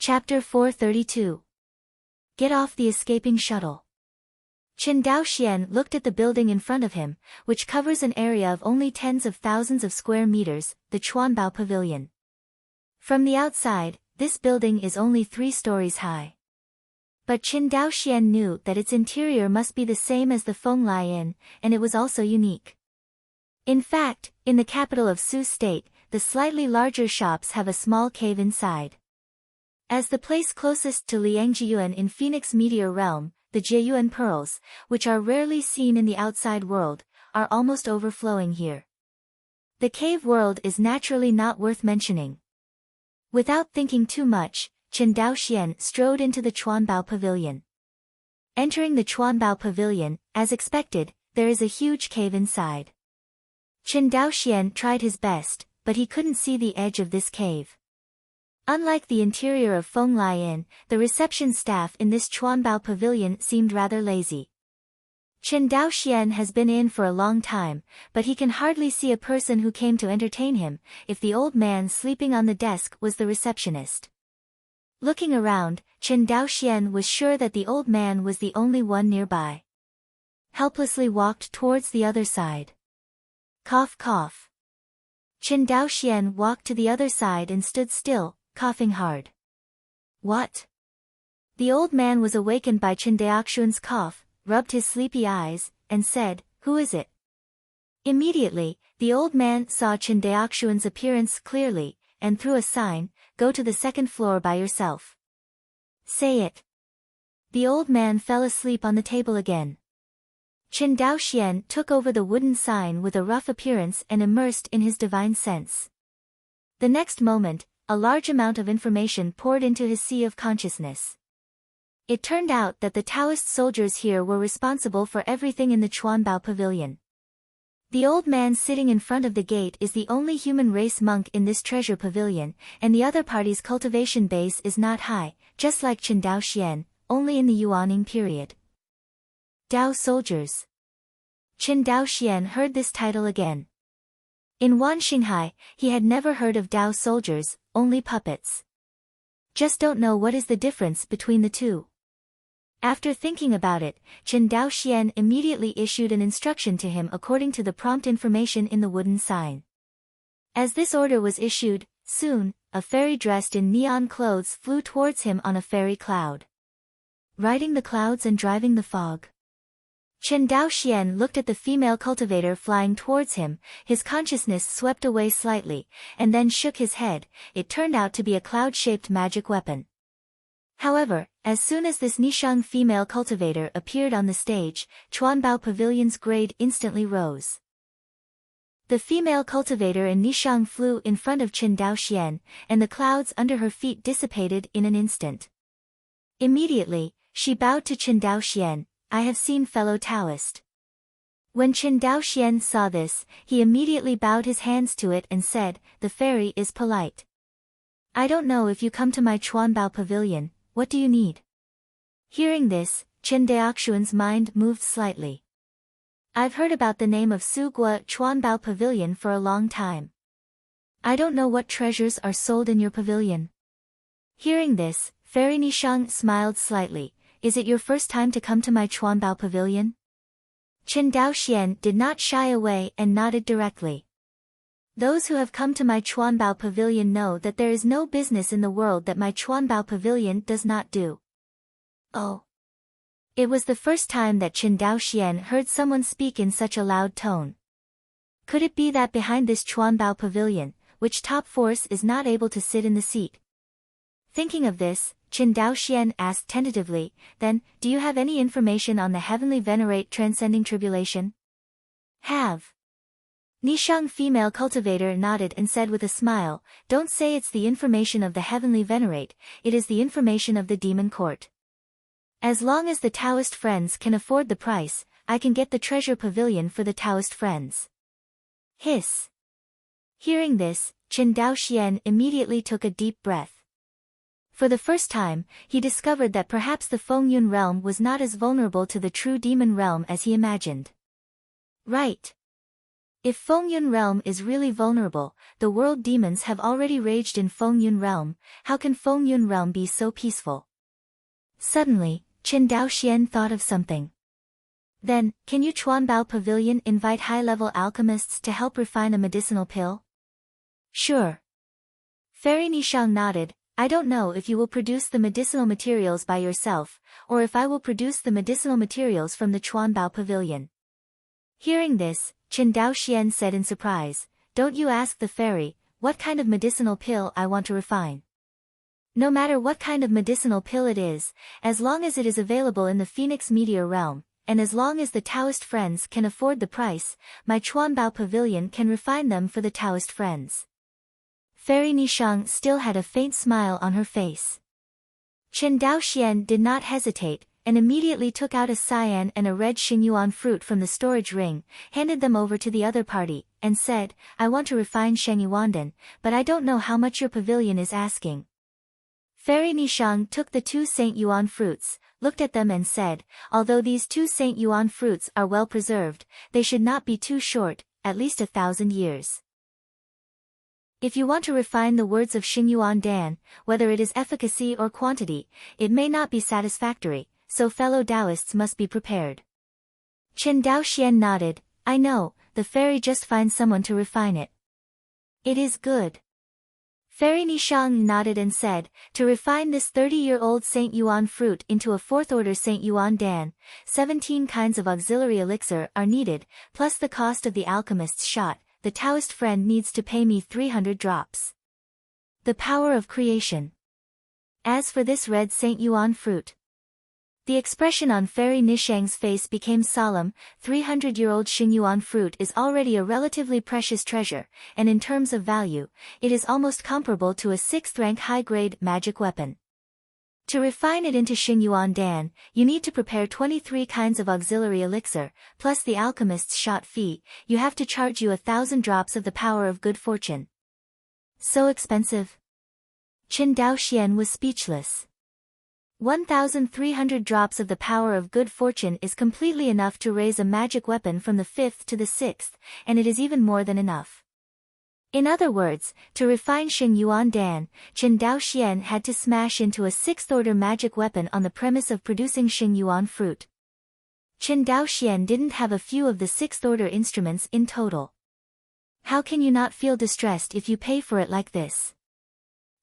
Chapter 432. Get off the escaping shuttle. Qin Daoxian looked at the building in front of him, which covers an area of only tens of thousands of square meters, the Chuanbao Pavilion. From the outside, this building is only 3 stories high. But Qin Daoxian knew that its interior must be the same as the Fenglai Inn, and it was also unique. In fact, in the capital of Su State, the slightly larger shops have a small cave inside. As the place closest to Liangjiyuan in Phoenix Meteor Realm, the Jieyuan pearls, which are rarely seen in the outside world, are almost overflowing here. The cave world is naturally not worth mentioning. Without thinking too much, Qin Daoxian strode into the Chuanbao Pavilion. Entering the Chuanbao Pavilion, as expected, there is a huge cave inside. Qin Daoxian tried his best, but he couldn't see the edge of this cave. Unlike the interior of Fenglai Inn, the reception staff in this Chuanbao Pavilion seemed rather lazy. Qin Daoxian has been in for a long time, but he can hardly see a person who came to entertain him, if the old man sleeping on the desk was the receptionist. Looking around, Qin Daoxian was sure that the old man was the only one nearby. Helplessly walked towards the other side. Cough cough. Qin Daoxian walked to the other side and stood still, coughing hard. What? The old man was awakened by Qin Daoxian's cough, rubbed his sleepy eyes, and said, "Who is it?" Immediately, the old man saw Qin Daoxian's appearance clearly, and threw a sign, "Go to the 2nd floor by yourself." "Say it." The old man fell asleep on the table again. Qin Daoxian took over the wooden sign with a rough appearance and immersed in his divine sense. The next moment, a large amount of information poured into his sea of consciousness. It turned out that the Taoist soldiers here were responsible for everything in the Chuanbao Pavilion. The old man sitting in front of the gate is the only human race monk in this treasure pavilion, and the other party's cultivation base is not high, just like Qin Daoxian, only in the Yuaning period. Dao soldiers. Qin Daoxian heard this title again. In Wanxinghai, he had never heard of Dao soldiers, only puppets. Just don't know what is the difference between the two. After thinking about it, Qin Daoxian immediately issued an instruction to him according to the prompt information in the wooden sign. As this order was issued, soon, a fairy dressed in neon clothes flew towards him on a fairy cloud. Riding the clouds and driving the fog. Qin Daoxian looked at the female cultivator flying towards him, his consciousness swept away slightly, and then shook his head. It turned out to be a cloud-shaped magic weapon. However, as soon as this Nishang female cultivator appeared on the stage, Chuanbao Pavilion's grade instantly rose. The female cultivator in Nishang flew in front of Qin Daoxian, and the clouds under her feet dissipated in an instant. Immediately, she bowed to Qin Daoxian. "I have seen fellow Taoist." When Qin Daoxian saw this, he immediately bowed his hands to it and said, "The fairy is polite. I don't know if you come to my Chuanbao Pavilion, what do you need?" Hearing this, Qin Daoxian's mind moved slightly. "I've heard about the name of Sugua Chuanbao Pavilion for a long time. I don't know what treasures are sold in your pavilion." Hearing this, Fairy Nishang smiled slightly. "Is it your first time to come to my Chuanbao Pavilion?" Qin Daoxian did not shy away and nodded directly. "Those who have come to my Chuanbao Pavilion know that there is no business in the world that my Chuanbao Pavilion does not do." Oh. It was the first time that Qin Daoxian heard someone speak in such a loud tone. Could it be that behind this Chuanbao Pavilion, which top force is not able to sit in the seat? Thinking of this, Qin Daoxian asked tentatively, "Then, do you have any information on the heavenly venerate transcending tribulation?" "Have." Nishang female cultivator nodded and said with a smile, "Don't say it's the information of the heavenly venerate, it is the information of the demon court. As long as the Taoist friends can afford the price, I can get the treasure pavilion for the Taoist friends." Hiss. Hearing this, Qin Daoxian immediately took a deep breath. For the first time, he discovered that perhaps the Fengyun realm was not as vulnerable to the true demon realm as he imagined. Right. If Fengyun realm is really vulnerable, the world demons have already raged in Fengyun realm, how can Fengyun realm be so peaceful? Suddenly, Qin Daoxian thought of something. Then, can you Chuanbao Pavilion invite high-level alchemists to help refine a medicinal pill? Sure. Fairy Nishang nodded. I don't know if you will produce the medicinal materials by yourself, or if I will produce the medicinal materials from the Chuanbao Pavilion. Hearing this, Qin Daoxian said in surprise, don't you ask the fairy, what kind of medicinal pill I want to refine. No matter what kind of medicinal pill it is, as long as it is available in the Phoenix Meteor realm, and as long as the Taoist friends can afford the price, my Chuanbao Pavilion can refine them for the Taoist friends. Fairy Nishang still had a faint smile on her face. Qin Daoxian did not hesitate, and immediately took out a cyan and a red Xingyuan fruit from the storage ring, handed them over to the other party, and said, I want to refine Shengyuandan, but I don't know how much your pavilion is asking. Fairy Nishang took the 2 Saint Yuan fruits, looked at them and said, although these 2 Saint Yuan fruits are well preserved, they should not be too short, at least 1,000 years. If you want to refine the words of Xingyuan Dan, whether it is efficacy or quantity, it may not be satisfactory, so fellow Taoists must be prepared. Qin Daoxian nodded, I know, the fairy just finds someone to refine it. It is good. Fairy Nishang nodded and said, to refine this 30-year-old Saint Yuan fruit into a 4th-order Saint Yuan Dan, 17 kinds of auxiliary elixir are needed, plus the cost of the alchemist's shot. The Taoist friend needs to pay me 300 drops. The power of creation. As for this red Saint Yuan fruit. The expression on Fairy Nishang's face became solemn. 300-year-old Xingyuan fruit is already a relatively precious treasure, and in terms of value, it is almost comparable to a 6th-rank high-grade magic weapon. To refine it into Xingyuan Dan, you need to prepare 23 kinds of auxiliary elixir, plus the alchemist's shot fee. You have to charge you 1,000 drops of the power of good fortune. So expensive? Qin Daoxian was speechless. 1,300 drops of the power of good fortune is completely enough to raise a magic weapon from the 5th to the 6th, and it is even more than enough. In other words, to refine Xingyuan Dan, Qin Daoxian had to smash into a 6th-order magic weapon on the premise of producing Xingyuan fruit. Qin Daoxian didn't have a few of the 6th-order instruments in total. How can you not feel distressed if you pay for it like this?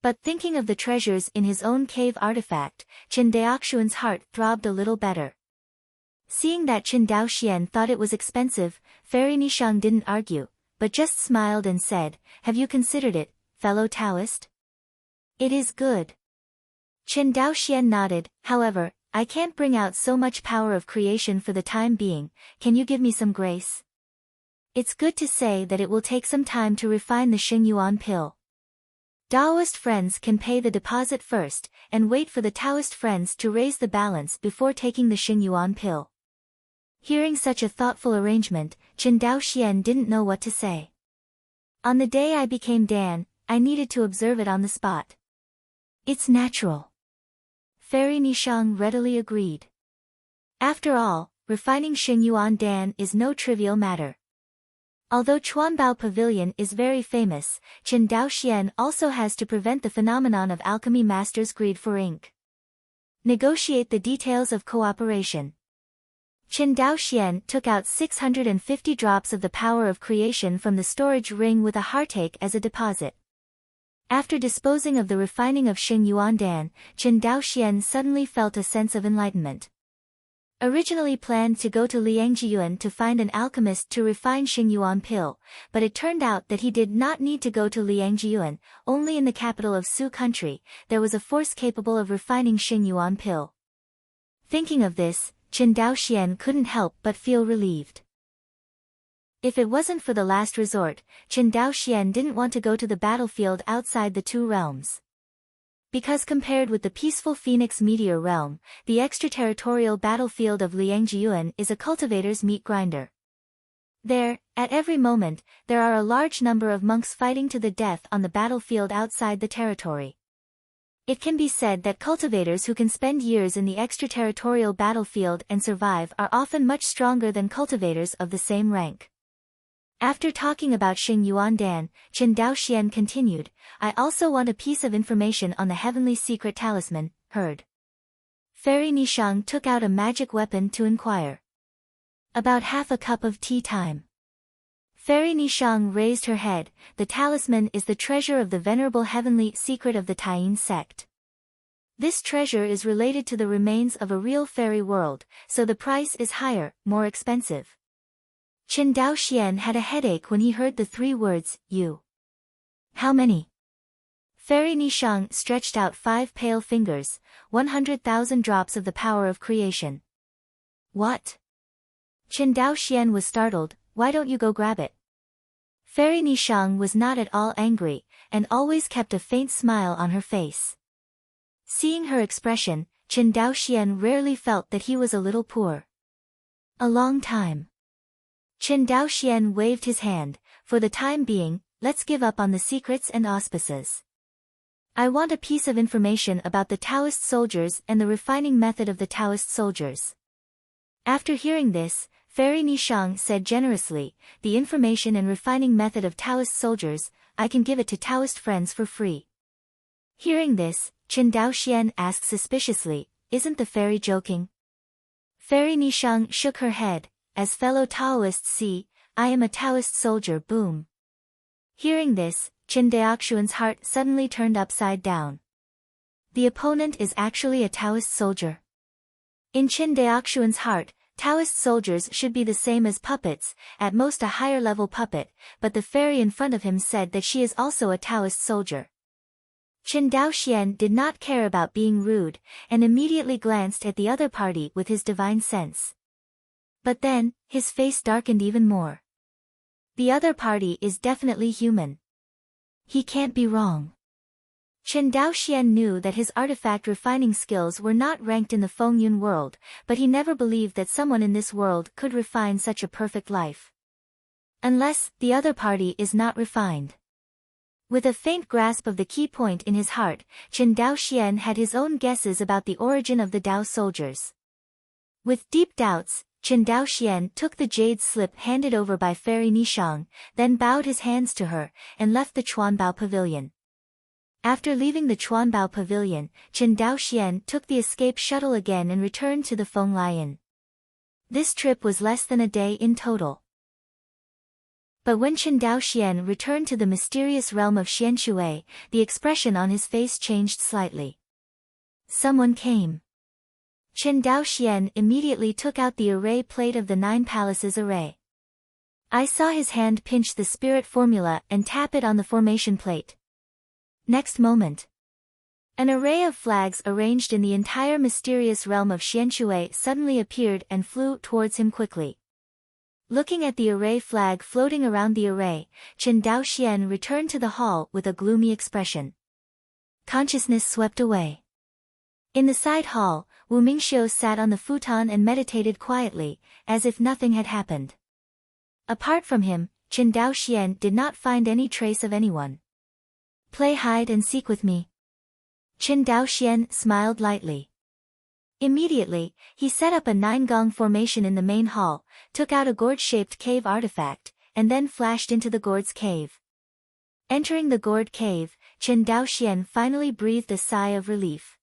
But thinking of the treasures in his own cave artifact, Qin Daoxian's heart throbbed a little better. Seeing that Qin Daoxian thought it was expensive, Fairy Nishang didn't argue, but just smiled and said, have you considered it, fellow Taoist? It is good. Qin Daoxian nodded, however, I can't bring out so much power of creation for the time being, can you give me some grace? It's good to say that it will take some time to refine the Xingyuan pill. Taoist friends can pay the deposit first, and wait for the Taoist friends to raise the balance before taking the Xingyuan pill. Hearing such a thoughtful arrangement, Qin Daoxian didn't know what to say. On the day I became Dan, I needed to observe it on the spot. It's natural. Fairy Nishang readily agreed. After all, refining Xingyuan Dan is no trivial matter. Although Chuanbao Pavilion is very famous, Qin Daoxian also has to prevent the phenomenon of alchemy masters' greed for ink. Negotiate the details of cooperation. Qin Daoxian took out 650 drops of the power of creation from the storage ring with a heartache as a deposit. After disposing of the refining of Xingyuan Dan, Qin Daoxian suddenly felt a sense of enlightenment. Originally planned to go to Liangjiyuan to find an alchemist to refine Xingyuan pill, but it turned out that he did not need to go to Liangjiyuan, only in the capital of Su country, there was a force capable of refining Xingyuan pill. Thinking of this, Qin Daoxian couldn't help but feel relieved. If it wasn't for the last resort, Qin Daoxian didn't want to go to the battlefield outside the 2 realms. Because compared with the peaceful Phoenix Meteor realm, the extraterritorial battlefield of Liangjiyuan is a cultivator's meat grinder. There, at every moment, there are a large number of monks fighting to the death on the battlefield outside the territory. It can be said that cultivators who can spend years in the extraterritorial battlefield and survive are often much stronger than cultivators of the same rank. After talking about Xing Yuan Dan, Qin Daoxian continued, I also want a piece of information on the heavenly secret talisman, heard. Fairy Nishang took out a magic weapon to inquire. About half a cup of tea time. Fairy Nishang raised her head, the talisman is the treasure of the venerable heavenly secret of the Taiyin sect. This treasure is related to the remains of a real fairy world, so the price is higher, more expensive. Qin Daoxian had a headache when he heard the 3 words, you. How many? Fairy Nishang stretched out 5 pale fingers, 100,000 drops of the power of creation. What? Qin Daoxian was startled, why don't you go grab it? Fairy Nishang was not at all angry, and always kept a faint smile on her face. Seeing her expression, Qin Daoxian rarely felt that he was a little poor. A long time. Qin Daoxian waved his hand, for the time being, let's give up on the secrets and auspices. I want a piece of information about the Taoist soldiers and the refining method of the Taoist soldiers. After hearing this, Fairy Nishang said generously, the information and refining method of Taoist soldiers, I can give it to Taoist friends for free. Hearing this, Qin Daoxian asked suspiciously, isn't the fairy joking? Fairy Nishang shook her head, as fellow Taoists see, I am a Taoist soldier boom. Hearing this, Qin Daoxian's heart suddenly turned upside down. The opponent is actually a Taoist soldier. In Qin Daoxian's heart, Taoist soldiers should be the same as puppets, at most a higher level puppet, but the fairy in front of him said that she is also a Taoist soldier. Qin Daoxian did not care about being rude, and immediately glanced at the other party with his divine sense. But then, his face darkened even more. The other party is definitely human. He can't be wrong. Qin Daoxian knew that his artifact refining skills were not ranked in the Fengyun world, but he never believed that someone in this world could refine such a perfect life. Unless, the other party is not refined. With a faint grasp of the key point in his heart, Qin Daoxian had his own guesses about the origin of the Dao soldiers. With deep doubts, Qin Daoxian took the jade slip handed over by Fairy Nishang, then bowed his hands to her, and left the Chuanbao pavilion. After leaving the Chuanbao pavilion, Qin Daoxian took the escape shuttle again and returned to the Fenglai Inn. This trip was less than a day in total. But when Qin Daoxian returned to the mysterious realm of Xianshui, the expression on his face changed slightly. Someone came. Qin Daoxian immediately took out the array plate of the 9 palaces array. I saw his hand pinch the spirit formula and tap it on the formation plate. Next moment, an array of flags arranged in the entire mysterious realm of Xianshui suddenly appeared and flew towards him quickly. Looking at the array flag floating around the array, Qin Daoxian returned to the hall with a gloomy expression. Consciousness swept away. In the side hall, Wu Mingxiu sat on the futon and meditated quietly, as if nothing had happened. Apart from him, Qin Daoxian did not find any trace of anyone. Play hide and seek with me. Qin Daoxian smiled lightly. Immediately, he set up a 9-gong formation in the main hall, took out a gourd-shaped cave artifact, and then flashed into the gourd's cave. Entering the gourd cave, Qin Daoxian finally breathed a sigh of relief.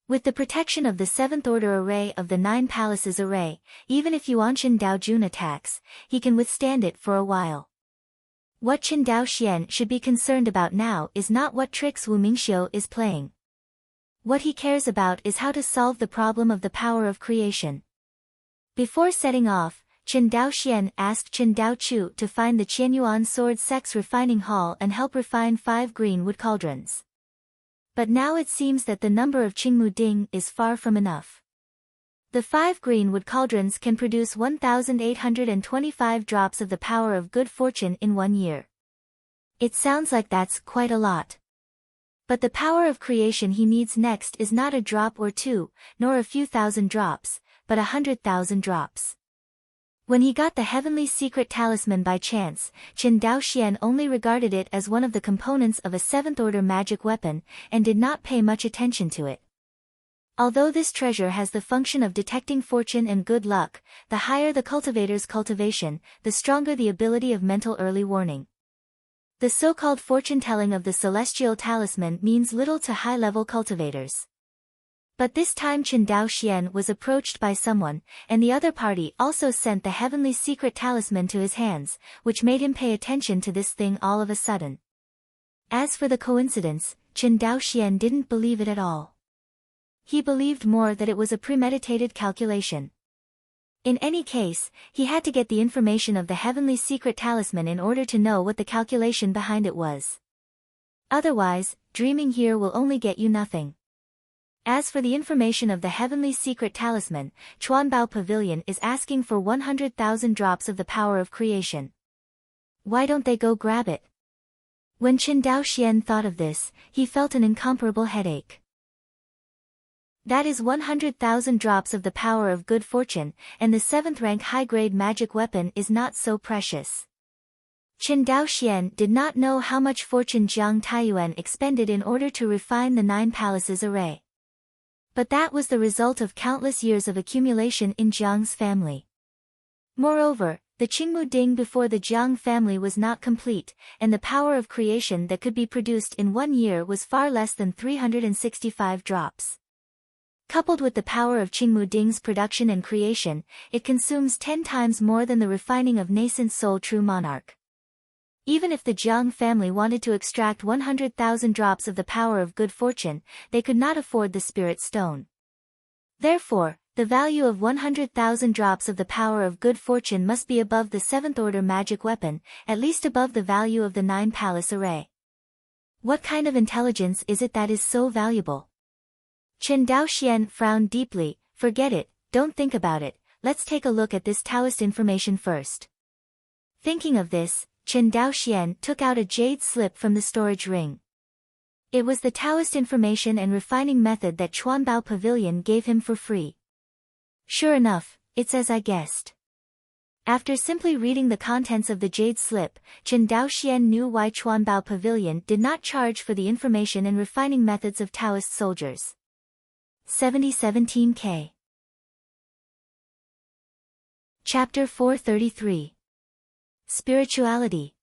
With the protection of the 7th order array of the 9 palaces array, even if Yuanqin Daojun attacks, he can withstand it for a while. What Qin Daoxian should be concerned about now is not what tricks Wu Mingxiu is playing. What he cares about is how to solve the problem of the power of creation. Before setting off, Qin Daoxian asked Qin Daochu to find the Qianyuan Sword Sex Refining Hall and help refine 5 green wood cauldrons. But now it seems that the number of Qingmu Ding is far from enough. The 5 green wood cauldrons can produce 1,825 drops of the power of good fortune in 1 year. It sounds like that's quite a lot. But the power of creation he needs next is not a drop or 2, nor a few thousand drops, but 100,000 drops. When he got the heavenly secret talisman by chance, Qin Daoxian only regarded it as one of the components of a 7th order magic weapon, and did not pay much attention to it. Although this treasure has the function of detecting fortune and good luck, the higher the cultivator's cultivation, the stronger the ability of mental early warning. The so-called fortune-telling of the celestial talisman means little to high-level cultivators. But this time Qin Dao Xian was approached by someone, and the other party also sent the heavenly secret talisman to his hands, which made him pay attention to this thing all of a sudden. As for the coincidence, Qin Dao Xian didn't believe it at all. He believed more that it was a premeditated calculation. In any case, he had to get the information of the heavenly secret talisman in order to know what the calculation behind it was. Otherwise, dreaming here will only get you nothing. As for the information of the heavenly secret talisman, Chuanbao Pavilion is asking for 100,000 drops of the power of creation. Why don't they go grab it? When Qin Dao Xian thought of this, he felt an incomparable headache. That is 100,000 drops of the power of good fortune, and the 7th rank high-grade magic weapon is not so precious. Qin Dao Xian did not know how much fortune Jiang Taiyuan expended in order to refine the 9 palaces array. But that was the result of countless years of accumulation in Jiang's family. Moreover, the Qingmu Ding before the Jiang family was not complete, and the power of creation that could be produced in 1 year was far less than 365 drops. Coupled with the power of Qingmu Ding's production and creation, it consumes 10 times more than the refining of nascent soul true monarch. Even if the Jiang family wanted to extract 100,000 drops of the power of good fortune, they could not afford the spirit stone. Therefore, the value of 100,000 drops of the power of good fortune must be above the 7th order magic weapon, at least above the value of the 9 palace array. What kind of intelligence is it that is so valuable? Qin Dao Xian frowned deeply. Forget it, don't think about it, let's take a look at this Taoist information first. Thinking of this, Qin Dao Xian took out a jade slip from the storage ring. It was the Taoist information and refining method that Chuanbao Pavilion gave him for free. Sure enough, it's as I guessed. After simply reading the contents of the jade slip, Qin Dao Xian knew why Chuanbao Pavilion did not charge for the information and refining methods of Taoist soldiers. 7017K. Chapter 433. Spirituality.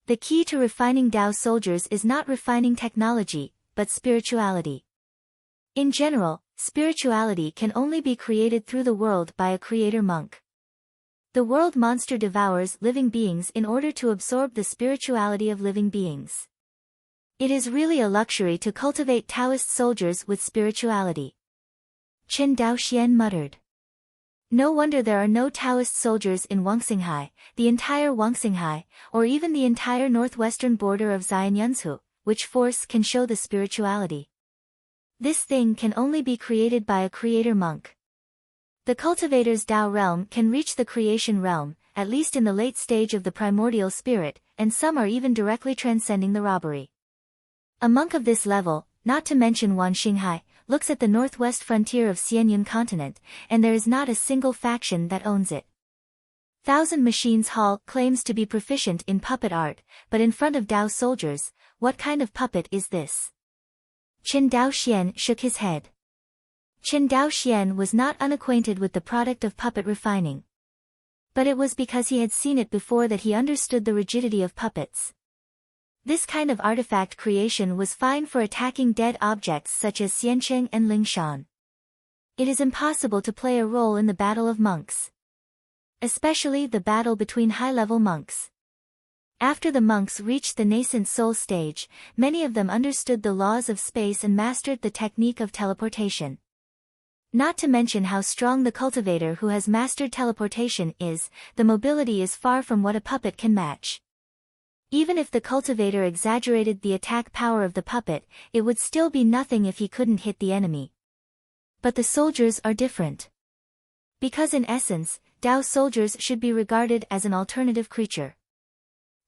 The key to refining Dao soldiers is not refining technology, but spirituality. In general, spirituality can only be created through the world by a creator monk. The world monster devours living beings in order to absorb the spirituality of living beings. It is really a luxury to cultivate Taoist soldiers with spirituality. Qin Dao Xian muttered. No wonder there are no Taoist soldiers in Wangxinghai, the entire Wangxinghai, or even the entire northwestern border of Xianyunzhu, which force can show the spirituality. This thing can only be created by a creator monk. The cultivator's Dao realm can reach the creation realm, at least in the late stage of the primordial spirit, and some are even directly transcending the robbery. A monk of this level, not to mention Wan Xinghai, looks at the northwest frontier of Xianyun continent, and there is not a single faction that owns it. Thousand Machines Hall claims to be proficient in puppet art, but in front of Dao soldiers, what kind of puppet is this? Qin Dao Xian shook his head. Qin Dao Xian was not unacquainted with the product of puppet refining. But it was because he had seen it before that he understood the rigidity of puppets. This kind of artifact creation was fine for attacking dead objects such as Xiancheng and Lingshan. It is impossible to play a role in the battle of monks. Especially the battle between high-level monks. After the monks reached the nascent soul stage, many of them understood the laws of space and mastered the technique of teleportation. Not to mention how strong the cultivator who has mastered teleportation is, the mobility is far from what a puppet can match. Even if the cultivator exaggerated the attack power of the puppet, it would still be nothing if he couldn't hit the enemy. But the soldiers are different. Because in essence, Dao soldiers should be regarded as an alternative creature.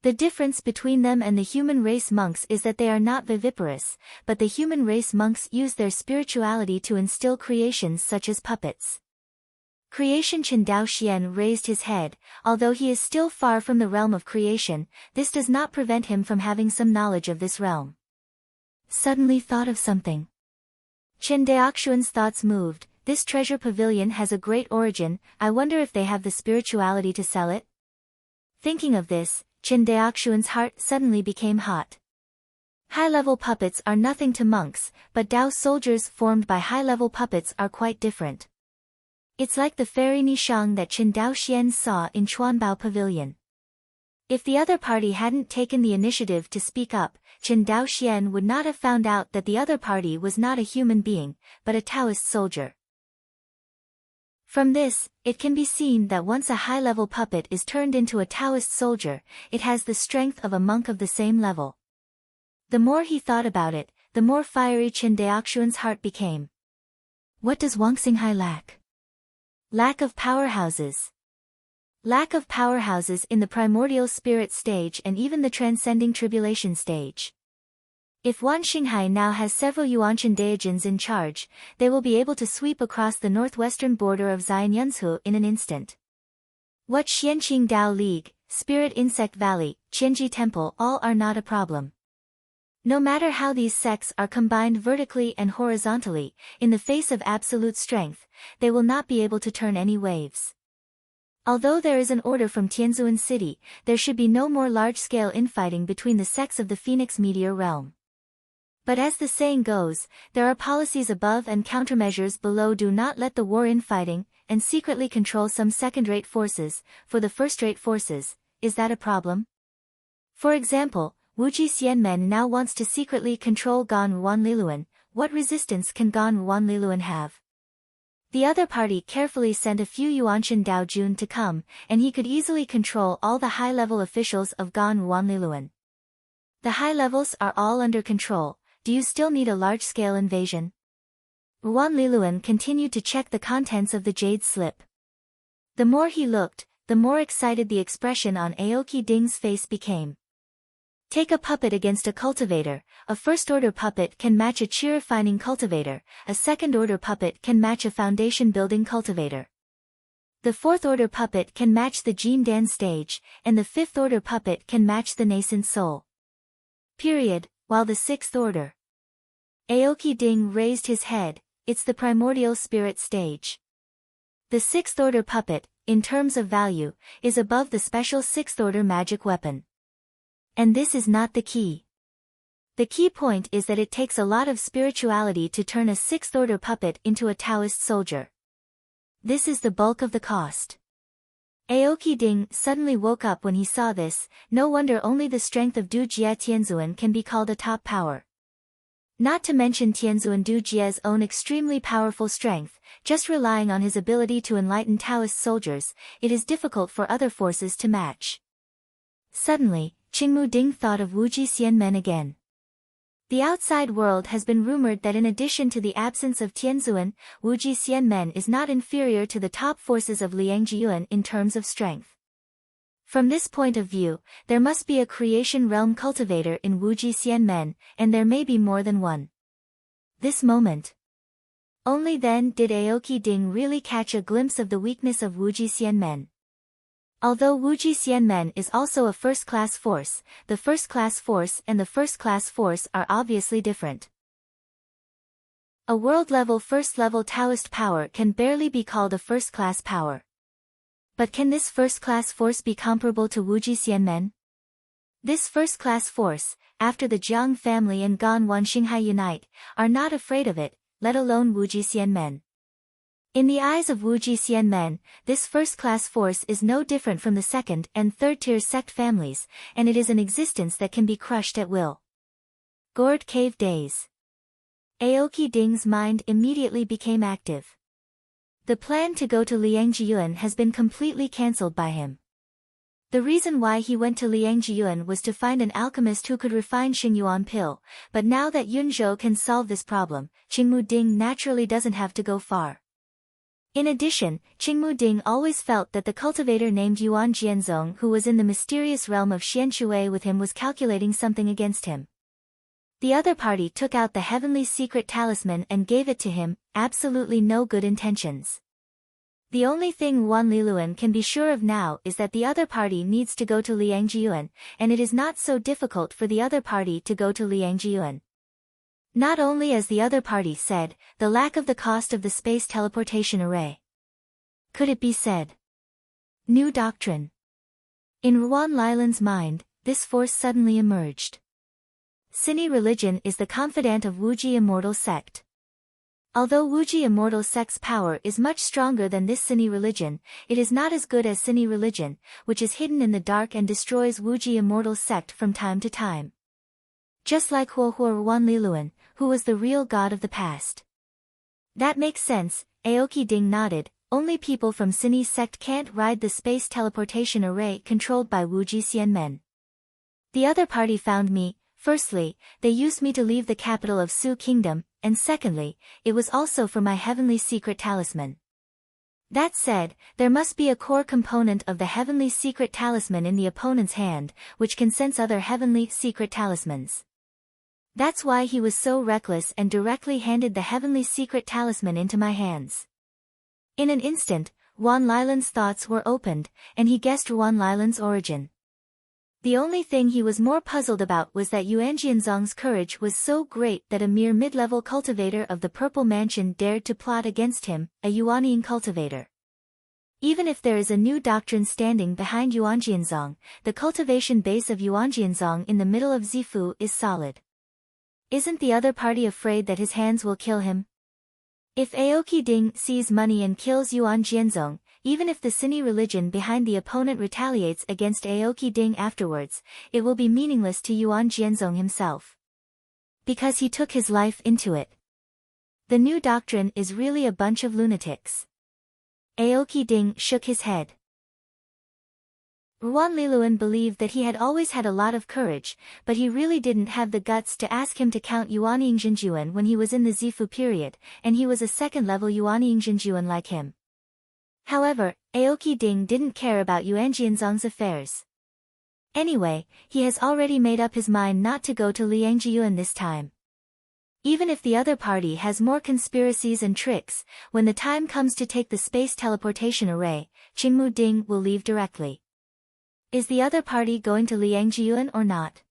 The difference between them and the human race monks is that they are not viviparous, but the human race monks use their spirituality to instill creations such as puppets. Creation. Qin Dao Xian raised his head. Although he is still far from the realm of creation, this does not prevent him from having some knowledge of this realm. Suddenly thought of something. Chen Daoxuan's thoughts moved. This treasure pavilion has a great origin, I wonder if they have the spirituality to sell it? Thinking of this, Chen Daoxuan's heart suddenly became hot. High-level puppets are nothing to monks, but Dao soldiers formed by high-level puppets are quite different. It's like the fairy Nishang that Chen Daoxian saw in Chuanbao Pavilion. If the other party hadn't taken the initiative to speak up, Chen Daoxian would not have found out that the other party was not a human being, but a Taoist soldier. From this, it can be seen that once a high-level puppet is turned into a Taoist soldier, it has the strength of a monk of the same level. The more he thought about it, the more fiery Chen Daoxuan's heart became. What does Wang Xinghai lack? Lack of powerhouses. Lack of powerhouses in the primordial spirit stage and even the transcending tribulation stage. If Wan Xinghai now has several Yuanchen Daijins in charge, they will be able to sweep across the northwestern border of Xianyunzhu in an instant. What Xianqing Dao League, Spirit Insect Valley, Qianji Temple all are not a problem. No matter how these sects are combined vertically and horizontally, in the face of absolute strength, they will not be able to turn any waves. Although there is an order from Tianzuan City, there should be no more large-scale infighting between the sects of the Phoenix Meteor realm. But as the saying goes, there are policies above and countermeasures below. Do not let the war infighting, and secretly control some second-rate forces, for the first-rate forces. Is that a problem? For example, Wuji Xianmen now wants to secretly control Gan Ruan Liluan. What resistance can Gan Ruan Liluan have? The other party carefully sent a few Yuanchen Dao Jun to come, and he could easily control all the high-level officials of Gan Ruan Liluan. The high levels are all under control. Do you still need a large-scale invasion? Ruan Liluan continued to check the contents of the jade slip. The more he looked, the more excited the expression on Aoki Ding's face became. Take a puppet against a cultivator. A first-order puppet can match a chi-refining cultivator, a second-order puppet can match a foundation-building cultivator. The fourth-order puppet can match the Jin Dan stage, and the fifth-order puppet can match the nascent soul. Period. While the sixth order. Aoki Ding raised his head. It's the primordial spirit stage. The sixth-order puppet, in terms of value, is above the special sixth-order magic weapon. And this is not the key. The key point is that it takes a lot of spirituality to turn a sixth-order puppet into a Taoist soldier. This is the bulk of the cost. Aoki Ding suddenly woke up when he saw this. No wonder only the strength of Du Jie Tianzuan can be called a top power. Not to mention Tianzuan Du Jie's own extremely powerful strength, just relying on his ability to enlighten Taoist soldiers, it is difficult for other forces to match. Suddenly, Qingmu Ding thought of Wuji Xianmen again. The outside world has been rumored that in addition to the absence of Tianzuan, Wuji Xianmen is not inferior to the top forces of Liangjiyuan in terms of strength. From this point of view, there must be a creation realm cultivator in Wuji Xianmen, and there may be more than one. This moment. Only then did Aoki Ding really catch a glimpse of the weakness of Wuji Xianmen. Although Wuji Xianmen is also a first-class force, the first-class force and the first-class force are obviously different. A world-level first-level Taoist power can barely be called a first-class power. But can this first-class force be comparable to Wuji Xianmen? This first-class force, after the Jiang family and Gan Wan Xinghai unite, are not afraid of it, let alone Wuji Xianmen. In the eyes of Wuji Xianmen, this first-class force is no different from the second and third-tier sect families, and it is an existence that can be crushed at will. Gourd Cave Days. Aoki Ding's mind immediately became active. The plan to go to Liangjiyuan has been completely cancelled by him. The reason why he went to Liangjiyuan was to find an alchemist who could refine Xingyuan pill, but now that Yunzhou can solve this problem, Qingmu Ding naturally doesn't have to go far. In addition, Qingmu Ding always felt that the cultivator named Yuan Jianzong who was in the mysterious realm of Xianshui with him was calculating something against him. The other party took out the heavenly secret talisman and gave it to him, absolutely no good intentions. The only thing Wan Liluan can be sure of now is that the other party needs to go to Liangjiyuan, and it is not so difficult for the other party to go to Liangjiyuan. Not only, as the other party said, the lack of the cost of the space teleportation array. Could it be said? New doctrine. In Ruan Lilan's mind, this force suddenly emerged. Sini religion is the confidant of Wuji immortal sect. Although Wuji immortal sect's power is much stronger than this Sini religion, it is not as good as Sini religion, which is hidden in the dark and destroys Wuji immortal sect from time to time. Just like Huohuo Ruan Liluan, who was the real god of the past. That makes sense, Aoki Ding nodded. Only people from Sini's sect can't ride the space teleportation array controlled by Wuji Xianmen. The other party found me. Firstly, they used me to leave the capital of Su Kingdom, and secondly, it was also for my heavenly secret talisman. That said, there must be a core component of the heavenly secret talisman in the opponent's hand, which can sense other heavenly secret talismans. That's why he was so reckless and directly handed the heavenly secret talisman into my hands. In an instant, Ruan Lilan's thoughts were opened, and he guessed Ruan Lilan's origin. The only thing he was more puzzled about was that Yuan Jianzong's courage was so great that a mere mid-level cultivator of the Purple Mansion dared to plot against him, a Yuanian cultivator. Even if there is a new doctrine standing behind Yuan Jianzong, the cultivation base of Yuan Jianzong in the middle of Zifu is solid. Isn't the other party afraid that his hands will kill him? If Aoki Ding sees money and kills Yuan Jianzong, even if the Sini religion behind the opponent retaliates against Aoki Ding afterwards, it will be meaningless to Yuan Jianzong himself. Because he took his life into it. The new doctrine is really a bunch of lunatics. Aoki Ding shook his head. Ruan Liluan believed that he had always had a lot of courage, but he really didn't have the guts to ask him to count Yuanying Zhenjuan when he was in the Zifu period, and he was a second-level Yuanying Zhenjuan like him. However, Aoki Ding didn't care about Yuan Jianzong's affairs. Anyway, he has already made up his mind not to go to Liangjiyuan this time. Even if the other party has more conspiracies and tricks, when the time comes to take the space teleportation array, Qingmu Ding will leave directly. Is the other party going to Liangjiyuan or not?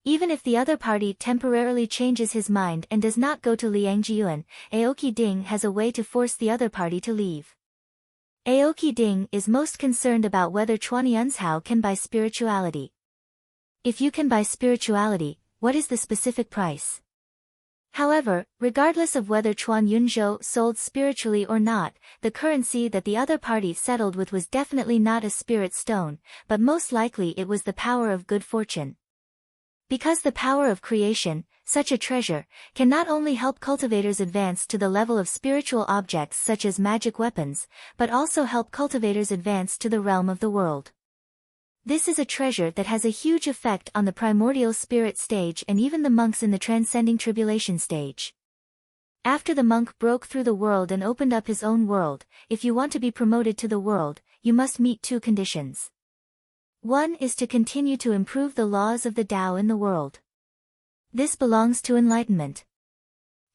Even if the other party temporarily changes his mind and does not go to Liangjiyuan, Aoki Ding has a way to force the other party to leave. Aoki Ding is most concerned about whether Chuan Yunzhao can buy spirituality. If you can buy spirituality, what is the specific price? However, regardless of whether Chuan Yunzhou sold spiritually or not, the currency that the other party settled with was definitely not a spirit stone, but most likely it was the power of good fortune. Because the power of creation, such a treasure, can not only help cultivators advance to the level of spiritual objects such as magic weapons, but also help cultivators advance to the realm of the world. This is a treasure that has a huge effect on the primordial spirit stage and even the monks in the transcending tribulation stage. After the monk broke through the world and opened up his own world, if you want to be promoted to the world, you must meet two conditions. One is to continue to improve the laws of the Tao in the world. This belongs to enlightenment.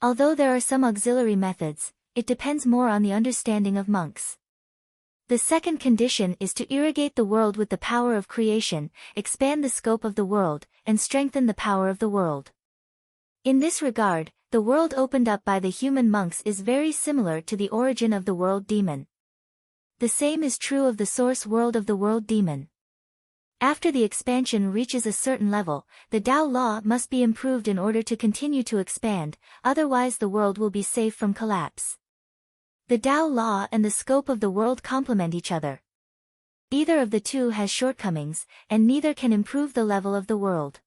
Although there are some auxiliary methods, it depends more on the understanding of monks. The second condition is to irrigate the world with the power of creation, expand the scope of the world, and strengthen the power of the world. In this regard, the world opened up by the human monks is very similar to the origin of the world demon. The same is true of the source world of the world demon. After the expansion reaches a certain level, the Tao law must be improved in order to continue to expand, otherwise the world will be safe from collapse. The Tao law and the scope of the world complement each other. Either of the two has shortcomings, and neither can improve the level of the world.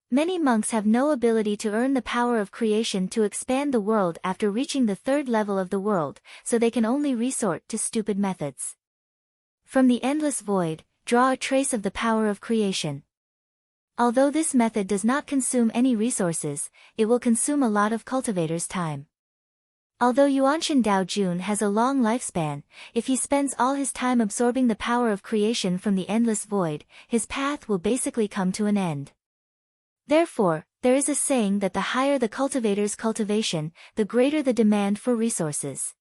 Many monks have no ability to earn the power of creation to expand the world after reaching the third level of the world, so they can only resort to stupid methods. From the endless void, draw a trace of the power of creation. Although this method does not consume any resources, it will consume a lot of cultivators' time. Although Yuanshan Daojun has a long lifespan, if he spends all his time absorbing the power of creation from the endless void, his path will basically come to an end. Therefore, there is a saying that the higher the cultivator's cultivation, the greater the demand for resources.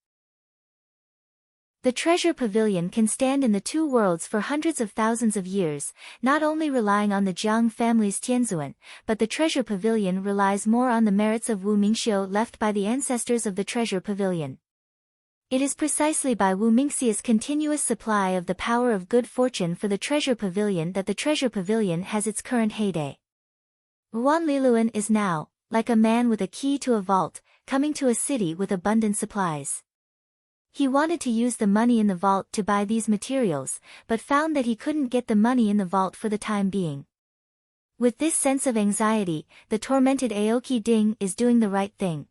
The treasure pavilion can stand in the two worlds for hundreds of thousands of years, not only relying on the Jiang family's Tianzuan, but the treasure pavilion relies more on the merits of Wu Mingxiu left by the ancestors of the treasure pavilion. It is precisely by Wu Mingxiu's continuous supply of the power of good fortune for the treasure pavilion that the treasure pavilion has its current heyday. Ruan Liluan is now, like a man with a key to a vault, coming to a city with abundant supplies. He wanted to use the money in the vault to buy these materials, but found that he couldn't get the money in the vault for the time being. With this sense of anxiety, the tormented Aoki Ding is doing the right thing.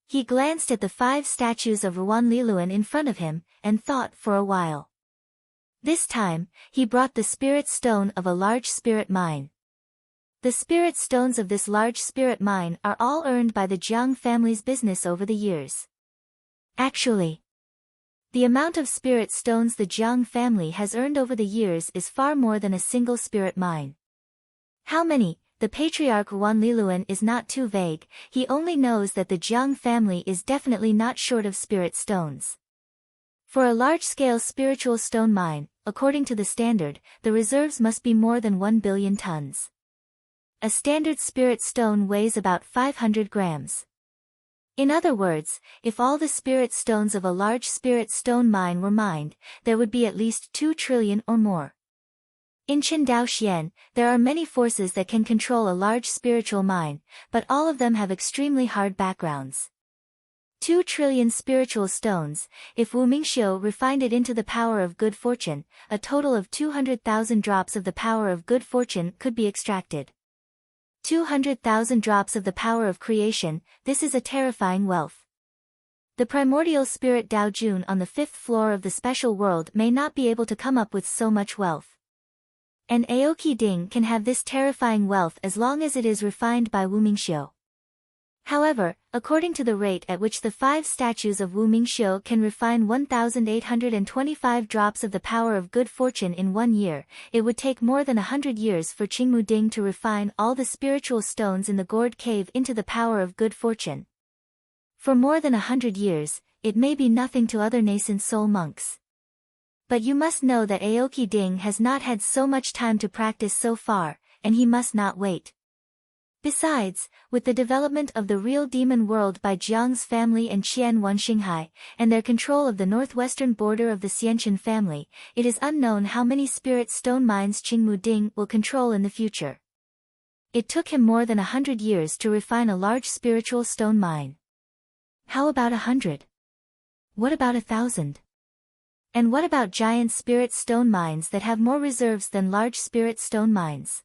He glanced at the 5 statues of Ruan Liluan in front of him, and thought for a while. This time, he brought the spirit stone of a large spirit mine. The spirit stones of this large spirit mine are all earned by the Jiang family's business over the years. Actually, the amount of spirit stones the Jiang family has earned over the years is far more than a single spirit mine. How many? The patriarch Ruan Liluan is not too vague, he only knows that the Jiang family is definitely not short of spirit stones. For a large-scale spiritual stone mine, according to the standard, the reserves must be more than 1 billion tons. A standard spirit stone weighs about 500 grams. In other words, if all the spirit stones of a large spirit stone mine were mined, there would be at least 2 trillion or more. In Qindaoxian, there are many forces that can control a large spiritual mine, but all of them have extremely hard backgrounds. 2 trillion spiritual stones, if Wu Mingxiu refined it into the power of good fortune, a total of 200,000 drops of the power of good fortune could be extracted. 200,000 drops of the power of creation, this is a terrifying wealth. The primordial spirit Dao Jun on the 5th floor of the special world may not be able to come up with so much wealth. And Aoki Ding can have this terrifying wealth as long as it is refined by Wu Mingxiu. However, according to the rate at which the 5 statues of Wu Mingxiu can refine 1,825 drops of the power of good fortune in 1 year, it would take more than 100 years for Qingmu Ding to refine all the spiritual stones in the gourd cave into the power of good fortune. For more than 100 years, it may be nothing to other nascent soul monks. But you must know that Aoki Ding has not had so much time to practice so far, and he must not wait. Besides, with the development of the real demon world by Jiang's family and Qian Wanxinghai, and their control of the northwestern border of the Xianqian family, it is unknown how many spirit stone mines Qingmu Ding will control in the future. It took him more than 100 years to refine a large spiritual stone mine. How about 100? What about 1,000? And what about giant spirit stone mines that have more reserves than large spirit stone mines?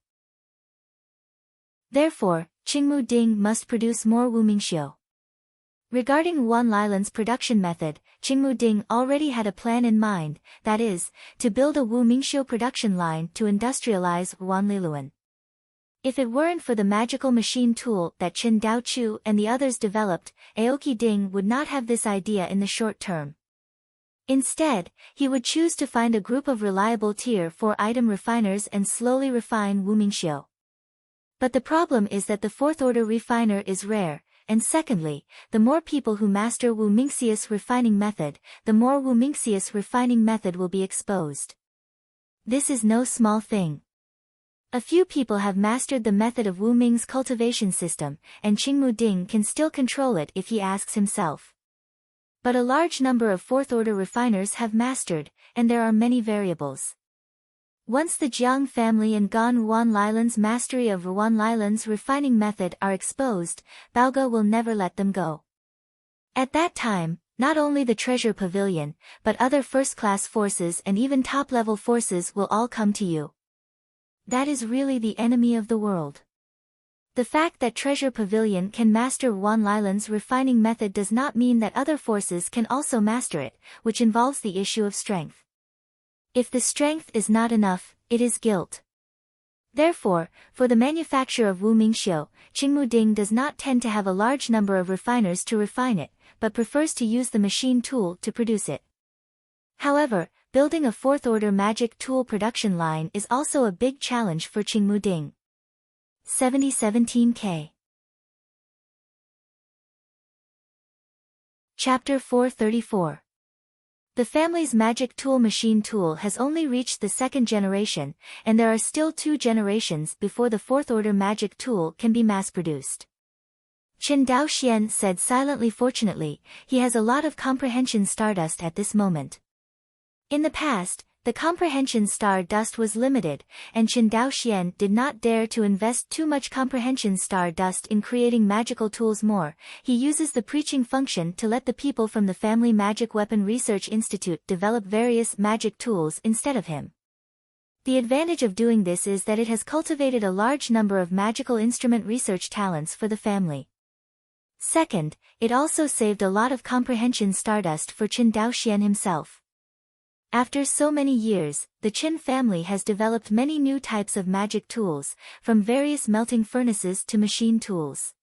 Therefore, Qingmu Ding must produce more Wu Mingxiu. Regarding Ruan Lilan's production method, Qingmu Ding already had a plan in mind, that is, to build a Wu Mingxiu production line to industrialize Ruan Liluan. If it weren't for the magical machine tool that Chen Daochu and the others developed, Aoki Ding would not have this idea in the short term. Instead, he would choose to find a group of reliable Tier 4 item refiners and slowly refine Wu Mingxiu. But the problem is that the 4th order refiner is rare, and secondly, the more people who master Wu Mingxiu's refining method, the more Wu Mingxiu's refining method will be exposed. This is no small thing. A few people have mastered the method of Wu Ming's cultivation system, and Qingmu Ding can still control it if he asks himself. But a large number of 4th order refiners have mastered, and there are many variables. Once the Jiang family and Gan Ruan Lilan's mastery of Ruan Lilan's refining method are exposed, Baoge will never let them go. At that time, not only the treasure pavilion, but other first-class forces and even top-level forces will all come to you. That is really the enemy of the world. The fact that treasure pavilion can master Ruan Lilan's refining method does not mean that other forces can also master it, which involves the issue of strength. If the strength is not enough, it is guilt. Therefore, for the manufacture of Wu Mingxiu, Qingmu Ding does not tend to have a large number of refiners to refine it, but prefers to use the machine tool to produce it. However, building a 4th order magic tool production line is also a big challenge for Qingmu Ding. 7017K. Chapter 434. The family's magic tool machine tool has only reached the second generation, and there are still 2 generations before the fourth-order magic tool can be mass-produced. Qin Daoxian said silently. Fortunately, he has a lot of comprehension stardust at this moment. In the past, the comprehension star dust was limited, and Qin Daoxian did not dare to invest too much comprehension star dust in creating magical tools more. He uses the preaching function to let the people from the Family Magic Weapon Research Institute develop various magic tools instead of him. The advantage of doing this is that it has cultivated a large number of magical instrument research talents for the family. Second, it also saved a lot of comprehension stardust for Qin Daoxian himself. After so many years, the Qin family has developed many new types of magic tools, from various melting furnaces to machine tools.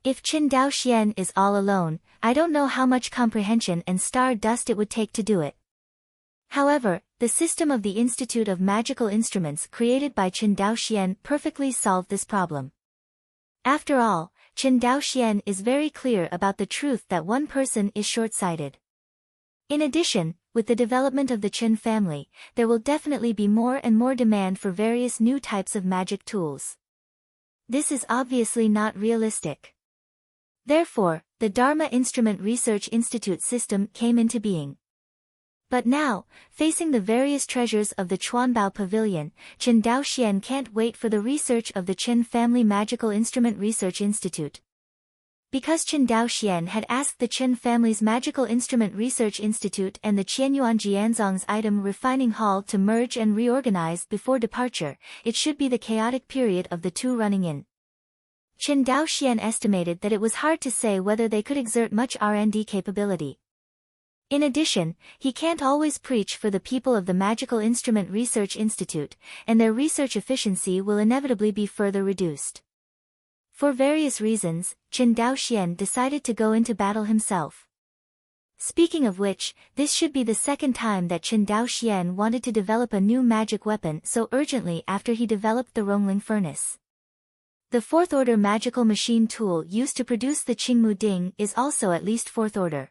If Qin Daoxian is all alone, I don't know how much comprehension and star dust it would take to do it. However, the system of the Institute of Magical Instruments created by Qin Daoxian perfectly solved this problem. After all, Qin Daoxian is very clear about the truth that one person is short-sighted. In addition, with the development of the Qin family, there will definitely be more and more demand for various new types of magic tools. This is obviously not realistic. Therefore, the Dharma Instrument Research Institute system came into being. But now, facing the various treasures of the Chuanbao Pavilion, Qin Daoxian can't wait for the research of the Qin Family Magical Instrument Research Institute. Because Qin Daoxian had asked the Qin family's Magical Instrument Research Institute and the Qianyuan Jianzong's item refining hall to merge and reorganize before departure, it should be the chaotic period of the 2 running in. Qin Daoxian estimated that it was hard to say whether they could exert much R&D capability. In addition, he can't always preach for the people of the Magical Instrument Research Institute, and their research efficiency will inevitably be further reduced. For various reasons, Qin Daoxian decided to go into battle himself. Speaking of which, this should be the second time that Qin Daoxian wanted to develop a new magic weapon so urgently after he developed the Rongling furnace. The fourth-order magical machine tool used to produce the Qingmu Ding is also at least fourth-order.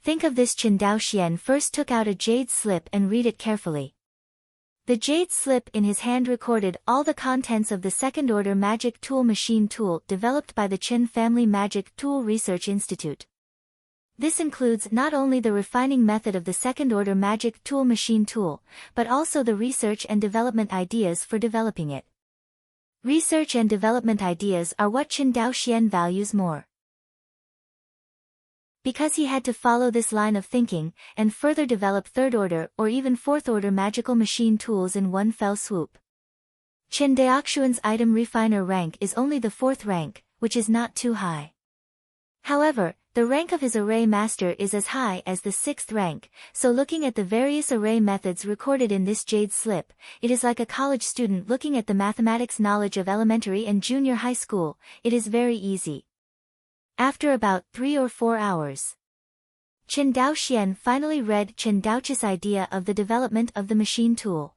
Think of this. Qin Daoxian first took out a jade slip and read it carefully. The jade slip in his hand recorded all the contents of the second-order magic tool machine tool developed by the Qin Family Magic Tool Research Institute. This includes not only the refining method of the second-order magic tool machine tool, but also the research and development ideas for developing it. Research and development ideas are what Qin Daoxian values more. Because he had to follow this line of thinking, and further develop third-order or even fourth-order magical machine tools in one fell swoop. Qin Daoxian's item refiner rank is only the 4th rank, which is not too high. However, the rank of his array master is as high as the 6th rank, so looking at the various array methods recorded in this jade slip, it is like a college student looking at the mathematics knowledge of elementary and junior high school. It is very easy. After about 3 or 4 hours, Qin Daoxian finally read Qin Daoqi's idea of the development of the machine tool.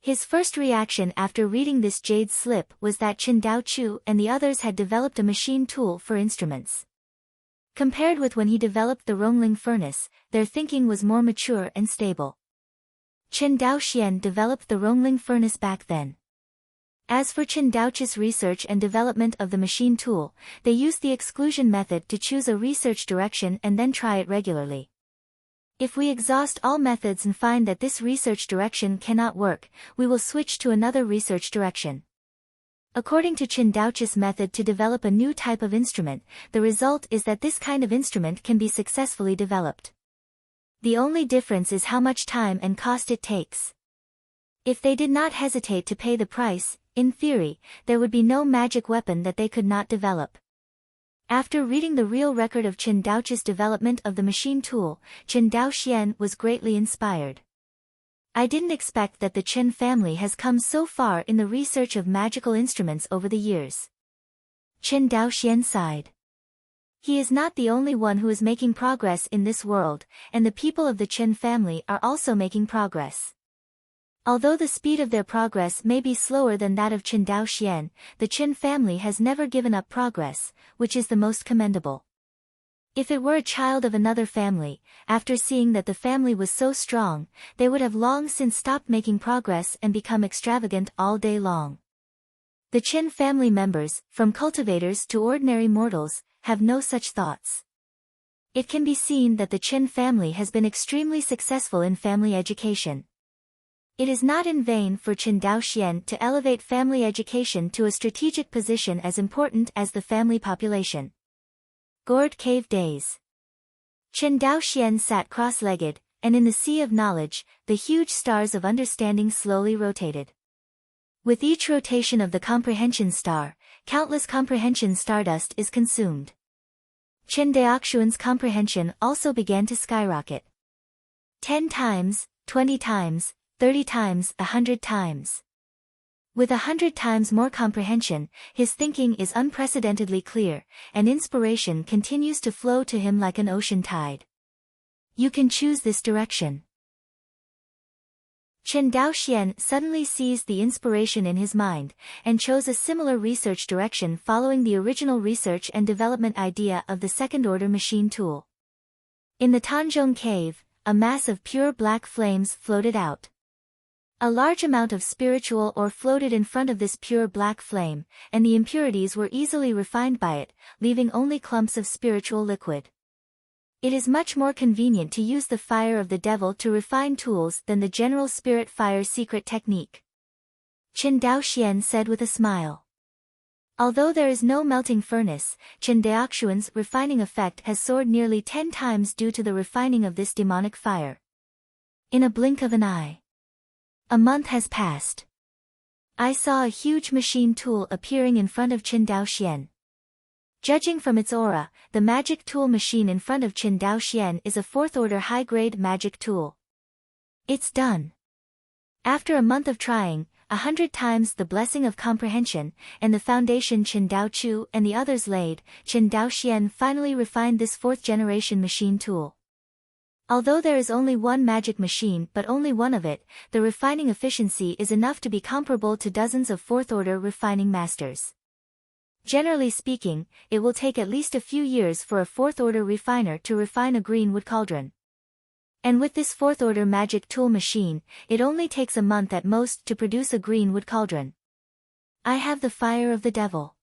His first reaction after reading this jade slip was that Qin Daoqi and the others had developed a machine tool for instruments. Compared with when he developed the Rongling furnace, their thinking was more mature and stable. Qin Daoxian developed the Rongling furnace back then. As for Qin Daoqi's research and development of the machine tool, they used the exclusion method to choose a research direction and then try it regularly. If we exhaust all methods and find that this research direction cannot work, we will switch to another research direction. According to Qin Daoqi's method to develop a new type of instrument, the result is that this kind of instrument can be successfully developed. The only difference is how much time and cost it takes. If they did not hesitate to pay the price, in theory, there would be no magic weapon that they could not develop. After reading the real record of Qin Daoqi's development of the machine tool, Qin Daoxian was greatly inspired. I didn't expect that the Qin family has come so far in the research of magical instruments over the years. Qin Daoxian sighed. He is not the only one who is making progress in this world, and the people of the Qin family are also making progress. Although the speed of their progress may be slower than that of Qin Daoxian, the Qin family has never given up progress, which is the most commendable. If it were a child of another family, after seeing that the family was so strong, they would have long since stopped making progress and become extravagant all day long. The Qin family members, from cultivators to ordinary mortals, have no such thoughts. It can be seen that the Qin family has been extremely successful in family education. It is not in vain for Qin Daoxian to elevate family education to a strategic position as important as the family population. Gourd Cave Days. Qin Daoxian sat cross-legged, and in the sea of knowledge, the huge stars of understanding slowly rotated. With each rotation of the Comprehension star, countless Comprehension stardust is consumed. Qin Daoxian's comprehension also began to skyrocket. 10 times, 20 times, 30 times, 100 times. With 100 times more comprehension, his thinking is unprecedentedly clear, and inspiration continues to flow to him like an ocean tide. You can choose this direction. Qin Daoxian suddenly seized the inspiration in his mind, and chose a similar research direction following the original research and development idea of the second-order machine tool. In the Tanzhong cave, a mass of pure black flames floated out. A large amount of spiritual ore floated in front of this pure black flame, and the impurities were easily refined by it, leaving only clumps of spiritual liquid. It is much more convenient to use the fire of the devil to refine tools than the general spirit fire secret technique. Qin Daoxian said with a smile. Although there is no melting furnace, Qin Daoxian's refining effect has soared nearly 10 times due to the refining of this demonic fire. In a blink of an eye. A month has passed. I saw a huge machine tool appearing in front of Qin Daoxian. Judging from its aura, the magic tool machine in front of Qin Daoxian is a fourth-order high-grade magic tool. It's done. After a month of trying, 100 times the blessing of comprehension, and the foundation Qin Daochu and the others laid, Qin Daoxian finally refined this fourth-generation machine tool. Although there is only one magic machine but only one of it, the refining efficiency is enough to be comparable to dozens of fourth-order refining masters. Generally speaking, it will take at least a few years for a fourth-order refiner to refine a green wood cauldron. And with this fourth-order magic tool machine, it only takes a month at most to produce a green wood cauldron. I have the fire of the devil.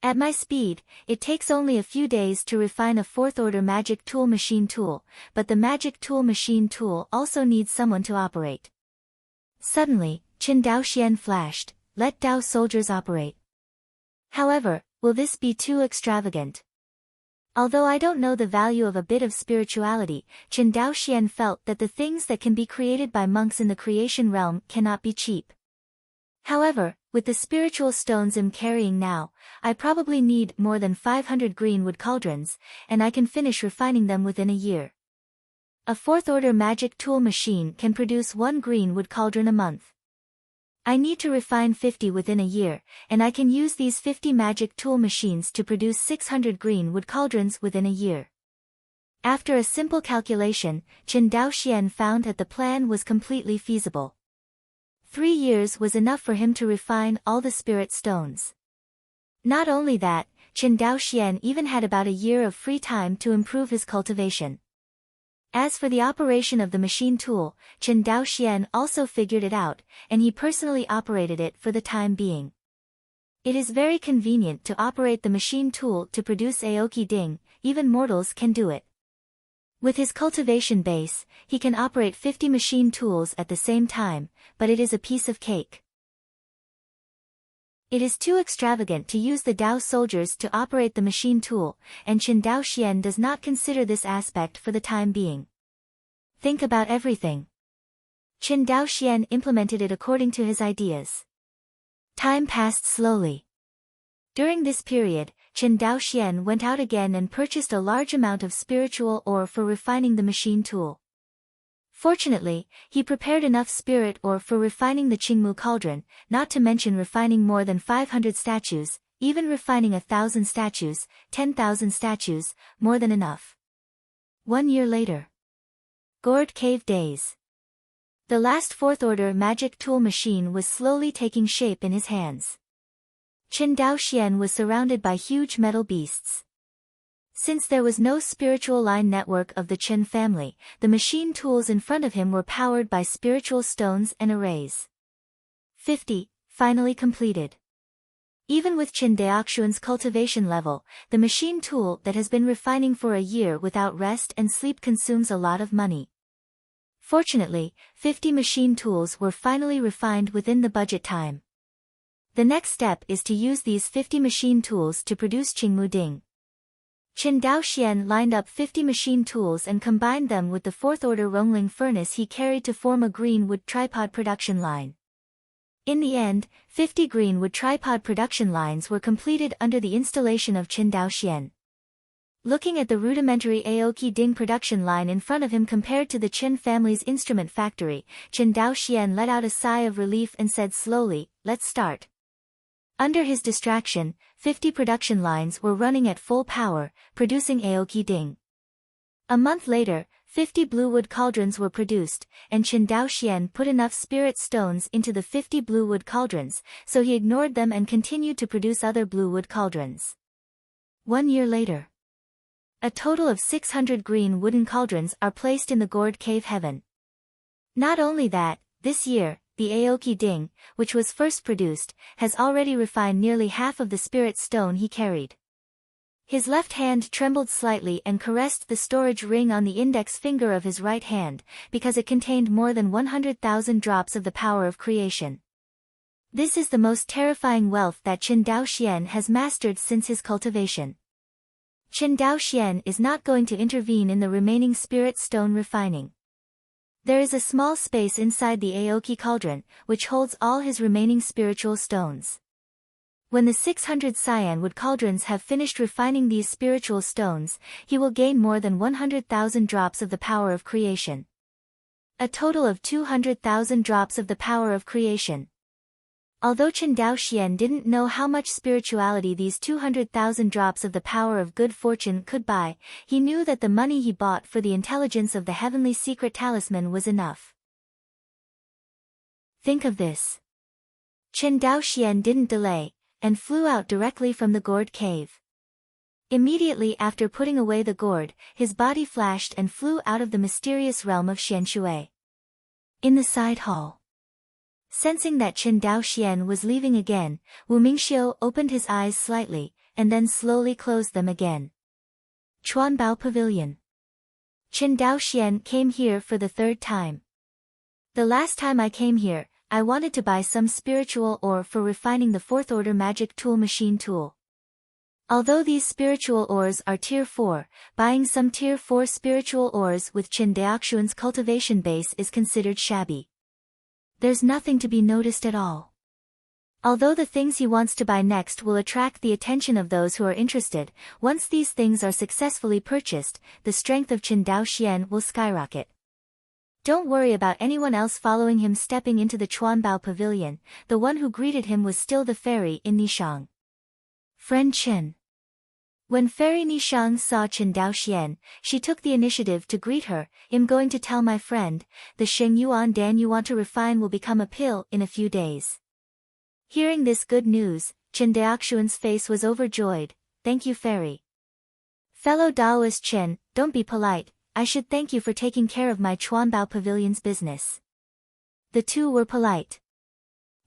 At my speed, it takes only a few days to refine a fourth-order magic tool machine tool, but the magic tool machine tool also needs someone to operate. Suddenly, Qin Daoxian flashed, "Let Dao soldiers operate." However, will this be too extravagant? Although I don't know the value of a bit of spirituality, Qin Daoxian felt that the things that can be created by monks in the creation realm cannot be cheap. However, with the spiritual stones I'm carrying now, I probably need more than 500 green wood cauldrons, and I can finish refining them within a year. A fourth-order magic tool machine can produce one green wood cauldron a month. I need to refine 50 within a year, and I can use these 50 magic tool machines to produce 600 green wood cauldrons within a year. After a simple calculation, Qin Daoxian found that the plan was completely feasible. 3 years was enough for him to refine all the spirit stones. Not only that, Qin Daoxian even had about a year of free time to improve his cultivation. As for the operation of the machine tool, Qin Daoxian also figured it out, and he personally operated it for the time being. It is very convenient to operate the machine tool to produce Aoki Ding, even mortals can do it. With his cultivation base, he can operate 50 machine tools at the same time, but it is a piece of cake. It is too extravagant to use the Dao soldiers to operate the machine tool, and Qin Daoxian does not consider this aspect for the time being. Think about everything. Qin Daoxian implemented it according to his ideas. Time passed slowly. During this period, Qin Daoxian went out again and purchased a large amount of spiritual ore for refining the machine tool. Fortunately, he prepared enough spirit ore for refining the Qingmu cauldron, not to mention refining more than 500 statues, even refining 1,000 statues, 10,000 statues, more than enough. 1 year later. Gourd Cave Days. The last fourth-order magic tool machine was slowly taking shape in his hands. Qin Daoxian was surrounded by huge metal beasts. Since there was no spiritual line network of the Chen family, the machine tools in front of him were powered by spiritual stones and arrays. 50. Finally completed. Even with Chen Daoxuan's cultivation level, the machine tool that has been refining for a year without rest and sleep consumes a lot of money. Fortunately, 50 machine tools were finally refined within the budget time. The next step is to use these 50 machine tools to produce Qingmu Ding. Chen Daoxian lined up 50 machine tools and combined them with the fourth-order Rongling furnace he carried to form a green-wood tripod production line. In the end, 50 green-wood tripod production lines were completed under the installation of Chen Daoxian. Looking at the rudimentary Aoki Ding production line in front of him compared to the Chen family's instrument factory, Chen Daoxian let out a sigh of relief and said slowly, "Let's start." Under his distraction, 50 production lines were running at full power, producing Aoki Ding. A month later, 50 bluewood cauldrons were produced, and Chen Daoxian put enough spirit stones into the 50 bluewood cauldrons, so he ignored them and continued to produce other bluewood cauldrons. 1 year later, a total of 600 green wooden cauldrons are placed in the gourd cave heaven. Not only that, this year, the Aoki Ding, which was first produced, has already refined nearly half of the spirit stone he carried. His left hand trembled slightly and caressed the storage ring on the index finger of his right hand, because it contained more than 100,000 drops of the power of creation. This is the most terrifying wealth that Chen Daoxian has mastered since his cultivation. Chen Daoxian is not going to intervene in the remaining spirit stone refining. There is a small space inside the Aoki cauldron, which holds all his remaining spiritual stones. When the 600 cyanwood cauldrons have finished refining these spiritual stones, he will gain more than 100,000 drops of the power of creation. A total of 200,000 drops of the power of creation. Although Chen Daoxian didn't know how much spirituality these 200,000 drops of the power of good fortune could buy, he knew that the money he bought for the intelligence of the heavenly secret talisman was enough. Think of this. Chen Daoxian didn't delay, and flew out directly from the gourd cave. Immediately after putting away the gourd, his body flashed and flew out of the mysterious realm of Xianshui. In the side hall, sensing that Chen Daoxian was leaving again, Wu Mingxiu opened his eyes slightly, and then slowly closed them again. Chuanbao Pavilion. Chen Daoxian came here for the third time. The last time I came here, I wanted to buy some spiritual ore for refining the fourth-order magic tool machine tool. Although these spiritual ores are Tier 4, buying some Tier 4 spiritual ores with Chen Daoxuan's cultivation base is considered shabby. There's nothing to be noticed at all. Although the things he wants to buy next will attract the attention of those who are interested, once these things are successfully purchased, the strength of Chen Daoxian will skyrocket. Don't worry about anyone else following him stepping into the Chuanbao Pavilion, the one who greeted him was still the fairy in Nishang. Friend Chen. When Fairy Nishang saw Chen Daoxian, she took the initiative to greet her. "I'm going to tell my friend, the Sheng Yuan Dan you want to refine will become a pill in a few days." Hearing this good news, Chen Daoxuan's face was overjoyed. "Thank you, Fairy." "Fellow Daoist Chen, don't be polite, I should thank you for taking care of my Chuanbao Pavilion's business." The two were polite.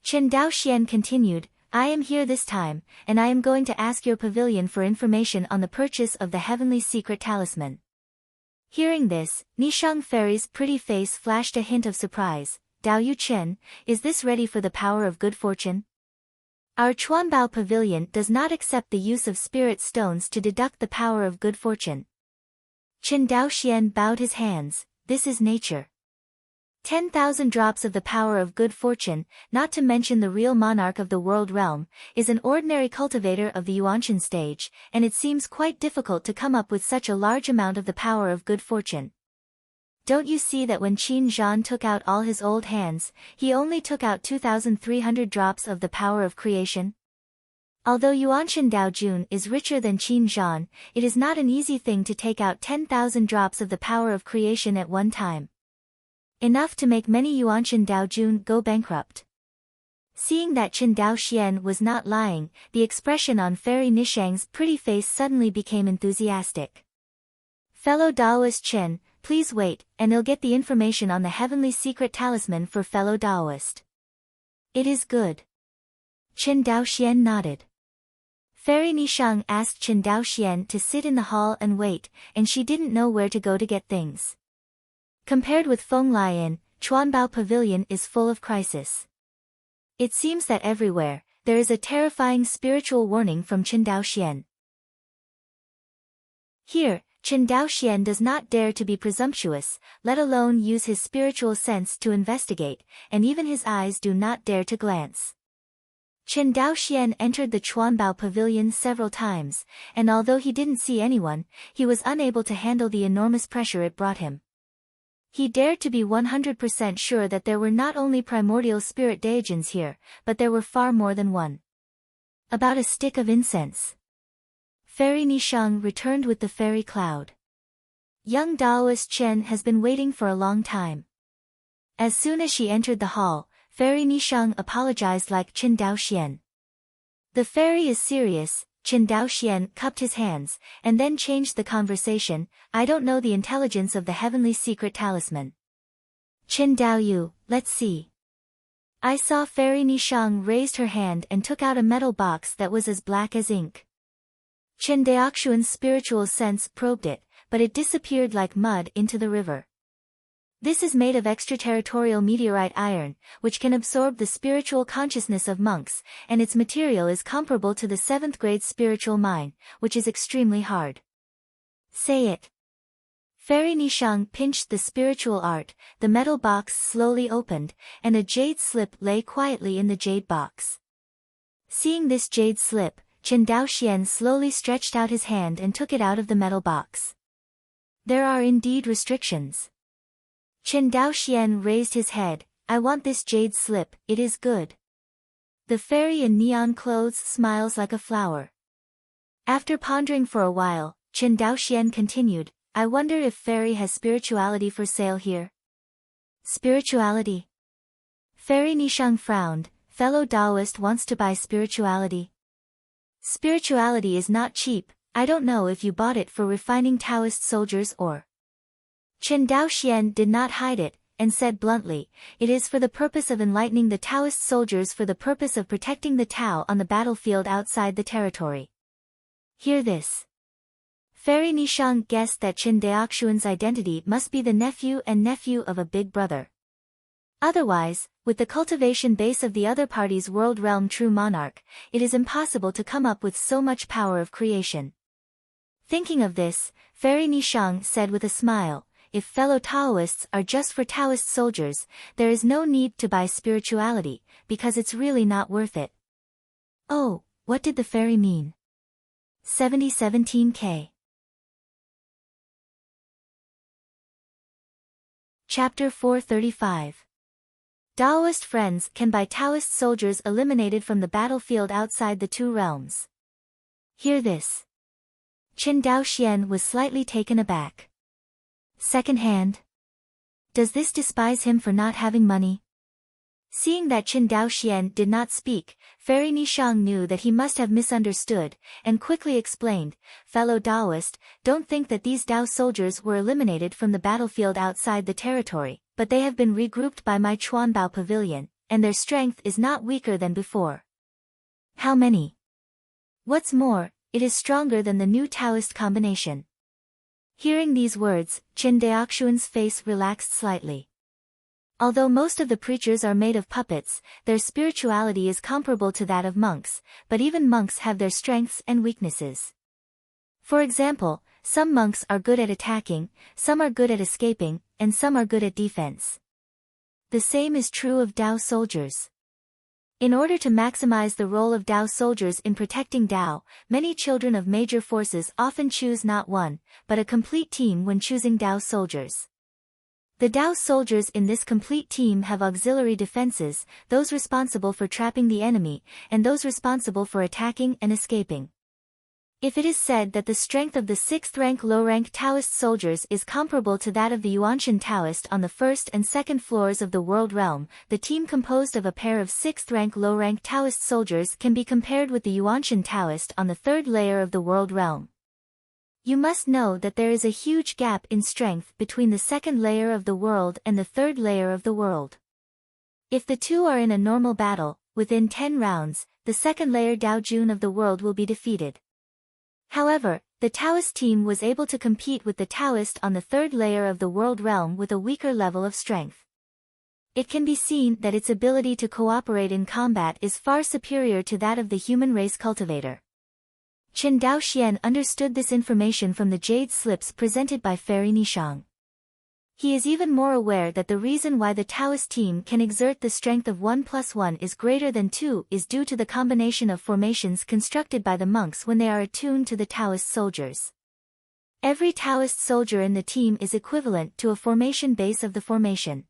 Chen Daoxian continued, "I am here this time, and I am going to ask your pavilion for information on the purchase of the heavenly secret talisman." Hearing this, Nishang Fairy's pretty face flashed a hint of surprise. "Dao Yu Chen, is this ready for the power of good fortune?" "Our Chuanbao Pavilion does not accept the use of spirit stones to deduct the power of good fortune." Chen Daoxian bowed his hands. "This is nature. 10,000 drops of the power of good fortune, not to mention the real monarch of the world realm, is an ordinary cultivator of the Yuanshan stage, and it seems quite difficult to come up with such a large amount of the power of good fortune. Don't you see that when Qin Zhan took out all his old hands, he only took out 2,300 drops of the power of creation? Although Yuanshan Daojun is richer than Qin Zhan, it is not an easy thing to take out 10,000 drops of the power of creation at one time. Enough to make many Yuanshan Daojun go bankrupt. Seeing that Qin Daoxian was not lying, the expression on Fairy Nishang's pretty face suddenly became enthusiastic. Fellow Daoist Qin, please wait, and I'll get the information on the heavenly secret talisman for fellow Daoist. It is good. Qin Daoxian nodded. Fairy Nishang asked Qin Daoxian to sit in the hall and wait, and she didn't know where to go to get things. Compared with Feng Lian, Chuanbao Pavilion is full of crisis. It seems that everywhere, there is a terrifying spiritual warning from Qin Daoxian. Here, Qin Daoxian does not dare to be presumptuous, let alone use his spiritual sense to investigate, and even his eyes do not dare to glance. Qin Daoxian entered the Chuanbao Pavilion several times, and although he didn't see anyone, he was unable to handle the enormous pressure it brought him. He dared to be 100% sure that there were not only primordial spirit Daijins here, but there were far more than one. About a stick of incense. Fairy Nishang returned with the fairy cloud. Young Daoist Chen has been waiting for a long time. As soon as she entered the hall, Fairy Nishang apologized like Qin Daoxian. The fairy is serious. Qin Daoxian cupped his hands, and then changed the conversation. I don't know the intelligence of the heavenly secret talisman. Qin Daoyu, let's see. I saw Fairy Nishang raised her hand and took out a metal box that was as black as ink. Qin Daoxuan's spiritual sense probed it, but it disappeared like mud into the river. This is made of extraterritorial meteorite iron, which can absorb the spiritual consciousness of monks, and its material is comparable to the 7th grade spiritual mine, which is extremely hard. Say it. Fairy Nishang pinched the spiritual art, the metal box slowly opened, and a jade slip lay quietly in the jade box. Seeing this jade slip, Qin Daoxian slowly stretched out his hand and took it out of the metal box. There are indeed restrictions. Qin Daoxian raised his head. I want this jade slip, it is good. The fairy in neon clothes smiles like a flower. After pondering for a while, Qin Daoxian continued, I wonder if fairy has spirituality for sale here. Spirituality? Fairy Nishang frowned. Fellow Daoist wants to buy spirituality. Spirituality is not cheap. I don't know if you bought it for refining Taoist soldiers or... Qin Daoxian did not hide it, and said bluntly, it is for the purpose of enlightening the Taoist soldiers, for the purpose of protecting the Tao on the battlefield outside the territory. Hear this. Fairy Nishang guessed that Qin Daoxuan's identity must be the nephew of a big brother. Otherwise, with the cultivation base of the other party's world realm true monarch, it is impossible to come up with so much power of creation. Thinking of this, Fairy Nishang said with a smile, if fellow Taoists are just for Taoist soldiers, there is no need to buy spirituality, because it's really not worth it. Oh, what did the fairy mean? 7017K. Chapter 435. Daoist friends can buy Taoist soldiers eliminated from the battlefield outside the two realms. Hear this. Qin Daoxian was slightly taken aback. Second hand? Does this despise him for not having money? Seeing that Qin Daoxian did not speak, Fairy Nishang knew that he must have misunderstood, and quickly explained, fellow Daoist, don't think that these Dao soldiers were eliminated from the battlefield outside the territory, but they have been regrouped by my Chuanbao Pavilion, and their strength is not weaker than before. How many? What's more, it is stronger than the new Taoist combination. Hearing these words, Qin Daoxuan's face relaxed slightly. Although most of the preachers are made of puppets, their spirituality is comparable to that of monks, but even monks have their strengths and weaknesses. For example, some monks are good at attacking, some are good at escaping, and some are good at defense. The same is true of Dao soldiers. In order to maximize the role of Dao soldiers in protecting Dao, many children of major forces often choose not one, but a complete team when choosing Dao soldiers. The Dao soldiers in this complete team have auxiliary defenses, those responsible for trapping the enemy, and those responsible for attacking and escaping. If it is said that the strength of the 6th-rank low-rank Taoist soldiers is comparable to that of the Yuanshan Taoist on the first and second floors of the world realm, the team composed of a pair of 6th-rank low-rank Taoist soldiers can be compared with the Yuanshan Taoist on the third layer of the world realm. You must know that there is a huge gap in strength between the second layer of the world and the third layer of the world. If the two are in a normal battle, within 10 rounds, the second layer Daojun of the world will be defeated. However, the Taoist team was able to compete with the Taoist on the third layer of the world realm with a weaker level of strength. It can be seen that its ability to cooperate in combat is far superior to that of the human race cultivator. Chen Daoxian understood this information from the jade slips presented by Fairy Nishang. He is even more aware that the reason why the Taoist team can exert the strength of 1 + 1 is greater than 2 is due to the combination of formations constructed by the monks when they are attuned to the Taoist soldiers. Every Taoist soldier in the team is equivalent to a formation base of the formation.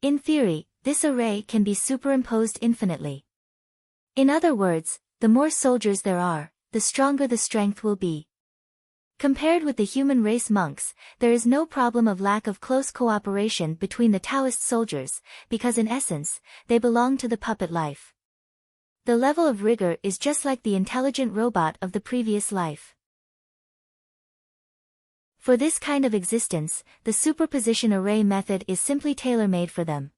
In theory, this array can be superimposed infinitely. In other words, the more soldiers there are, the stronger the strength will be. Compared with the human race monks, there is no problem of lack of close cooperation between the Taoist soldiers, because in essence, they belong to the puppet life. The level of rigor is just like the intelligent robot of the previous life. For this kind of existence, the superposition array method is simply tailor-made for them.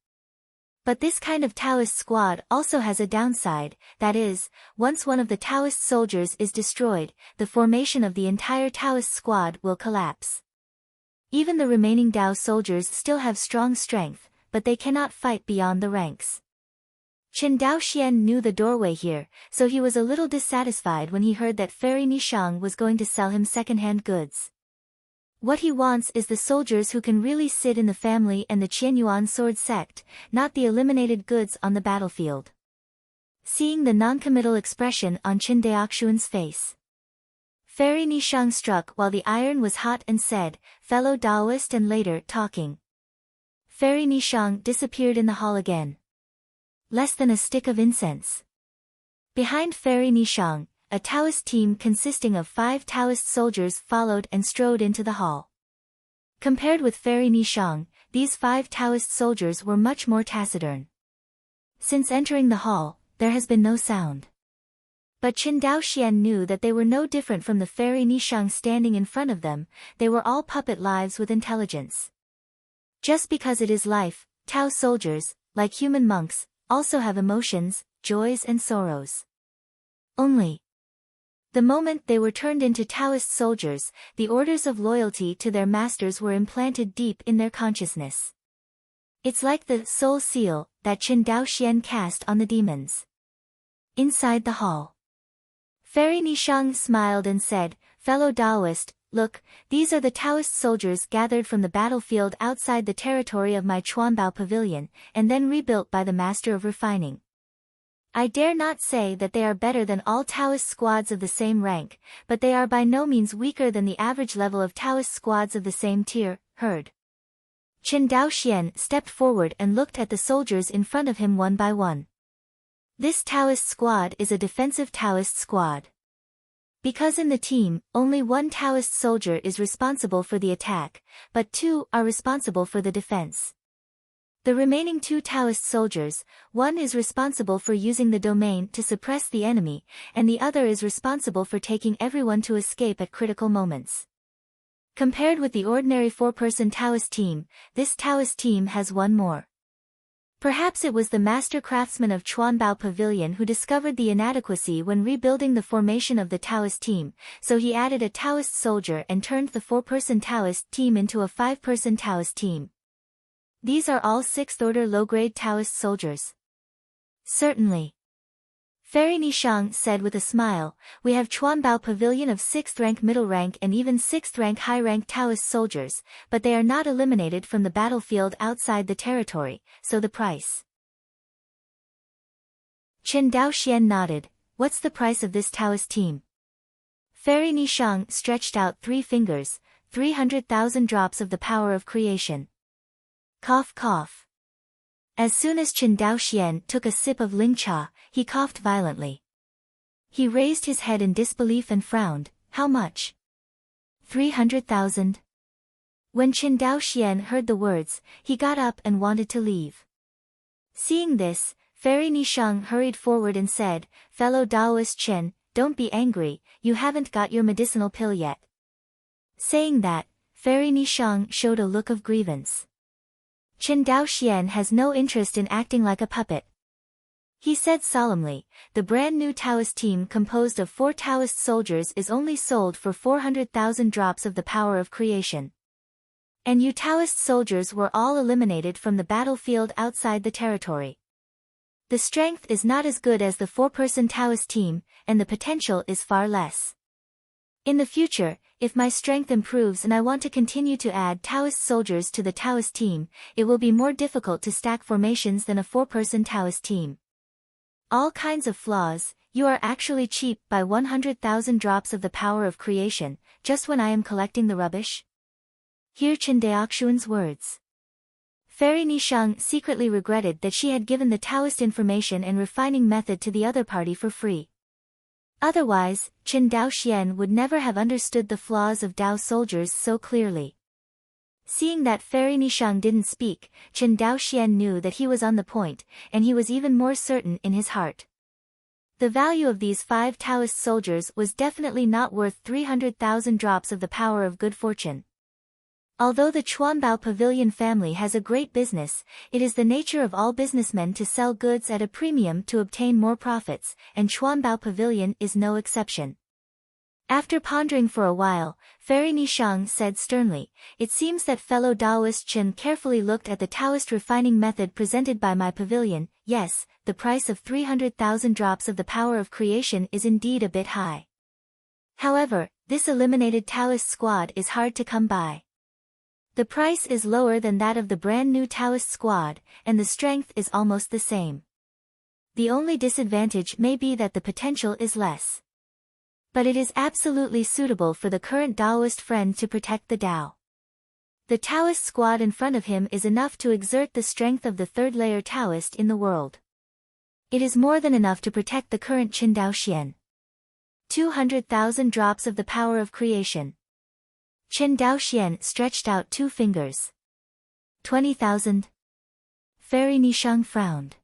But this kind of Taoist squad also has a downside, that is, once one of the Taoist soldiers is destroyed, the formation of the entire Taoist squad will collapse. Even the remaining Dao soldiers still have strong strength, but they cannot fight beyond the ranks. Chen Daoxian knew the doorway here, so he was a little dissatisfied when he heard that Fairy Nishang was going to sell him second-hand goods. What he wants is the soldiers who can really sit in the family and the Qianyuan sword sect, not the eliminated goods on the battlefield. Seeing the non-committal expression on Chen Daoxuan's face, Fairy Nishang struck while the iron was hot and said, "Fellow Daoist," and later, talking. Fairy Nishang disappeared in the hall again. Less than a stick of incense. Behind Fairy Nishang, a Taoist team consisting of 5 Taoist soldiers followed and strode into the hall. Compared with Fairy Nishang, these 5 Taoist soldiers were much more taciturn. Since entering the hall, there has been no sound. But Chen Daoxian knew that they were no different from the Fairy Nishang standing in front of them, they were all puppet lives with intelligence. Just because it is life, Tao soldiers, like human monks, also have emotions, joys and sorrows. Only the moment they were turned into Taoist soldiers, the orders of loyalty to their masters were implanted deep in their consciousness. It's like the soul seal that Chen Daoxian cast on the demons. Inside the hall, Fairy Nishang smiled and said, "Fellow Daoist, look, these are the Taoist soldiers gathered from the battlefield outside the territory of my Chuanbao pavilion, and then rebuilt by the Master of Refining. I dare not say that they are better than all Taoist squads of the same rank, but they are by no means weaker than the average level of Taoist squads of the same tier, herd." Chen Daoxian stepped forward and looked at the soldiers in front of him one by one. This Taoist squad is a defensive Taoist squad. Because in the team, only 1 Taoist soldier is responsible for the attack, but 2 are responsible for the defense. The remaining 2 Taoist soldiers, one is responsible for using the domain to suppress the enemy, and the other is responsible for taking everyone to escape at critical moments. Compared with the ordinary 4-person Taoist team, this Taoist team has one more. Perhaps it was the master craftsman of Chuanbao Pavilion who discovered the inadequacy when rebuilding the formation of the Taoist team, so he added a Taoist soldier and turned the 4-person Taoist team into a 5-person Taoist team. These are all 6th-order low-grade Taoist soldiers. Certainly. Fairy Nishang said with a smile, "We have Chuanbao Pavilion of 6th-rank middle rank and even 6th-rank high-rank Taoist soldiers, but they are not eliminated from the battlefield outside the territory, so the price." Chen Daoxian nodded. "What's the price of this Taoist team?" Fairy Nishang stretched out 3 fingers, 300,000 drops of the power of creation. Cough cough. As soon as Chen Daoxian took a sip of Ling Cha, he coughed violently. He raised his head in disbelief and frowned. How much? 300,000. When Qin Daoxian heard the words, he got up and wanted to leave. Seeing this, Fairy Nishang hurried forward and said, "Fellow Daoist Qin, don't be angry, you haven't got your medicinal pill yet." Saying that, Fairy Nishang showed a look of grievance. Qin Daoxian has no interest in acting like a puppet. He said solemnly, "The brand new Taoist team composed of 4 Taoist soldiers is only sold for 400,000 drops of the power of creation. And you Taoist soldiers were all eliminated from the battlefield outside the territory. The strength is not as good as the 4-person Taoist team, and the potential is far less. In the future, if my strength improves and I want to continue to add Taoist soldiers to the Taoist team, it will be more difficult to stack formations than a 4-person Taoist team. All kinds of flaws, you are actually cheap by 100,000 drops of the power of creation, just when I am collecting the rubbish?" Hear Qin Daoxuan's words. Fairy Nishang secretly regretted that she had given the Taoist information and refining method to the other party for free. Otherwise, Qin Daoxian would never have understood the flaws of Dao soldiers so clearly. Seeing that Fairy Nishang didn't speak, Qin Daoxian knew that he was on the point, and he was even more certain in his heart. The value of these 5 Taoist soldiers was definitely not worth 300,000 drops of the power of good fortune. Although the Chuanbao Pavilion family has a great business, it is the nature of all businessmen to sell goods at a premium to obtain more profits, and Chuanbao Pavilion is no exception. After pondering for a while, Fairy Nishang said sternly, "It seems that fellow Daoist Qin carefully looked at the Taoist refining method presented by my pavilion. Yes, the price of 300,000 drops of the power of creation is indeed a bit high. However, this eliminated Taoist squad is hard to come by. The price is lower than that of the brand new Taoist squad, and the strength is almost the same. The only disadvantage may be that the potential is less. But it is absolutely suitable for the current Daoist friend to protect the Dao. The Taoist squad in front of him is enough to exert the strength of the 3rd-layer Taoist in the world. It is more than enough to protect the current Qin Daoxian. 200,000 drops of the power of creation." Qin Daoxian stretched out 2 fingers. 20,000. Fairy Nishang frowned.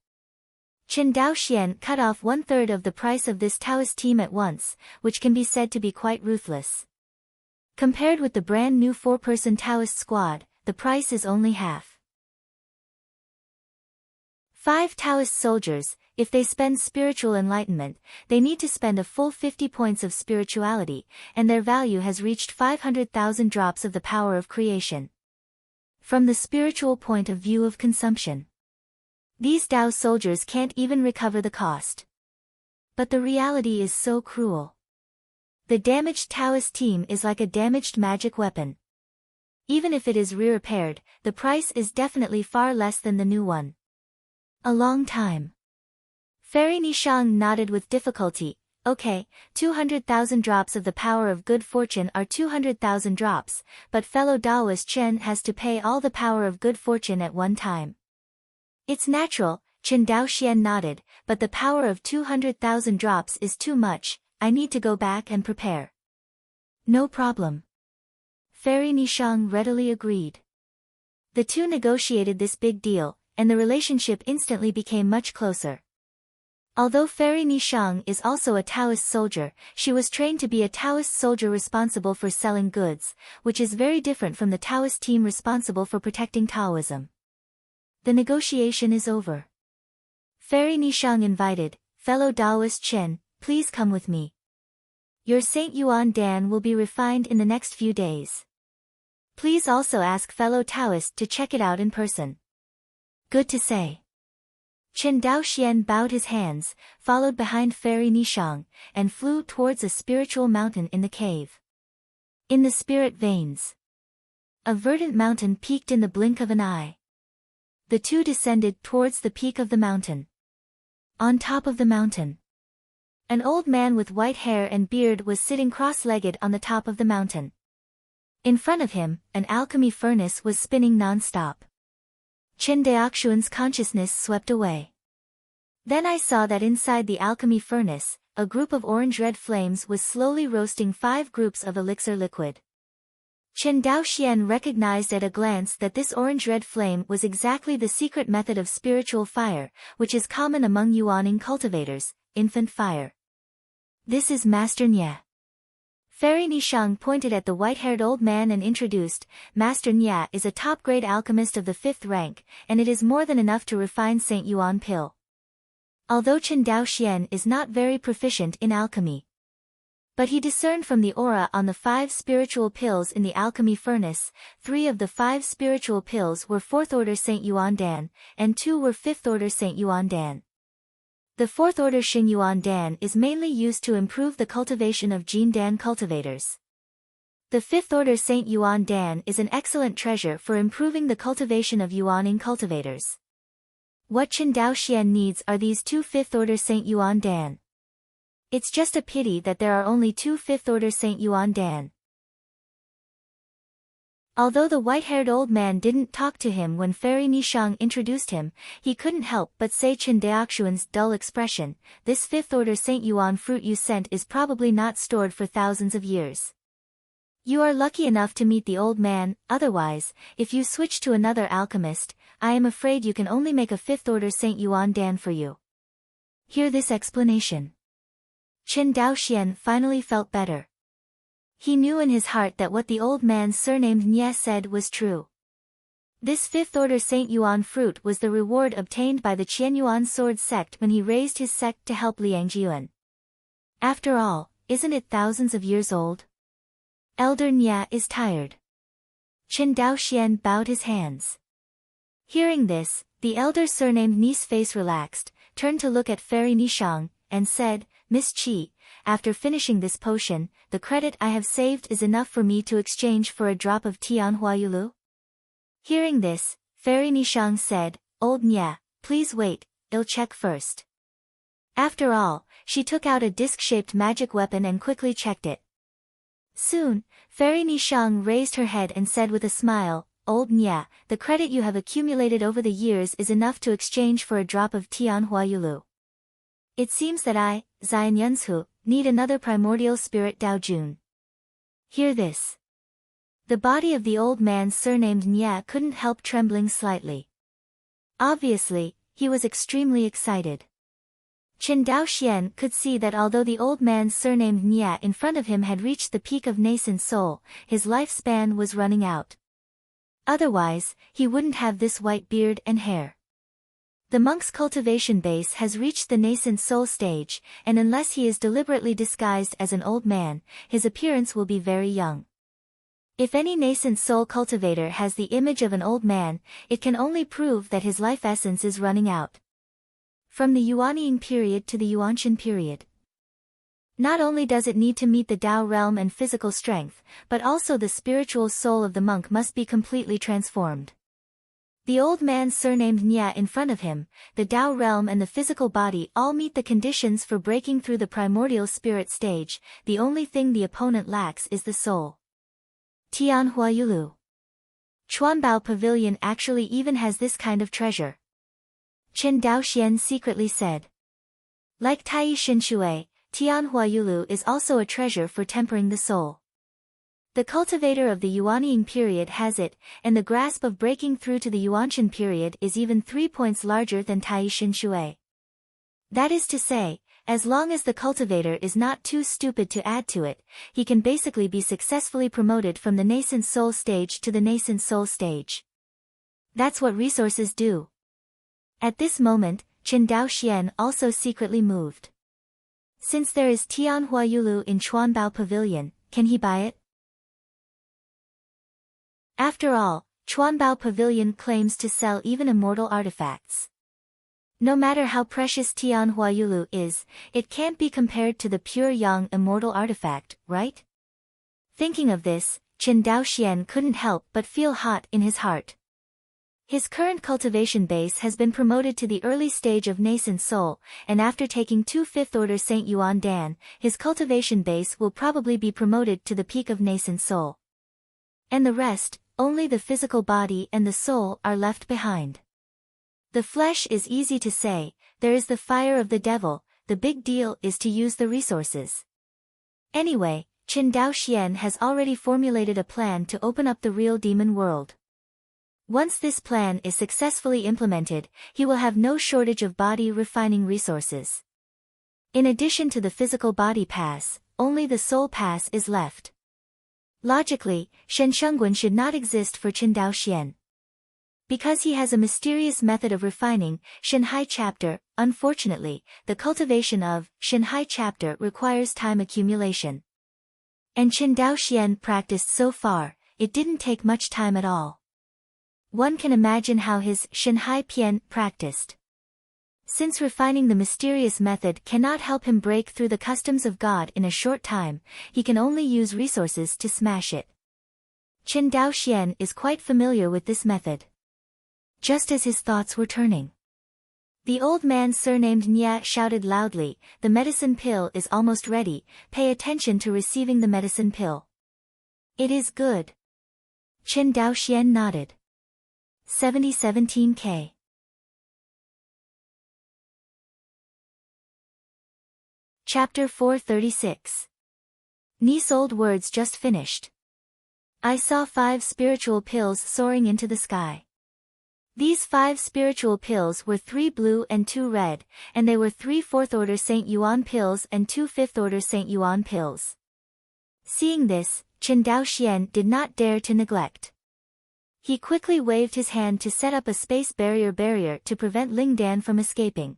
Qin Daoxian cut off 1/3 of the price of this Taoist team at once, which can be said to be quite ruthless. Compared with the brand new 4-person Taoist squad, the price is only half. 5 Taoist soldiers, if they spend spiritual enlightenment, they need to spend a full 50 points of spirituality, and their value has reached 500,000 drops of the power of creation. From the spiritual point of view of consumption, these Dao soldiers can't even recover the cost. But the reality is so cruel. The damaged Taoist team is like a damaged magic weapon. Even if it is re-repaired, the price is definitely far less than the new one. A long time. Fairy Nishang nodded with difficulty. "Okay, 200,000 drops of the power of good fortune are 200,000 drops, but fellow Daoist Chen has to pay all the power of good fortune at one time." "It's natural," Qin Daoxian nodded, "but the power of 200,000 drops is too much, I need to go back and prepare." "No problem." Fairy Nishang readily agreed. The two negotiated this big deal, and the relationship instantly became much closer. Although Fairy Nishang is also a Taoist soldier, she was trained to be a Taoist soldier responsible for selling goods, which is very different from the Taoist team responsible for protecting Taoism. The negotiation is over. Fairy Nishang invited, "Fellow Daoist Chen, please come with me. Your Saint Yuan Dan will be refined in the next few days. Please also ask fellow Taoist to check it out in person." "Good to say." Qin Daoxian bowed his hands, followed behind Fairy Nishang, and flew towards a spiritual mountain in the cave. In the spirit veins, a verdant mountain peaked in the blink of an eye. The two descended towards the peak of the mountain. On top of the mountain, an old man with white hair and beard was sitting cross-legged on the top of the mountain. In front of him, an alchemy furnace was spinning non-stop. Qin Daoxuan's consciousness swept away. Then I saw that inside the alchemy furnace, a group of orange-red flames was slowly roasting 5 groups of elixir liquid. Chen Daoxian recognized at a glance that this orange-red flame was exactly the secret method of spiritual fire, which is common among Yuaning cultivators, infant fire. This is Master Nya. Fairy Nishang pointed at the white-haired old man and introduced, Master Nya is a top-grade alchemist of the 5th rank, and it is more than enough to refine Saint Yuan pill. Although Chen Daoxian is not very proficient in alchemy, but he discerned from the aura on the 5 spiritual pills in the alchemy furnace, 3 of the 5 spiritual pills were 4th order Saint Yuan Dan, and 2 were 5th order Saint Yuan Dan. The 4th order Xing Yuan Dan is mainly used to improve the cultivation of Jin Dan cultivators. The 5th order Saint Yuan Dan is an excellent treasure for improving the cultivation of Yuaning cultivators. What Chen Daoxian needs are these 2 5th order Saint Yuan Dan. It's just a pity that there are only 2 5th order Saint Yuan Dan. Although the white-haired old man didn't talk to him when Fairy Nishang introduced him, he couldn't help but say Chen Daoxian's dull expression, this 5th order Saint Yuan fruit you sent is probably not stored for thousands of years. You are lucky enough to meet the old man, otherwise, if you switch to another alchemist, I am afraid you can only make a 5th order Saint Yuan Dan for you. Hear this explanation. Chen Daoxian finally felt better. He knew in his heart that what the old man surnamed Nye said was true. This 5th order Saint Yuan fruit was the reward obtained by the Qianyuan sword sect when he raised his sect to help Liang Jian. After all, isn't it thousands of years old? Elder Nye is tired. Chen Daoxian bowed his hands. Hearing this, the elder surnamed Ni's face relaxed, turned to look at Fairy Nishang, and said, Miss Qi, after finishing this potion, the credit I have saved is enough for me to exchange for a drop of Tianhua Yulu? Hearing this, Fairy Nishang said, Old Nye, please wait, I'll check first. After all, she took out a disc-shaped magic weapon and quickly checked it. Soon, Fairy Nishang raised her head and said with a smile, Old Nye, the credit you have accumulated over the years is enough to exchange for a drop of Tianhua Yulu. It seems that I, Zion Yunzhu, need another primordial spirit Dao Jun. Hear this. The body of the old man surnamed Nye couldn't help trembling slightly. Obviously, he was extremely excited. Chen Daoxian could see that although the old man surnamed Nye in front of him had reached the peak of nascent soul, his lifespan was running out. Otherwise, he wouldn't have this white beard and hair. The monk's cultivation base has reached the nascent soul stage, and unless he is deliberately disguised as an old man, his appearance will be very young. If any nascent soul cultivator has the image of an old man, it can only prove that his life essence is running out. From the Yuanying period to the Yuanqin period. Not only does it need to meet the Tao realm and physical strength, but also the spiritual soul of the monk must be completely transformed. The old man surnamed Nye in front of him, the Tao realm and the physical body all meet the conditions for breaking through the primordial spirit stage, the only thing the opponent lacks is the soul. Tianhua Yulu. Chuanbao Pavilion actually even has this kind of treasure. Chen Daoxian secretly said. Like Tai Shinshui, Tianhua Yulu is also a treasure for tempering the soul. The cultivator of the Yuanying period has it, and the grasp of breaking through to the Yuanqin period is even 3 points larger than Tai Shinshui. That is to say, as long as the cultivator is not too stupid to add to it, he can basically be successfully promoted from the nascent soul stage to the nascent soul stage. That's what resources do. At this moment, Chen Daoxian also secretly moved. Since there is Tianhua Yulu in Chuanbao Pavilion, can he buy it? After all, Chuanbao Pavilion claims to sell even immortal artifacts. No matter how precious Tianhua Yulu is, it can't be compared to the pure yang immortal artifact, right? Thinking of this, Chen Daoxian couldn't help but feel hot in his heart. His current cultivation base has been promoted to the early stage of nascent soul, and after taking 2 5th order Saint Yuan Dan, his cultivation base will probably be promoted to the peak of nascent soul. And the rest, only the physical body and the soul are left behind. The flesh is easy to say, there is the fire of the devil, the big deal is to use the resources. Anyway, Qin Daoxian has already formulated a plan to open up the real demon world. Once this plan is successfully implemented, he will have no shortage of body refining resources. In addition to the physical body pass, only the soul pass is left. Logically, Shen Shengguan should not exist for Qin Daoxian. Because he has a mysterious method of refining, Shenhai chapter, unfortunately, the cultivation of Shenhai chapter requires time accumulation. And Qin Daoxian practiced so far, it didn't take much time at all. One can imagine how his Shenhai Pian practiced. Since refining the mysterious method cannot help him break through the customs of God in a short time, he can only use resources to smash it. Qin Daoxian is quite familiar with this method. Just as his thoughts were turning, the old man surnamed Nya shouted loudly, "The medicine pill is almost ready, pay attention to receiving the medicine pill." "It is good." Qin Daoxian nodded. 7017K. Chapter 436. Ni's old words just finished. I saw 5 spiritual pills soaring into the sky. These 5 spiritual pills were 3 blue and 2 red, and they were 3 fourth-order Saint Yuan pills and 2 fifth-order Saint Yuan pills. Seeing this, Qin Daoxian did not dare to neglect. He quickly waved his hand to set up a space barrier to prevent Ling Dan from escaping.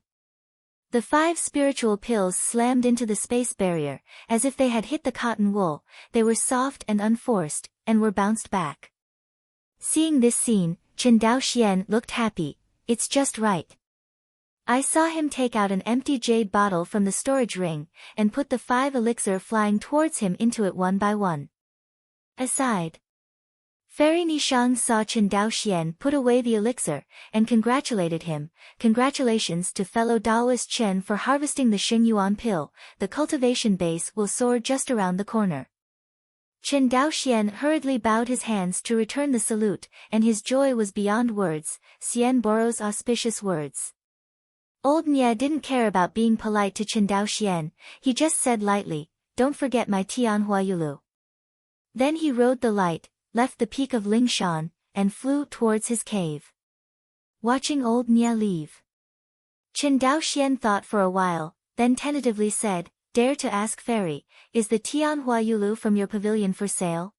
The 5 spiritual pills slammed into the space barrier, as if they had hit the cotton wool. They were soft and unforced, and were bounced back. Seeing this scene, Qin Daoxian looked happy. It's just right. I saw him take out an empty jade bottle from the storage ring, and put the 5 elixir flying towards him into it one by one. Aside. Fairy Nishang saw Qin Daoxian put away the elixir, and congratulated him. Congratulations to fellow Daoist Chen for harvesting the Xing Yuan pill, the cultivation base will soar just around the corner. Qin Daoxian hurriedly bowed his hands to return the salute, and his joy was beyond words, Xian Boro's auspicious words. Old Nya didn't care about being polite to Qin Daoxian, he just said lightly, "Don't forget my Tianhua Yulu." Then he rode the light, left the peak of Lingshan, and flew towards his cave. Watching old Nya leave, Qin Daoxian thought for a while, then tentatively said, "Dare to ask Fairy, is the Tianhua Yulu from your pavilion for sale?"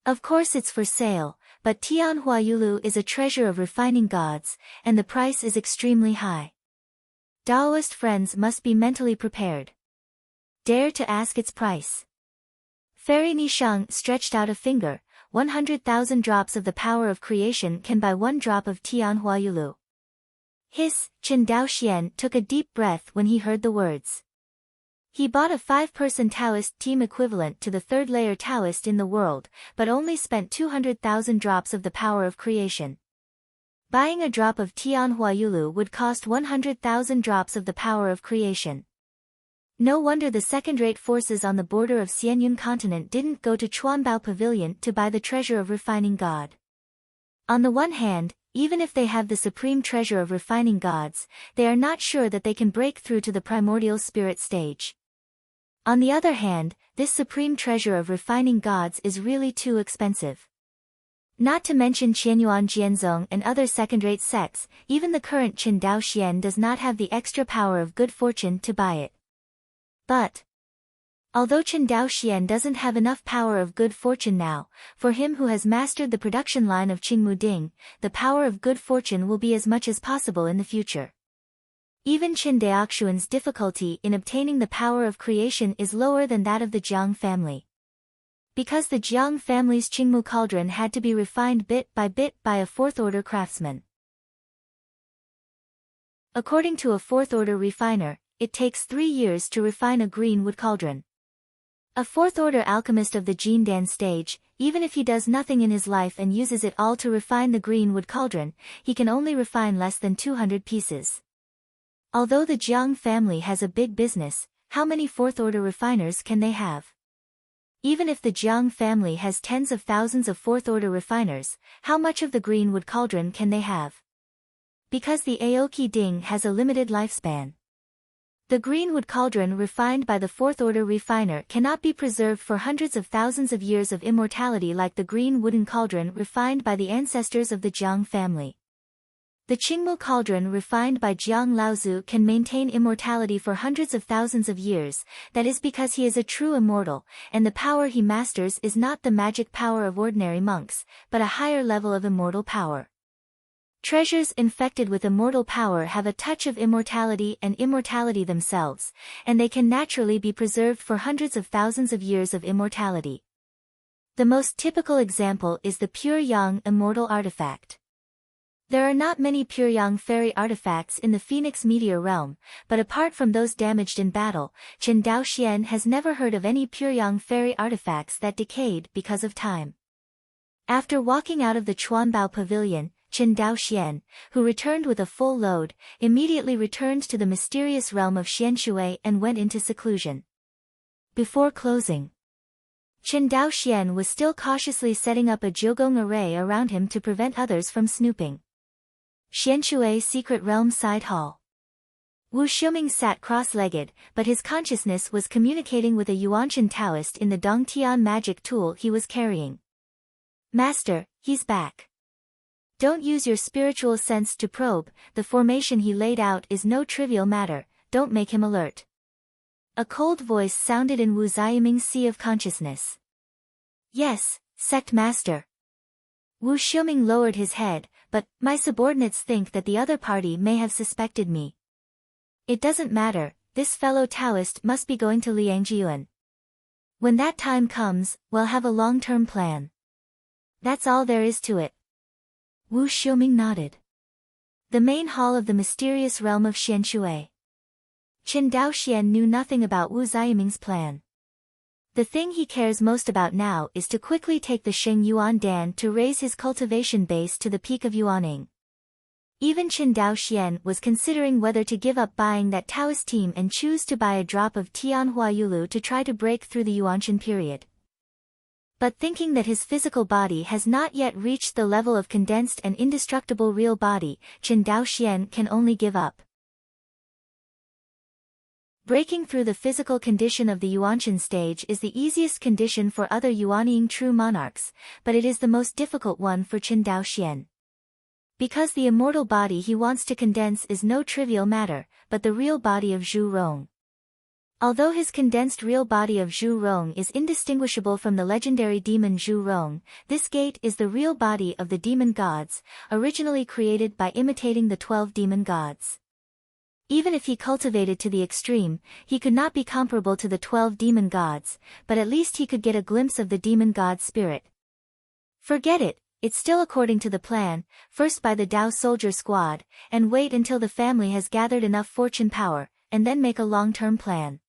"Of course it's for sale, but Tianhua Yulu is a treasure of refining gods, and the price is extremely high. Daoist friends must be mentally prepared. Dare to ask its price." Fairy Nishang stretched out a finger. 100,000 drops of the power of creation can buy 1 drop of Tianhua Yulu. Qin Daoxian took a deep breath when he heard the words. He bought a 5-person Taoist team equivalent to the 3rd-layer Taoist in the world, but only spent 200,000 drops of the power of creation. Buying a drop of Tianhua Yulu would cost 100,000 drops of the power of creation. No wonder the second-rate forces on the border of Xianyun continent didn't go to Chuanbao Pavilion to buy the treasure of refining God. On the one hand, even if they have the supreme treasure of refining gods, they are not sure that they can break through to the primordial spirit stage. On the other hand, this supreme treasure of refining gods is really too expensive. Not to mention Qianyuan Jianzong and other second-rate sects, even the current Qin Daoxian does not have the extra power of good fortune to buy it. But although Qin Daoxian doesn't have enough power of good fortune now, for him who has mastered the production line of Qingmu Ding, the power of good fortune will be as much as possible in the future. Even Qin Daoxuan's difficulty in obtaining the power of creation is lower than that of the Jiang family. Because the Jiang family's Qingmu cauldron had to be refined bit by a 4th-order craftsman. According to a 4th-order refiner, it takes 3 years to refine a green wood cauldron. A 4th-order alchemist of the Jindan stage, even if he does nothing in his life and uses it all to refine the green wood cauldron, he can only refine less than 200 pieces. Although the Jiang family has a big business, how many 4th-order refiners can they have? Even if the Jiang family has tens of thousands of 4th-order refiners, how much of the green wood cauldron can they have? Because the Aoki Ding has a limited lifespan. The greenwood cauldron refined by the fourth-order refiner cannot be preserved for hundreds of thousands of years of immortality like the green wooden cauldron refined by the ancestors of the Jiang family. The Qingmu cauldron refined by Jiang Laozu can maintain immortality for hundreds of thousands of years. That is because he is a true immortal, and the power he masters is not the magic power of ordinary monks, but a higher level of immortal power. Treasures infected with immortal power have a touch of immortality and immortality themselves, and they can naturally be preserved for hundreds of thousands of years of immortality. The most typical example is the Pure Yang immortal artifact. There are not many Pure Yang fairy artifacts in the Phoenix meteor realm, but apart from those damaged in battle, Qin Daoxian has never heard of any Pure Yang fairy artifacts that decayed because of time. After walking out of the Chuanbao pavilion, Qin Daoxian, who returned with a full load, immediately returned to the mysterious realm of Xianshui and went into seclusion. Before closing, Qin Daoxian was still cautiously setting up a Jiugong array around him to prevent others from snooping. Xianshui Secret Realm Side Hall. Wu Xiuming sat cross-legged, but his consciousness was communicating with a Yuanshan Taoist in the Dongtian magic tool he was carrying. Master, he's back. Don't use your spiritual sense to probe, the formation he laid out is no trivial matter, don't make him alert. A cold voice sounded in Wu Xiuming's sea of consciousness. Yes, Sect Master. Wu Xiuming lowered his head, but my subordinates think that the other party may have suspected me. It doesn't matter, this fellow Taoist must be going to Liangjiuan. When that time comes, we'll have a long-term plan. That's all there is to it. Wu Xiuming nodded. The main hall of the mysterious realm of Xianshui. Qin Daoxian knew nothing about Wu Xiuming's plan. The thing he cares most about now is to quickly take the Sheng Yuan Dan to raise his cultivation base to the peak of Yuaning. Even Qin Daoxian was considering whether to give up buying that Taoist team and choose to buy a drop of Tianhua Yulu to try to break through the Yuanshan period. But thinking that his physical body has not yet reached the level of condensed and indestructible real body, Qin Daoxian can only give up. Breaking through the physical condition of the Yuanshan stage is the easiest condition for other Yuanying true monarchs, but it is the most difficult one for Qin Daoxian. Because the immortal body he wants to condense is no trivial matter, but the real body of Zhu Rong. Although his condensed real body of Zhu Rong is indistinguishable from the legendary demon Zhu Rong, this gate is the real body of the demon gods, originally created by imitating the 12 demon gods. Even if he cultivated to the extreme, he could not be comparable to the 12 demon gods, but at least he could get a glimpse of the demon god spirit. Forget it, it's still according to the plan, first buy the Dao soldier squad, and wait until the family has gathered enough fortune power, and then make a long-term plan.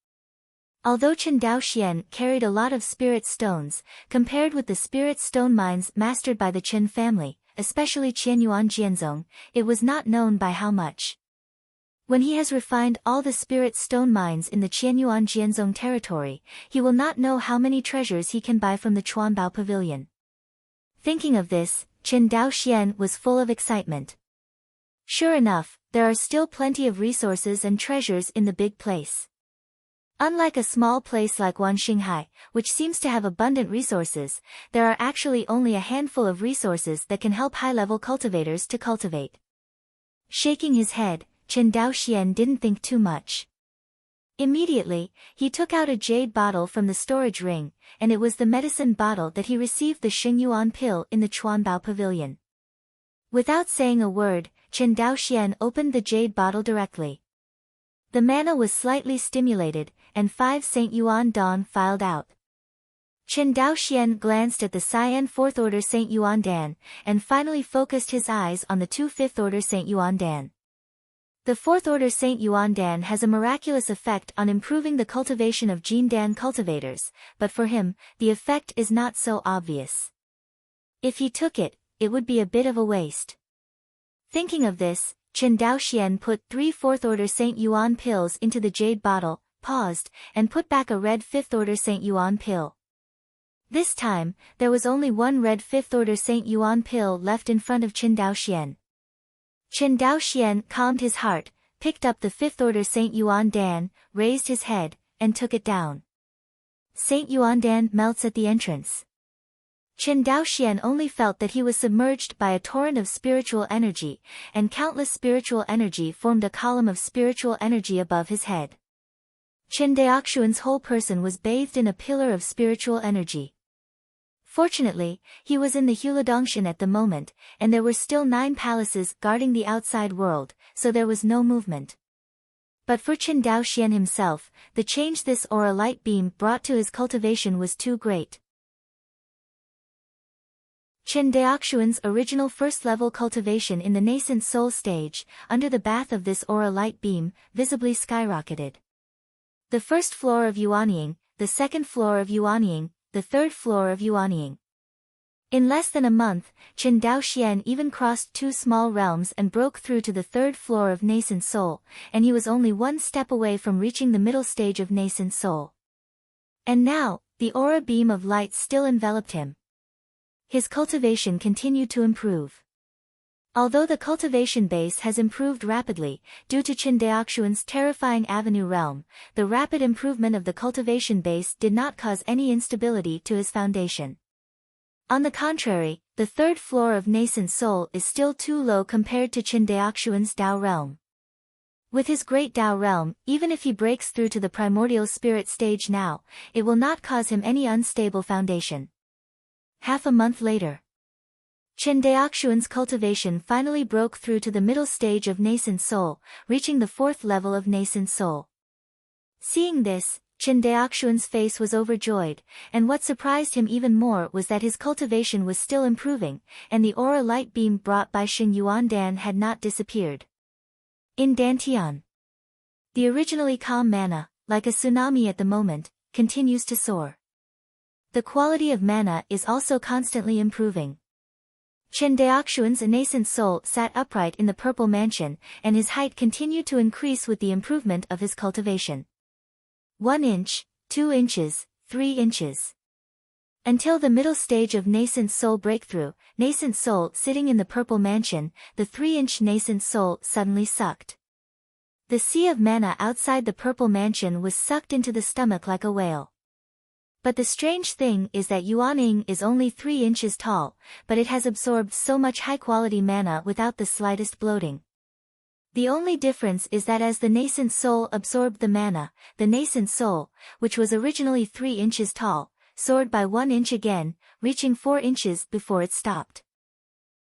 Although Qin Daoxian carried a lot of spirit stones, compared with the spirit stone mines mastered by the Qin family, especially Qianyuan Jianzong, it was not known by how much. When he has refined all the spirit stone mines in the Qianyuan Jianzong territory, he will not know how many treasures he can buy from the Chuanbao pavilion. Thinking of this, Qin Daoxian was full of excitement. Sure enough, there are still plenty of resources and treasures in the big place. Unlike a small place like Wanxinghai, which seems to have abundant resources, there are actually only a handful of resources that can help high-level cultivators to cultivate. Shaking his head, Qin Daoxian didn't think too much. Immediately, he took out a jade bottle from the storage ring, and it was the medicine bottle that he received the Xingyuan pill in the Chuanbao pavilion. Without saying a word, Qin Daoxian opened the jade bottle directly. The mana was slightly stimulated, and 5 Saint Yuan Dan filed out. Qin Daoxian glanced at the Cyan 4th Order Saint Yuan Dan, and finally focused his eyes on the 2 5th Order Saint Yuan Dan. The 4th Order Saint Yuan Dan has a miraculous effect on improving the cultivation of Jin Dan cultivators, but for him, the effect is not so obvious. If he took it, it would be a bit of a waste. Thinking of this, Qin Daoxian put 3 4th Order Saint Yuan pills into the jade bottle, paused, and put back a red 5th Order Saint Yuan pill. This time, there was only one red 5th Order Saint Yuan pill left in front of Qin Daoxian. Qin Daoxian calmed his heart, picked up the fifth order Saint Yuan Dan, raised his head, and took it down. Saint Yuan Dan melts at the entrance. Qin Daoxian only felt that he was submerged by a torrent of spiritual energy, and countless spiritual energy formed a column of spiritual energy above his head. Qin Daoxian's whole person was bathed in a pillar of spiritual energy. Fortunately, he was in the Hulidongshan at the moment, and there were still 9 palaces guarding the outside world, so there was no movement. But for Qin Daoxian himself, the change this aura light beam brought to his cultivation was too great. Qin Daoxian's original first-level cultivation in the nascent soul stage, under the bath of this aura light beam, visibly skyrocketed. The first floor of Yuanying, the second floor of Yuanying, the third floor of Yuanying. In less than a month, Qin Daoxian even crossed 2 small realms and broke through to the third floor of nascent soul, and he was only 1 step away from reaching the middle stage of nascent soul. And now, the aura beam of light still enveloped him. His cultivation continued to improve. Although the cultivation base has improved rapidly, due to Qin Daoxian's terrifying avenue realm, the rapid improvement of the cultivation base did not cause any instability to his foundation. On the contrary, the third floor of nascent soul is still too low compared to Qin Daoxian's Dao realm. With his great Dao realm, even if he breaks through to the primordial spirit stage now, it will not cause him any unstable foundation. Half a month later, Qin Daoxian's cultivation finally broke through to the middle stage of nascent soul, reaching the 4th level of nascent soul. Seeing this, Qin Daoxian's face was overjoyed, and what surprised him even more was that his cultivation was still improving, and the aura light beam brought by Xing Yuan Dan had not disappeared. In Dantian, the originally calm mana, like a tsunami at the moment, continues to soar. The quality of mana is also constantly improving. Qin Daoxian's nascent soul sat upright in the purple mansion, and his height continued to increase with the improvement of his cultivation. 1 inch, 2 inches, 3 inches. Until the middle stage of nascent soul breakthrough, nascent soul sitting in the purple mansion, the 3-inch nascent soul suddenly sucked. The sea of mana outside the purple mansion was sucked into the stomach like a whale. But the strange thing is that Yuanying is only 3 inches tall, but it has absorbed so much high-quality mana without the slightest bloating. The only difference is that as the nascent soul absorbed the mana, the nascent soul, which was originally 3 inches tall, soared by 1 inch again, reaching 4 inches before it stopped.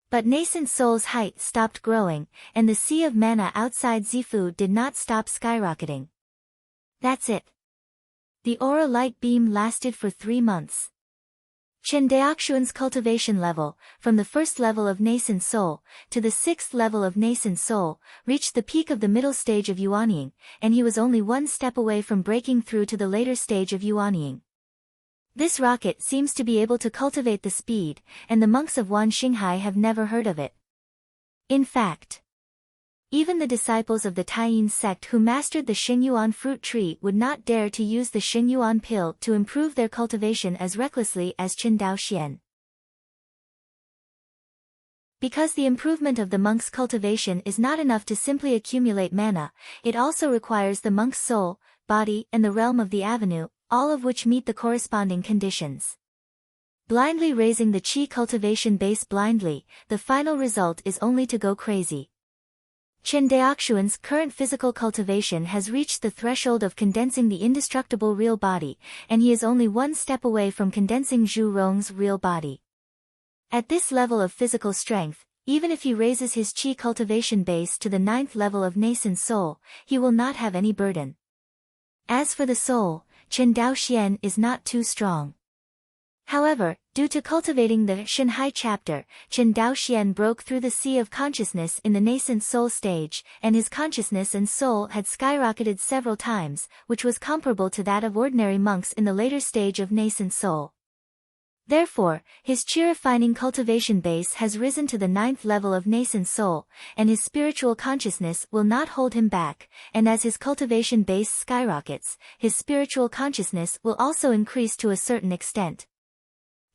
But nascent soul's height stopped growing, and the sea of mana outside Zifu did not stop skyrocketing. That's it. The aura light beam lasted for 3 months. Qin Daoxian's cultivation level, from the 1st level of nascent soul, to the 6th level of nascent soul, reached the peak of the middle stage of Yuanying, and he was only 1 step away from breaking through to the later stage of Yuanying. This rocket seems to be able to cultivate the speed, and the monks of Wan Xinghai have never heard of it. In fact, even the disciples of the Taiyin sect who mastered the Xingyuan fruit tree would not dare to use the Xingyuan pill to improve their cultivation as recklessly as Qin Daoxian. Because the improvement of the monk's cultivation is not enough to simply accumulate mana, it also requires the monk's soul, body, and the realm of the avenue, all of which meet the corresponding conditions. Blindly raising the qi cultivation base blindly, the final result is only to go crazy. Qin Daoxian's current physical cultivation has reached the threshold of condensing the indestructible real body, and he is only 1 step away from condensing Zhu Rong's real body. At this level of physical strength, even if he raises his qi cultivation base to the 9th level of nascent soul, he will not have any burden. As for the soul, Qin Daoxian is not too strong. However, due to cultivating the Shanhai chapter, Qin Daoxian broke through the sea of consciousness in the nascent soul stage, and his consciousness and soul had skyrocketed several times, which was comparable to that of ordinary monks in the later stage of nascent soul. Therefore, his qi-refining cultivation base has risen to the 9th level of nascent soul, and his spiritual consciousness will not hold him back, and as his cultivation base skyrockets, his spiritual consciousness will also increase to a certain extent.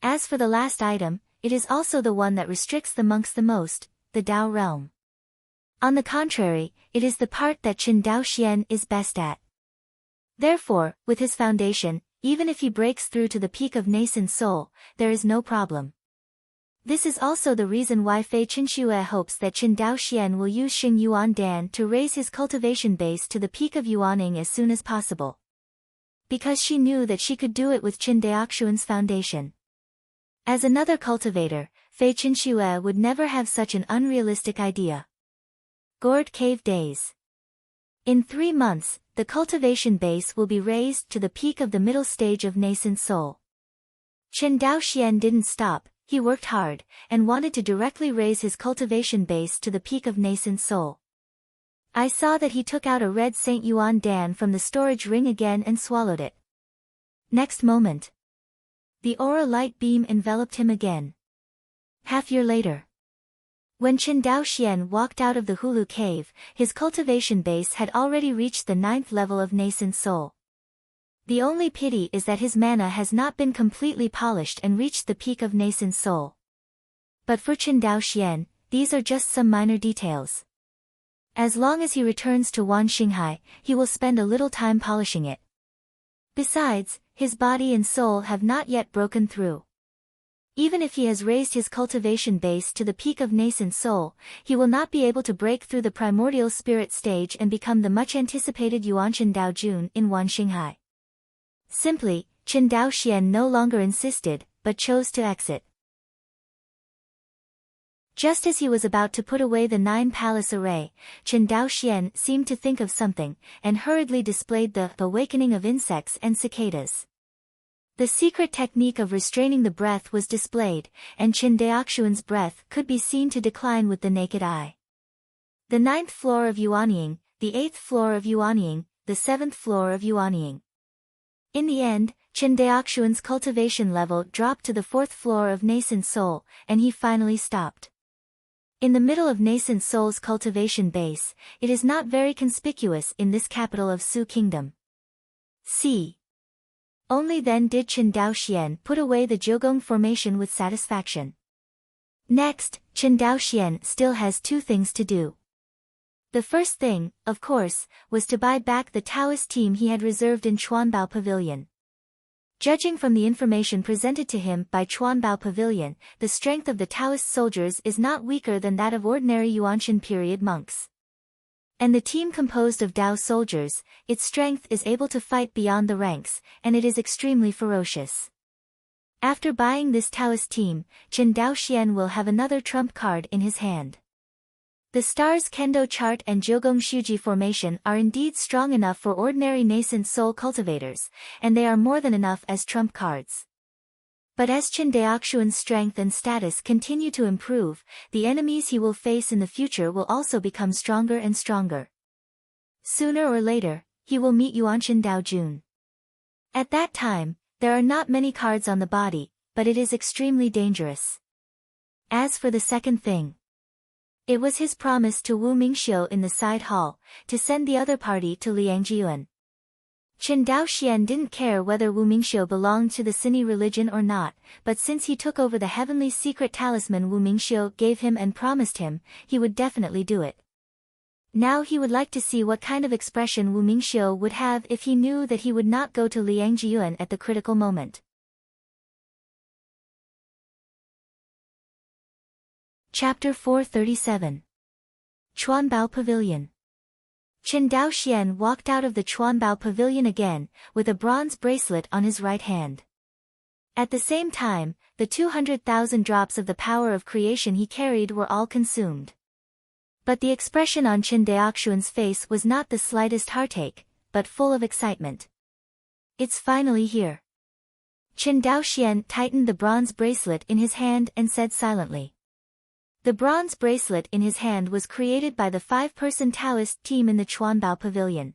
As for the last item, it is also the one that restricts the monks the most, the Dao realm. On the contrary, it is the part that Qin Daoxian is best at. Therefore, with his foundation, even if he breaks through to the peak of nascent soul, there is no problem. This is also the reason why Fei Qinxue hopes that Qin Daoxian will use Xing Yuan Dan to raise his cultivation base to the peak of Yuaning as soon as possible. Because she knew that she could do it with Qin Daoxian's foundation. As another cultivator, Fei Qinxue would never have such an unrealistic idea. Gourd Cave Days. In 3 months, the cultivation base will be raised to the peak of the middle stage of nascent soul. Qin Daoxian didn't stop, he worked hard, and wanted to directly raise his cultivation base to the peak of nascent soul. I saw that he took out a red Saint Yuan Dan from the storage ring again and swallowed it. Next moment, the aura light beam enveloped him again. Half-year later, when Qin Daoxian walked out of the Hulu cave, his cultivation base had already reached the 9th level of nascent soul. The only pity is that his mana has not been completely polished and reached the peak of nascent soul. But for Qin Daoxian, these are just some minor details. As long as he returns to Wan Xinghai, he will spend a little time polishing it. Besides, his body and soul have not yet broken through. Even if he has raised his cultivation base to the peak of nascent soul, he will not be able to break through the primordial spirit stage and become the much-anticipated Yuanqian Daojun in Wan Xinghai. Simply, Qin Daoxian no longer insisted, but chose to exit. Just as he was about to put away the 9 palace array, Qin Daoxian seemed to think of something, and hurriedly displayed the awakening of insects and cicadas. The secret technique of restraining the breath was displayed, and Qin Daoxian's breath could be seen to decline with the naked eye. The 9th floor of Yuanying, the 8th floor of Yuanying, the 7th floor of Yuanying. In the end, Qin Daoxian's cultivation level dropped to the 4th floor of nascent soul, and he finally stopped. In the middle of nascent soul's cultivation base, it is not very conspicuous in this capital of Su Kingdom. C. Only then did Qin Daoxian put away the Jiugong formation with satisfaction. Next, Qin Daoxian still has 2 things to do. The first thing, of course, was to buy back the Taoist team he had reserved in Chuanbao Pavilion. Judging from the information presented to him by Chuanbao Pavilion, the strength of the Taoist soldiers is not weaker than that of ordinary Yuanqian period monks. And the team composed of Dao soldiers, its strength is able to fight beyond the ranks, and it is extremely ferocious. After buying this Taoist team, Qin Daoxian will have another trump card in his hand. The stars Kendo chart and Jiugong Shuji formation are indeed strong enough for ordinary nascent soul cultivators, and they are more than enough as trump cards. But as Qin Daoxian's strength and status continue to improve, the enemies he will face in the future will also become stronger and stronger. Sooner or later, he will meet Yuanqian Daojun. At that time, there are not many cards on the body, but it is extremely dangerous. As for the second thing, it was his promise to Wu Mingxiu in the side hall, to send the other party to Liangjiuan. Qin Daoxian didn't care whether Wu Mingxiu belonged to the Sini religion or not, but since he took over the heavenly secret talisman Wu Mingxiu gave him and promised him, he would definitely do it. Now he would like to see what kind of expression Wu Mingxiu would have if he knew that he would not go to Liangjiuan at the critical moment. Chapter 437. Chuanbao Pavilion. Qin Daoxian walked out of the Chuanbao Pavilion again, with a bronze bracelet on his right hand. At the same time, the 200,000 drops of the power of creation he carried were all consumed. But the expression on Qin Daoxian's face was not the slightest heartache, but full of excitement. It's finally here. Qin Daoxian tightened the bronze bracelet in his hand and said silently. The bronze bracelet in his hand was created by the 5-person Taoist team in the Chuanbao Pavilion.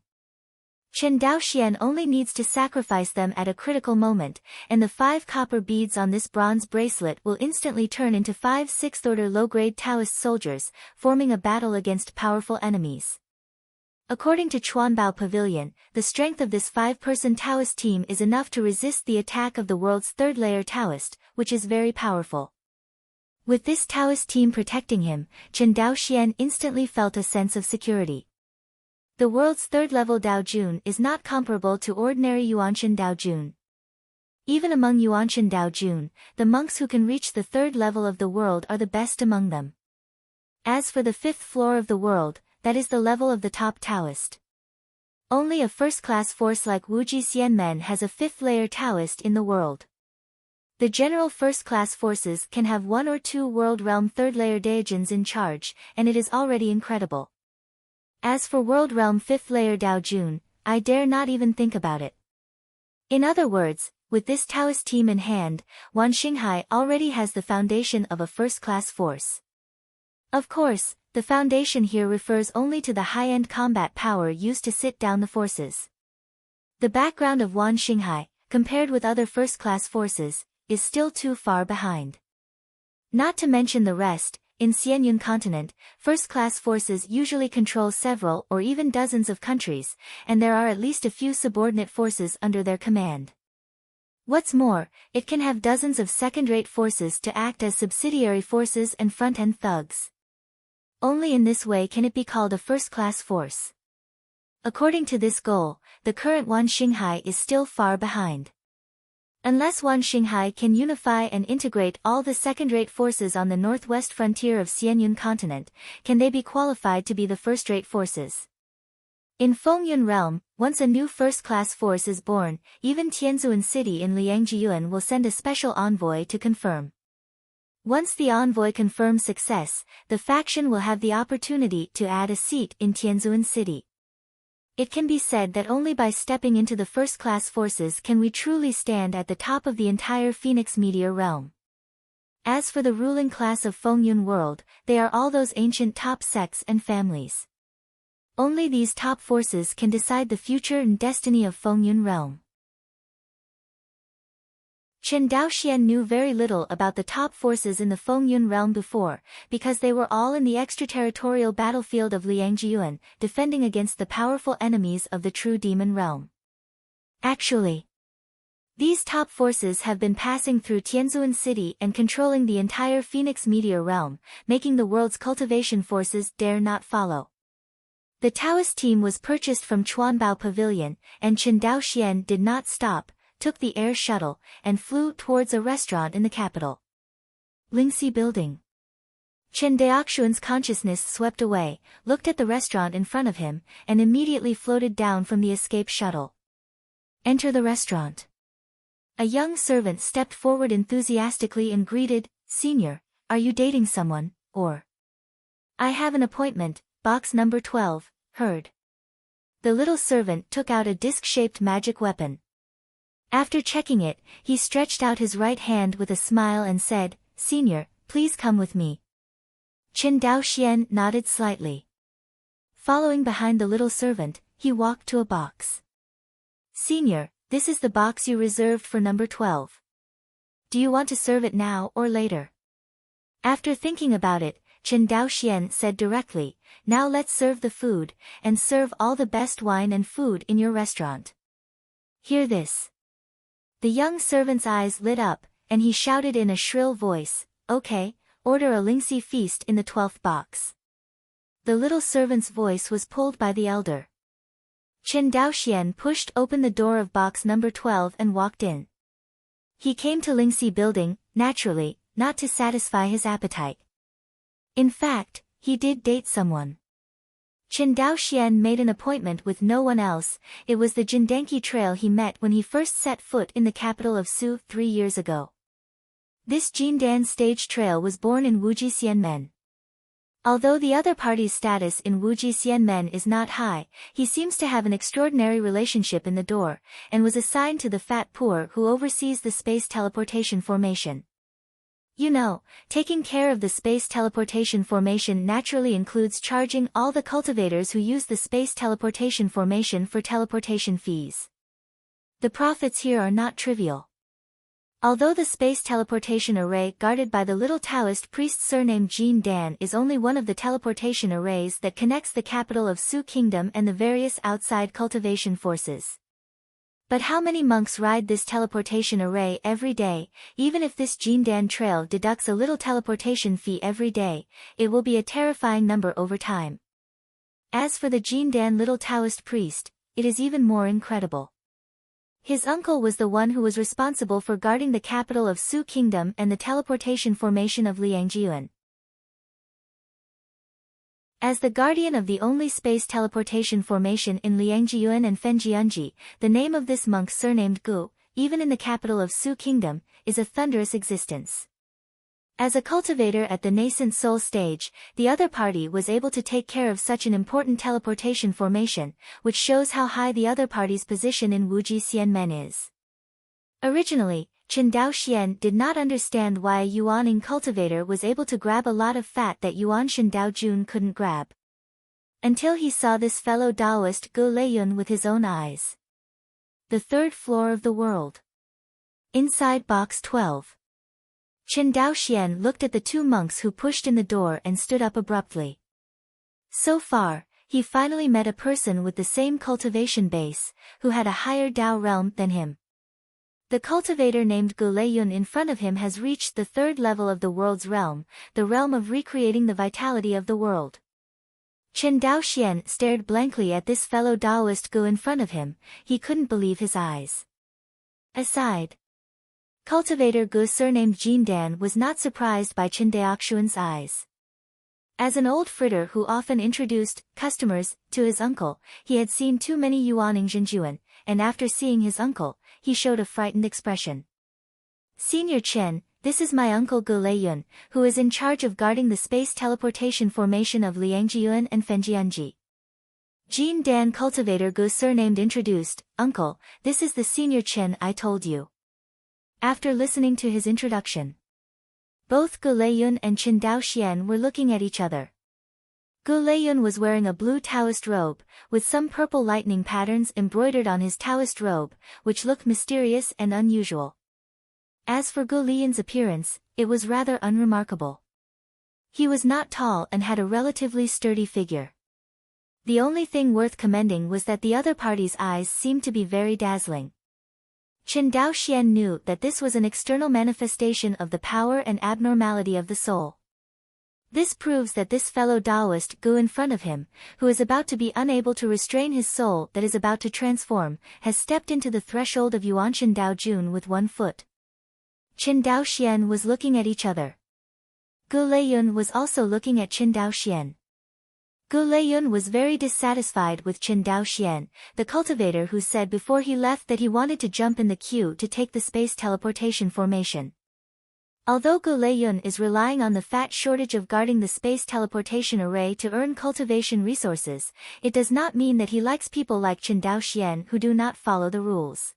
Qin Daoxian only needs to sacrifice them at a critical moment, and the 5 copper beads on this bronze bracelet will instantly turn into 5 6th-order low-grade Taoist soldiers, forming a battle against powerful enemies. According to Chuanbao Pavilion, the strength of this 5-person Taoist team is enough to resist the attack of the world's 3rd-layer Taoist, which is very powerful. With this Taoist team protecting him, Chen Daoxian instantly felt a sense of security. The world's third-level Daojun is not comparable to ordinary Yuanshan Daojun. Even among Yuanshan Daojun, the monks who can reach the third level of the world are the best among them. As for the fifth floor of the world, that is the level of the top Taoist. Only a first-class force like Wuji Xianmen has a fifth-layer Taoist in the world. The general first-class forces can have 1 or 2 world realm third-layer Daojins in charge, and it is already incredible. As for world realm fifth-layer Daojun, I dare not even think about it. In other words, with this Taoist team in hand, Wan Xinghai already has the foundation of a first-class force. Of course, the foundation here refers only to the high-end combat power used to sit down the forces. The background of Wan Xinghai, compared with other first-class forces, is still too far behind. Not to mention the rest, in Xianyun continent, first-class forces usually control several or even dozens of countries, and there are at least a few subordinate forces under their command. What's more, it can have dozens of second-rate forces to act as subsidiary forces and front-end thugs. Only in this way can it be called a first-class force. According to this goal, the current Wan Xinghai is still far behind. Unless Wan Xinghai can unify and integrate all the second-rate forces on the northwest frontier of Xianyun continent, can they be qualified to be the first-rate forces. In Fengyun realm, once a new first-class force is born, even Tianzhuan city in Liangjiyuan will send a special envoy to confirm. Once the envoy confirms success, the faction will have the opportunity to add a seat in Tianzhuan city. It can be said that only by stepping into the first-class forces can we truly stand at the top of the entire Phoenix Meteor realm. As for the ruling class of Fengyun world, they are all those ancient top sects and families. Only these top forces can decide the future and destiny of Fengyun realm. Chen Daoxian knew very little about the top forces in the Fengyun realm before, because they were all in the extraterritorial battlefield of Liangjiyuan, defending against the powerful enemies of the true demon realm. Actually, these top forces have been passing through Tianzhuan city and controlling the entire Phoenix Meteor realm, making the world's cultivation forces dare not follow. The Taoist team was purchased from Chuanbao Pavilion, and Chen Daoxian did not stop, took the air shuttle, and flew towards a restaurant in the capital. Lingxi Building. Chen Daoxian's consciousness swept away, looked at the restaurant in front of him, and immediately floated down from the escape shuttle. Enter the restaurant. A young servant stepped forward enthusiastically and greeted, "Senior, are you dating someone, or?" "I have an appointment, box number 12, heard." The little servant took out a disc-shaped magic weapon. After checking it, he stretched out his right hand with a smile and said, "Senior, please come with me." Chen Daoxian nodded slightly. Following behind the little servant, he walked to a box. "Senior, this is the box you reserved for number 12. Do you want to serve it now or later?" After thinking about it, Chen Daoxian said directly, "Now let's serve the food, and serve all the best wine and food in your restaurant. Hear this." The young servant's eyes lit up, and he shouted in a shrill voice, "Okay, order a Lingxi feast in the 12th box." The little servant's voice was pulled by the elder. Chen Daoxian pushed open the door of box number 12 and walked in. He came to Lingxi Building, naturally, not to satisfy his appetite. In fact, he did date someone. Chen Daoxian made an appointment with no one else. It was the Jindanqi trail he met when he first set foot in the capital of Su 3 years ago. This Jindan stage trail was born in Wuji Xianmen. Although the other party's status in Wuji Xianmen is not high, he seems to have an extraordinary relationship in the door, and was assigned to the fat poor who oversees the space teleportation formation. You know, taking care of the space teleportation formation naturally includes charging all the cultivators who use the space teleportation formation for teleportation fees. The profits here are not trivial. Although the space teleportation array guarded by the little Taoist priest surnamed Jin Dan is only one of the teleportation arrays that connects the capital of Su Kingdom and the various outside cultivation forces. But how many monks ride this teleportation array every day? Even if this Jindan trail deducts a little teleportation fee every day, it will be a terrifying number over time. As for the Jindan little Taoist priest, it is even more incredible. His uncle was the one who was responsible for guarding the capital of Su Kingdom and the teleportation formation of Liangjiuan. As the guardian of the only space teleportation formation in Liangjiuan and Fenjianji, the name of this monk surnamed Gu, even in the capital of Su Kingdom, is a thunderous existence. As a cultivator at the nascent soul stage, the other party was able to take care of such an important teleportation formation, which shows how high the other party's position in Wuji Xianmen is. Originally, Chen Daoxian did not understand why a Yuaning cultivator was able to grab a lot of fat that Yuan Shen Daojun couldn't grab. Until he saw this fellow Taoist Gu Leiyun with his own eyes. The third floor of the world. Inside box 12. Chen Daoxian looked at the two monks who pushed in the door and stood up abruptly. So far, he finally met a person with the same cultivation base, who had a higher Dao realm than him. The cultivator named Gu Leiyun in front of him has reached the third level of the world's realm, the realm of recreating the vitality of the world. Chen Daoxian stared blankly at this fellow Taoist Gu in front of him, he couldn't believe his eyes. Aside. Cultivator Gu surnamed Jindan was not surprised by Chen Daoxian's eyes. As an old fritter who often introduced customers to his uncle, he had seen too many Yuaning Zhenjuan, and after seeing his uncle, he showed a frightened expression. Senior Chen, this is my uncle Gu Leiyun, who is in charge of guarding the space teleportation formation of Liangjiuan and Fenjianji. Jindan cultivator Gu surnamed introduced, Uncle, this is the senior Chen I told you. After listening to his introduction, both Gu Leiyun and Chen Daoxian were looking at each other. Gu Leiyun was wearing a blue Taoist robe, with some purple lightning patterns embroidered on his Taoist robe, which looked mysterious and unusual. As for Gu Leiyun's appearance, it was rather unremarkable. He was not tall and had a relatively sturdy figure. The only thing worth commending was that the other party's eyes seemed to be very dazzling. Chen Daoxian knew that this was an external manifestation of the power and abnormality of the soul. This proves that this fellow Taoist Gu in front of him, who is about to be unable to restrain his soul that is about to transform, has stepped into the threshold of Yuanshan Daojun with one foot. Chen Daoxian was looking at each other. Gu Leiyun was also looking at Chen Daoxian. Gu Leiyun was very dissatisfied with Chen Daoxian, the cultivator who said before he left that he wanted to jump in the queue to take the space teleportation formation. Although Gu Leiyun is relying on the fat shortage of guarding the space teleportation array to earn cultivation resources, it does not mean that he likes people like Chen Daoxian who do not follow the rules.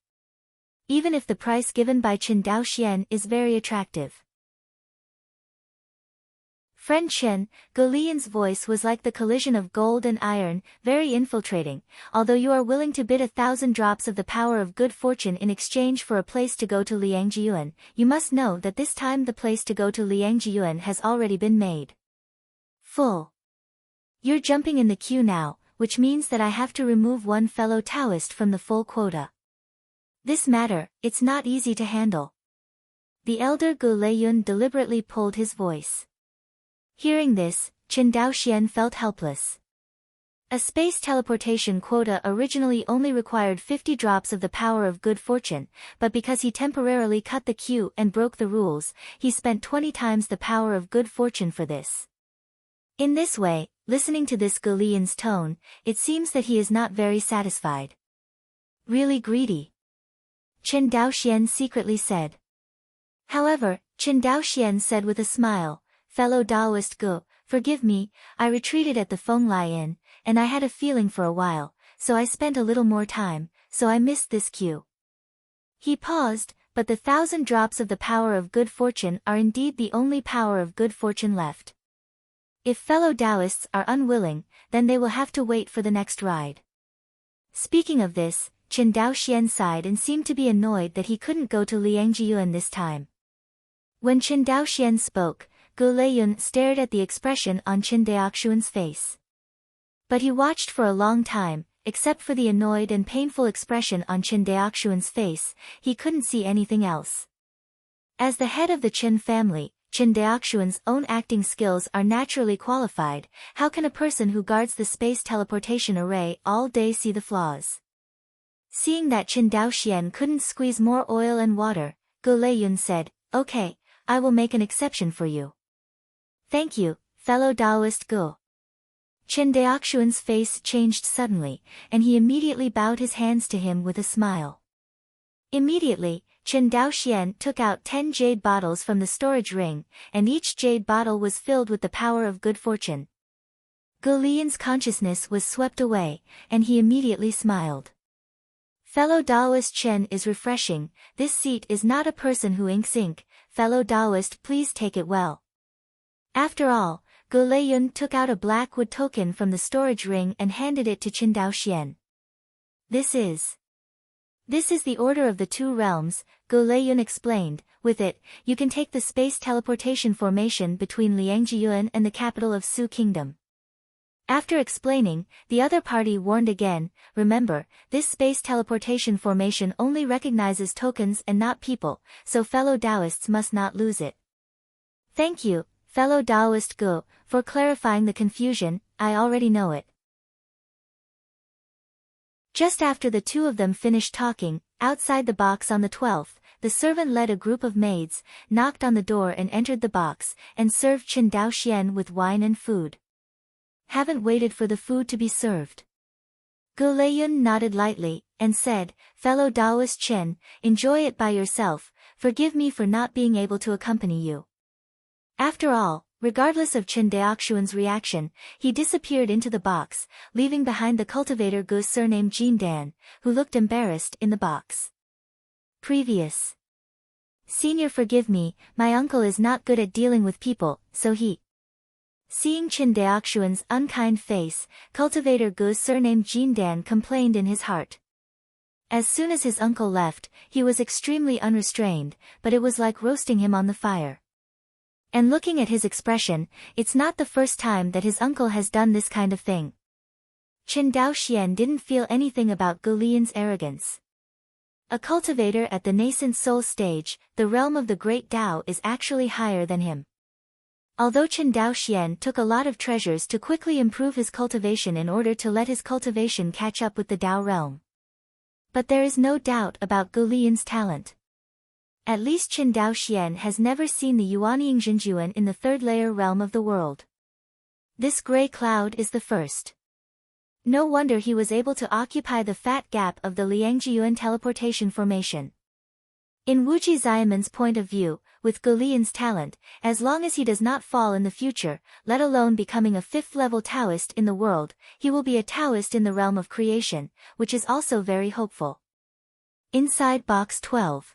Even if the price given by Chen Daoxian is very attractive. Friend Chen, Gu Leiyun's voice was like the collision of gold and iron, very infiltrating. Although you are willing to bid 1,000 drops of the power of good fortune in exchange for a place to go to Liangjiuan, you must know that this time the place to go to Liangjiuan has already been made. Full. You're jumping in the queue now, which means that I have to remove one fellow Taoist from the full quota. This matter, it's not easy to handle. The elder Gu Leiyun deliberately pulled his voice. Hearing this, Chen Daoxian felt helpless. A space teleportation quota originally only required 50 drops of the power of good fortune, but because he temporarily cut the queue and broke the rules, he spent 20 times the power of good fortune for this. In this way, listening to this Gu Leiyun's tone, it seems that he is not very satisfied. Really greedy. Chen Daoxian secretly said. However, Chen Daoxian said with a smile, Fellow Taoist Gu, forgive me, I retreated at the Fenglai Inn, and I had a feeling for a while, so I spent a little more time, so I missed this queue. He paused, but the 1,000 drops of the power of good fortune are indeed the only power of good fortune left. If fellow Taoists are unwilling, then they will have to wait for the next ride. Speaking of this, Chen Daoxian sighed and seemed to be annoyed that he couldn't go to Liangjiuan this time. When Chen Daoxian spoke, Gu Leiyun stared at the expression on Chen Daoxian's face. But he watched for a long time, except for the annoyed and painful expression on Qin Daoxuan's face, he couldn't see anything else. As the head of the Qin family, Qin Daoxuan's own acting skills are naturally qualified. How can a person who guards the space teleportation array all day see the flaws? Seeing that Qin Daoxian couldn't squeeze more oil and water, Gu Leiyun said, "Okay, I will make an exception for you." "Thank you, fellow Taoist Gu." Qin Daoxuan's face changed suddenly, and he immediately bowed his hands to him with a smile. Immediately, Qin Daoxian took out 10 jade bottles from the storage ring, and each jade bottle was filled with the power of good fortune. Gu Leiyun's consciousness was swept away, and he immediately smiled. "Fellow Taoist Chen is refreshing, this seat is not a person who inks ink, fellow Taoist please take it well." After all, Gu Leiyun took out a black wood token from the storage ring and handed it to Qin Daoxian. This is the order of the two realms," Gu Leiyun explained. "With it, you can take the space teleportation formation between Liangjiyuan and the capital of Su Kingdom." After explaining, the other party warned again, "Remember, this space teleportation formation only recognizes tokens and not people, so fellow Taoists must not lose it." "Thank you, fellow Taoist Gu, for clarifying the confusion, I already know it." Just after the two of them finished talking, outside the box on the 12th, the servant led a group of maids, knocked on the door and entered the box, and served Qin Daoxian with wine and food. "Haven't waited for the food to be served." Gu Leiyun nodded lightly, and said, "Fellow Taoist Chen, enjoy it by yourself, forgive me for not being able to accompany you." After all, regardless of Qin Daoxuan's reaction, he disappeared into the box, leaving behind the cultivator Gu surnamed Jindan, who looked embarrassed in the box. Previous. "Senior, forgive me, my uncle is not good at dealing with people, so he..." Seeing Qin Daoxuan's unkind face, cultivator Gu surnamed Jindan complained in his heart. As soon as his uncle left, he was extremely unrestrained, but it was like roasting him on the fire. And looking at his expression, it's not the first time that his uncle has done this kind of thing. Qin Daoxian didn't feel anything about Gu Leiyun's arrogance. A cultivator at the nascent soul stage, the realm of the great Tao is actually higher than him. Although Qin Daoxian took a lot of treasures to quickly improve his cultivation in order to let his cultivation catch up with the Tao realm. But there is no doubt about Gu Leiyun's talent. At least Qin Daoxian has never seen the Yuanyingzhenjuan in the third layer realm of the world. This gray cloud is the first. No wonder he was able to occupy the fat gap of the Liangjiyuan teleportation formation. In Wuji Xiaoman's point of view, with Gu Leiyun's talent, as long as he does not fall in the future, let alone becoming a fifth-level Taoist in the world, he will be a Taoist in the realm of creation, which is also very hopeful. Inside box 12.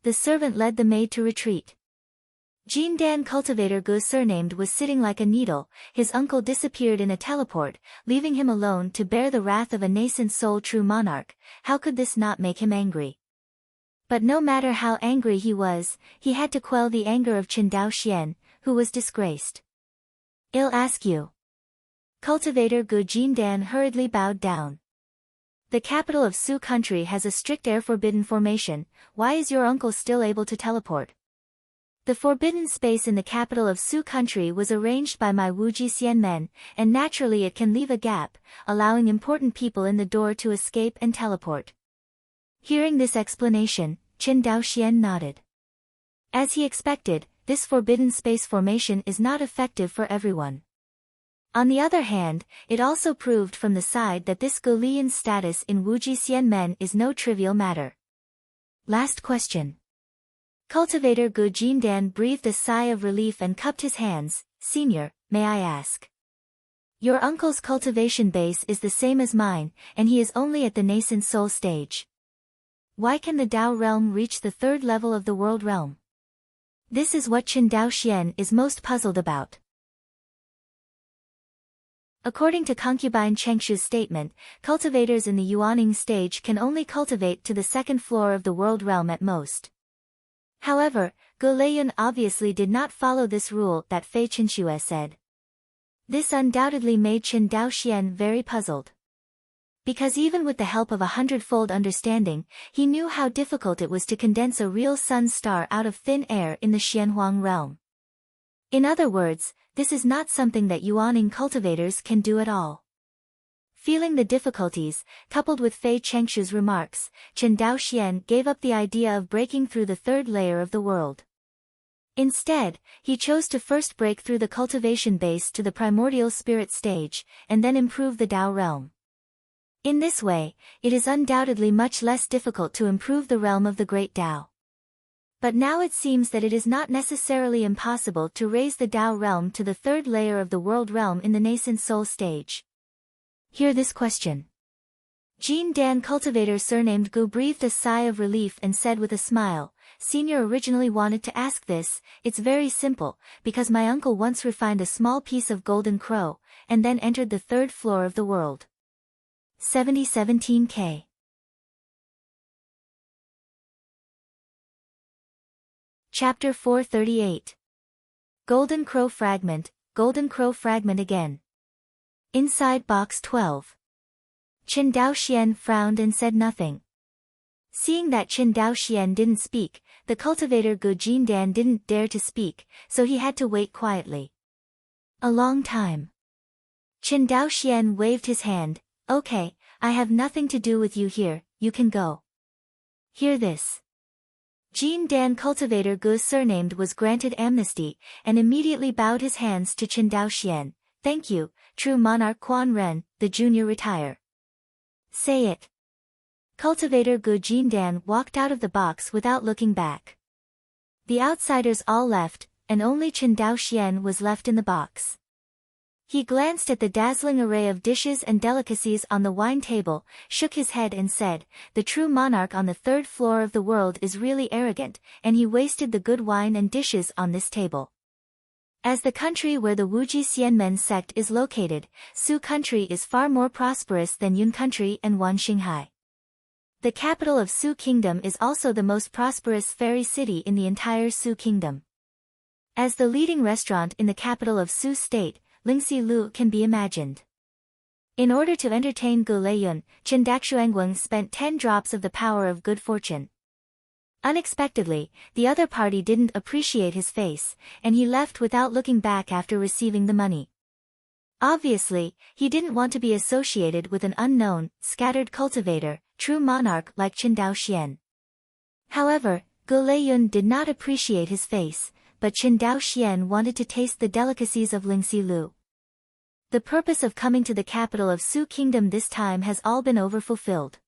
The servant led the maid to retreat. Jindan cultivator Gu surnamed was sitting like a needle, his uncle disappeared in a teleport, leaving him alone to bear the wrath of a nascent soul true monarch. How could this not make him angry? But no matter how angry he was, he had to quell the anger of Qin Daoxian, who was disgraced. "I'll ask you." Cultivator Gu Jindan hurriedly bowed down. "The capital of Su country has a strict air forbidden formation, why is your uncle still able to teleport?" "The forbidden space in the capital of Su country was arranged by my Wuji Xianmen, and naturally it can leave a gap, allowing important people in the door to escape and teleport." Hearing this explanation, Qin Daoxian nodded. As he expected, this forbidden space formation is not effective for everyone. On the other hand, it also proved from the side that this Gu Leiyun's status in Wuji Xianmen is no trivial matter. Last question. Cultivator Gu Jindan breathed a sigh of relief and cupped his hands. "Senior, may I ask? Your uncle's cultivation base is the same as mine, and he is only at the nascent soul stage. Why can the Tao realm reach the third level of the world realm?" This is what Qin Daoxian is most puzzled about. According to concubine Chengshu's statement, cultivators in the Yuaning stage can only cultivate to the second floor of the world realm at most. However, Gu Leiyun obviously did not follow this rule that Fei Qinxue said. This undoubtedly made Qin Daoxian very puzzled. Because even with the help of 100-fold understanding, he knew how difficult it was to condense a real sun star out of thin air in the Xianhuang realm. In other words, this is not something that Yuaning cultivators can do at all. Feeling the difficulties, coupled with Fei Chengshu's remarks, Chen Daoxian gave up the idea of breaking through the third layer of the world. Instead, he chose to first break through the cultivation base to the primordial spirit stage, and then improve the Dao realm. In this way, it is undoubtedly much less difficult to improve the realm of the Great Dao. But now it seems that it is not necessarily impossible to raise the Dao realm to the third layer of the world realm in the nascent soul stage. Hear this question. Jean Dan cultivator surnamed Gu breathed a sigh of relief and said with a smile, Senior originally wanted to ask this, it's very simple, because my uncle once refined a small piece of golden crow, and then entered the third floor of the world. 7017K. Chapter 438. Golden Crow Fragment again. Inside box 12. Qin Daoxian frowned and said nothing. Seeing that Qin Daoxian didn't speak, the cultivator Gu Jindan didn't dare to speak, so he had to wait quietly. A long time. Qin Daoxian waved his hand, Okay, I have nothing to do with you here, you can go. Hear this. Jin Dan cultivator Gu surnamed was granted amnesty, and immediately bowed his hands to Qin Daoxian. Thank you, true monarch Quan Ren, the junior retire. Say it. Cultivator Gu Jindan walked out of the box without looking back. The outsiders all left, and only Qin Daoxian was left in the box. He glanced at the dazzling array of dishes and delicacies on the wine table, shook his head and said, The true monarch on the third floor of the world is really arrogant, and he wasted the good wine and dishes on this table. As the country where the Wuji Xianmen sect is located, Su country is far more prosperous than Yun country and Wan Xinghai. The capital of Su Kingdom is also the most prosperous fairy city in the entire Su Kingdom. As the leading restaurant in the capital of Su State, Lingxi Lu can be imagined. In order to entertain Gu Leiyun, Qin Daoxian spent 10 drops of the power of good fortune. Unexpectedly, the other party didn't appreciate his face, and he left without looking back after receiving the money. Obviously, he didn't want to be associated with an unknown, scattered cultivator, true monarch like Qin Daoxian. However, Gu Leiyun did not appreciate his face, but Qin Daoxian wanted to taste the delicacies of Lingxi Lu. The purpose of coming to the capital of Su Kingdom this time has all been overfulfilled.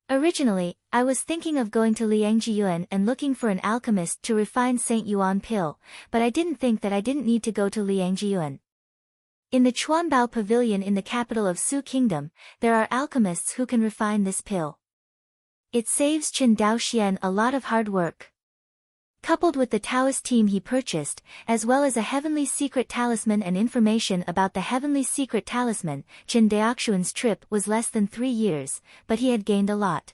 Originally, I was thinking of going to Liangjiyuan and looking for an alchemist to refine Saint Yuan pill, but I didn't think that I didn't need to go to Liangjiyuan. In the Chuanbao Pavilion in the capital of Su Kingdom, there are alchemists who can refine this pill. It saves Qin Daoxian a lot of hard work. Coupled with the Taoist team he purchased, as well as a heavenly secret talisman and information about the heavenly secret talisman, Qin Daoxian's trip was less than 3 years, but he had gained a lot.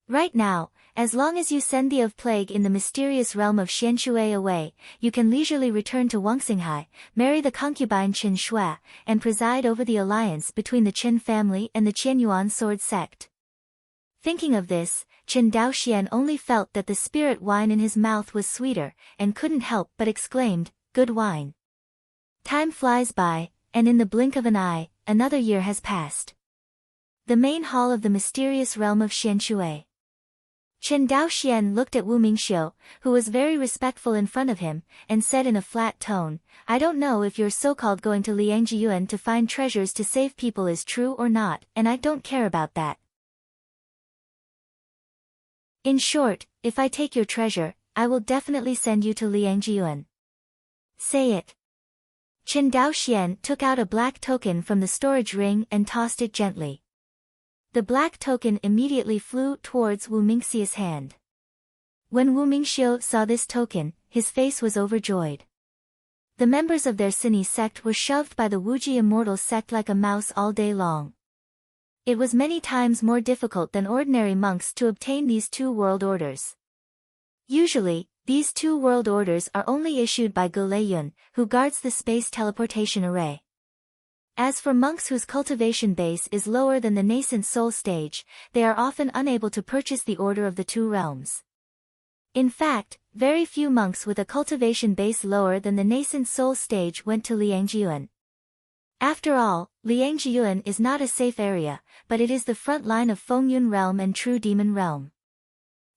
Right now, as long as you send the of plague in the mysterious realm of Xianshui away, you can leisurely return to Wangxinghai, marry the concubine Qin Shui, and preside over the alliance between the Qin family and the Qianyuan sword sect. Thinking of this, Qin Daoxian only felt that the spirit wine in his mouth was sweeter, and couldn't help but exclaimed, Good wine. Time flies by, and in the blink of an eye, another year has passed. The main hall of the mysterious realm of Xianshui. Qin Daoxian looked at Wu Mingxiu, who was very respectful in front of him, and said in a flat tone, I don't know if your so-called going to Liangjiyuan to find treasures to save people is true or not, and I don't care about that. In short, if I take your treasure, I will definitely send you to Liangjiyuan. Say it. Qin Daoxian took out a black token from the storage ring and tossed it gently. The black token immediately flew towards Wu Mingxiu's hand. When Wu Mingxiu saw this token, his face was overjoyed. The members of their Sini sect were shoved by the Wuji immortal sect like a mouse all day long. It was many times more difficult than ordinary monks to obtain these 2 world orders. Usually, these 2 world orders are only issued by Gu Leiyun, who guards the space teleportation array. As for monks whose cultivation base is lower than the nascent soul stage, they are often unable to purchase the order of the two realms. In fact, very few monks with a cultivation base lower than the nascent soul stage went to Liangyuan. After all, Liangyuan is not a safe area, but it is the front line of Fengyun realm and true demon realm.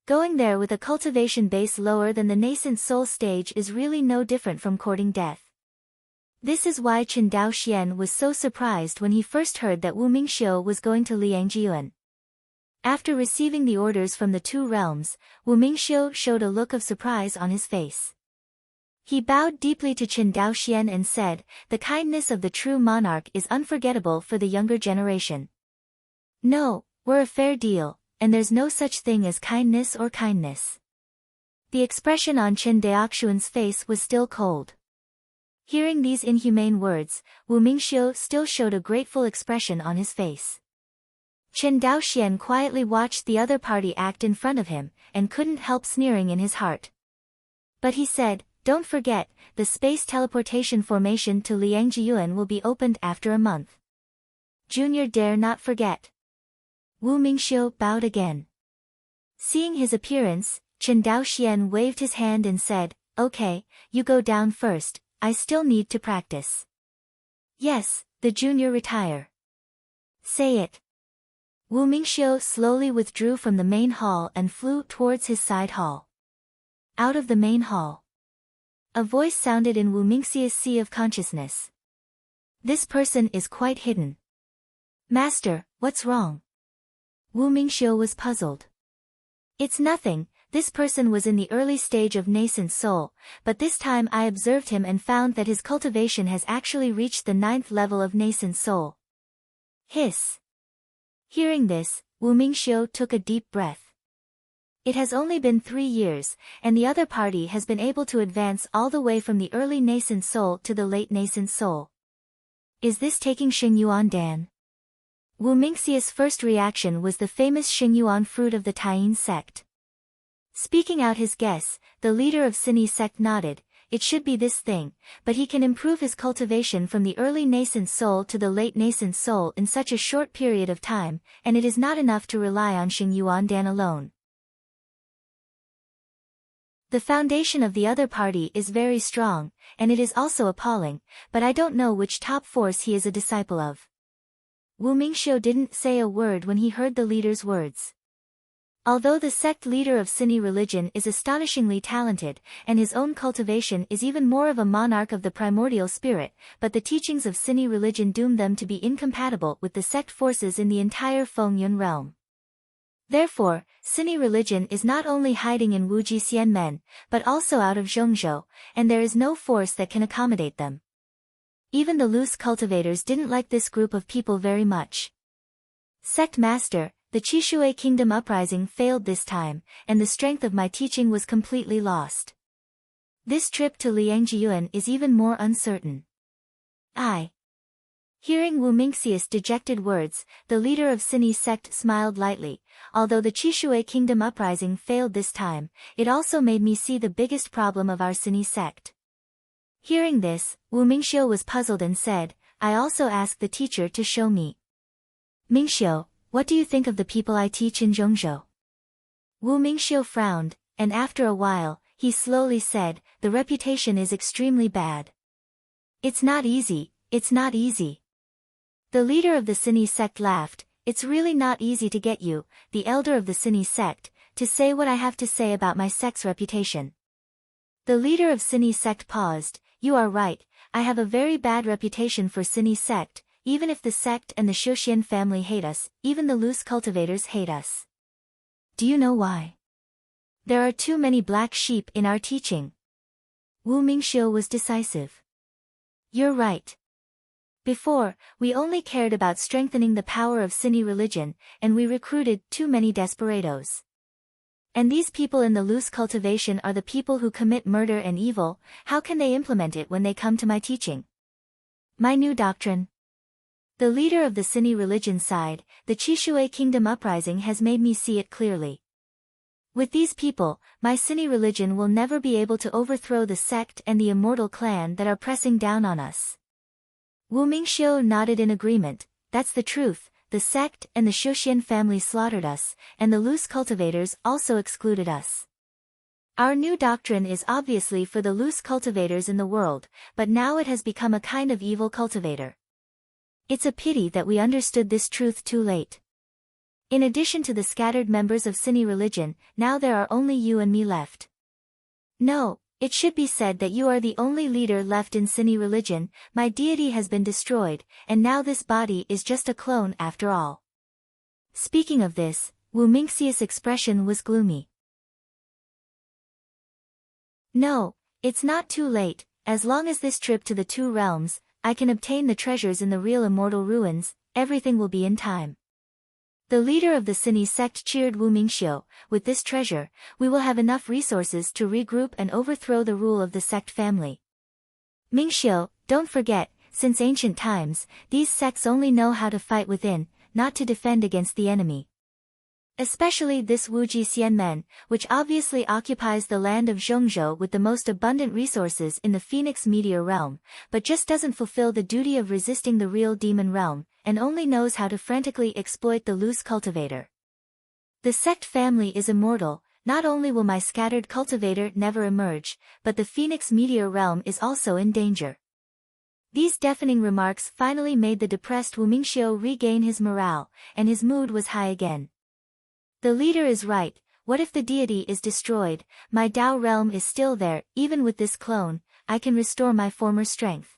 Going there with a cultivation base lower than the nascent soul stage is really no different from courting death. This is why Chen Daoxian was so surprised when he first heard that Wu Mingxiu was going to Liangyuan. After receiving the orders from the two realms, Wu Mingxiu showed a look of surprise on his face. He bowed deeply to Chen Daoxian and said, "The kindness of the true monarch is unforgettable for the younger generation." "No, we're a fair deal, and there's no such thing as kindness or kindness." The expression on Chen Daoxian's face was still cold. Hearing these inhumane words, Wu Mingxiu still showed a grateful expression on his face. Chen Daoxian quietly watched the other party act in front of him, and couldn't help sneering in his heart. But he said, "Don't forget, the space teleportation formation to Liangyuan will be opened after a month. Junior dare not forget." Wu Mingxiu bowed again. Seeing his appearance, Chen Daoxian waved his hand and said, "Okay, you go down first, I still need to practice." "Yes, the junior retire." "Say it." Wu Mingxiu slowly withdrew from the main hall and flew towards his side hall. Out of the main hall, a voice sounded in Wu Mingxiu's sea of consciousness. "This person is quite hidden." "Master, what's wrong?" Wu Mingxiu was puzzled. "It's nothing, this person was in the early stage of nascent soul, but this time I observed him and found that his cultivation has actually reached the 9th level of nascent soul." Hiss. Hearing this, Wu Mingxiu took a deep breath. It has only been 3 years, and the other party has been able to advance all the way from the early nascent soul to the late nascent soul. Is this taking Xingyuan Dan? Wu Mingxiu's first reaction was the famous Xingyuan fruit of the Taiyin sect. Speaking out his guess, the leader of Sini sect nodded. It should be this thing, but he can improve his cultivation from the early nascent soul to the late nascent soul in such a short period of time, and it is not enough to rely on Xingyuan Dan alone. The foundation of the other party is very strong, and it is also appalling, but I don't know which top force he is a disciple of. Wu Mingxiu didn't say a word when he heard the leader's words. Although the sect leader of Sini religion is astonishingly talented, and his own cultivation is even more of a monarch of the primordial spirit, but the teachings of Sini religion doom them to be incompatible with the sect forces in the entire Fengyun realm. Therefore, Sini religion is not only hiding in Wuji Xianmen, but also out of Zhongzhou, and there is no force that can accommodate them. Even the loose cultivators didn't like this group of people very much. "Sect master, the Qishui kingdom uprising failed this time, and the strength of my teaching was completely lost. This trip to Liangyuan is even more uncertain." Hearing Wu Mingxiu's dejected words, the leader of Sini's sect smiled lightly. "Although the Qishui kingdom uprising failed this time, it also made me see the biggest problem of our Sini sect." Hearing this, Wu Mingxiu was puzzled and said, "I also asked the teacher to show me." "Mingxiu, what do you think of the people I teach in Zhongzhou?" Wu Mingxiu frowned, and after a while, he slowly said, "The reputation is extremely bad. It's not easy, it's not easy." The leader of the Sini sect laughed. "It's really not easy to get you, the elder of the Sini sect, to say what I have to say about my sect's reputation." The leader of Sini sect paused. "You are right, I have a very bad reputation for Sini sect. Even if the sect and the Xiuxian family hate us, even the loose cultivators hate us. Do you know why? There are too many black sheep in our teaching." Wu Mingxiu was decisive. "You're right. Before, we only cared about strengthening the power of Sini religion, and we recruited too many desperados. And these people in the loose cultivation are the people who commit murder and evil. How can they implement it when they come to my teaching? My new doctrine?" The leader of the Sini religion sighed. "The Qishui kingdom uprising has made me see it clearly. With these people, my Sini religion will never be able to overthrow the sect and the immortal clan that are pressing down on us. Wu Mingxiu nodded in agreement. That's the truth. The sect and the Shuxian family slaughtered us, and the loose cultivators also excluded us. Our new doctrine is obviously for the loose cultivators in the world, but now it has become a kind of evil cultivator. It's a pity that we understood this truth too late. In addition to the scattered members of Sini religion, now there are only you and me left. No, it should be said that you are the only leader left in Sini religion. My deity has been destroyed, and now this body is just a clone after all. Speaking of this, Wu Mingxiu's expression was gloomy. No, it's not too late. As long as this trip to the two realms, I can obtain the treasures in the real immortal ruins, everything will be in time. The leader of the Sini sect cheered Wu Mingxiu. With this treasure, we will have enough resources to regroup and overthrow the rule of the sect family. Mingxiu, don't forget, since ancient times, these sects only know how to fight within, not to defend against the enemy. Especially this Wuji Xianmen, which obviously occupies the land of Zhongzhou with the most abundant resources in the Phoenix Meteor realm, but just doesn't fulfill the duty of resisting the real demon realm, and only knows how to frantically exploit the loose cultivator. The sect family is immortal. Not only will my scattered cultivator never emerge, but the Phoenix Meteor realm is also in danger. These deafening remarks finally made the depressed Wu Mingxiu regain his morale, and his mood was high again. The leader is right. What if the deity is destroyed? My Dao realm is still there. Even with this clone, I can restore my former strength.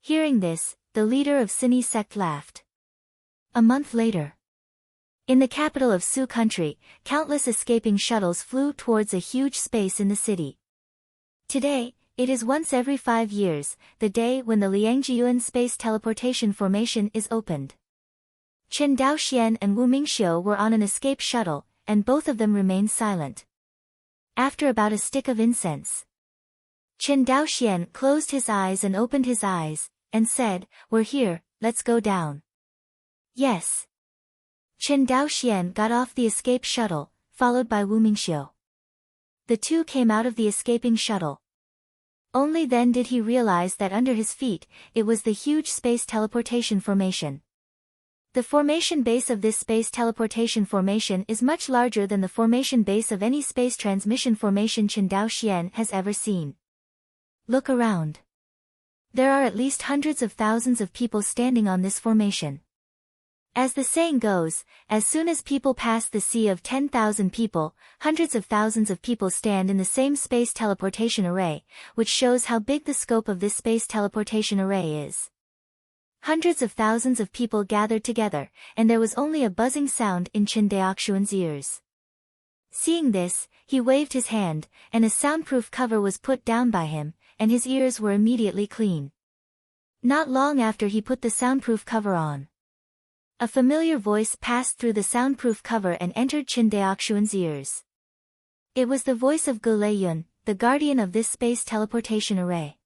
Hearing this, the leader of Sini sect laughed. A month later, in the capital of Su country, countless escaping shuttles flew towards a huge space in the city. Today, it is once every 5 years, the day when the Liangjiuan space teleportation formation is opened. Chen Daoxian and Wu Mingxiu were on an escape shuttle, and both of them remained silent. After about a stick of incense, Chen Daoxian closed his eyes and opened his eyes, and said, "We're here, let's go down." Yes. Chen Daoxian got off the escape shuttle, followed by Wu Mingxiu. The two came out of the escaping shuttle. Only then did he realize that under his feet, it was the huge space teleportation formation. The formation base of this space teleportation formation is much larger than the formation base of any space transmission formation Chen Daoxian has ever seen. Look around. There are at least hundreds of thousands of people standing on this formation. As the saying goes, as soon as people pass the sea of 10,000 people, hundreds of thousands of people stand in the same space teleportation array, which shows how big the scope of this space teleportation array is. Hundreds of thousands of people gathered together, and there was only a buzzing sound in Chen Daoxian's ears. Seeing this, he waved his hand, and a soundproof cover was put down by him, and his ears were immediately clean. Not long after he put the soundproof cover on, a familiar voice passed through the soundproof cover and entered Chen Daoxian's ears. It was the voice of Ge Leiyun, the guardian of this space teleportation array.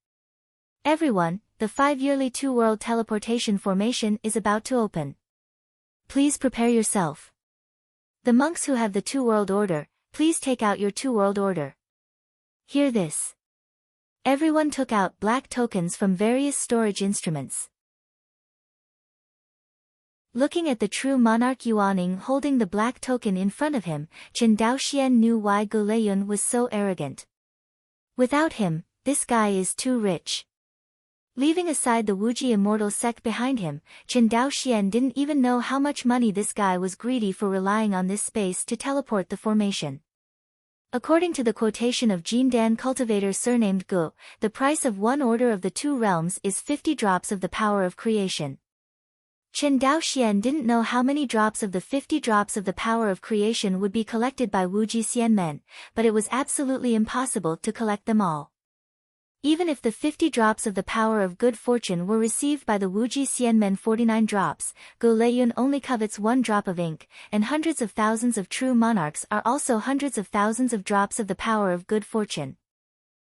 Everyone, the 5-yearly two-world teleportation formation is about to open. Please prepare yourself. The monks who have the two-world order, please take out your two-world order. Hear this. Everyone took out black tokens from various storage instruments. Looking at the true monarch Yuaning holding the black token in front of him, Chen Daoxian knew why Ge Leiyun was so arrogant. Without him, this guy is too rich. Leaving aside the Wuji immortal sect behind him, Chen Daoxian didn't even know how much money this guy was greedy for relying on this space to teleport the formation. According to the quotation of Jindan cultivator surnamed Gu, the price of one order of the two realms is 50 drops of the power of creation. Chen Daoxian didn't know how many drops of the 50 drops of the power of creation would be collected by Wuji Xianmen, but it was absolutely impossible to collect them all. Even if the 50 drops of the power of good fortune were received by the Wuji Xianmen 49 drops, Ge Leiyun only covets 1 drop of ink, and hundreds of thousands of true monarchs are also hundreds of thousands of drops of the power of good fortune.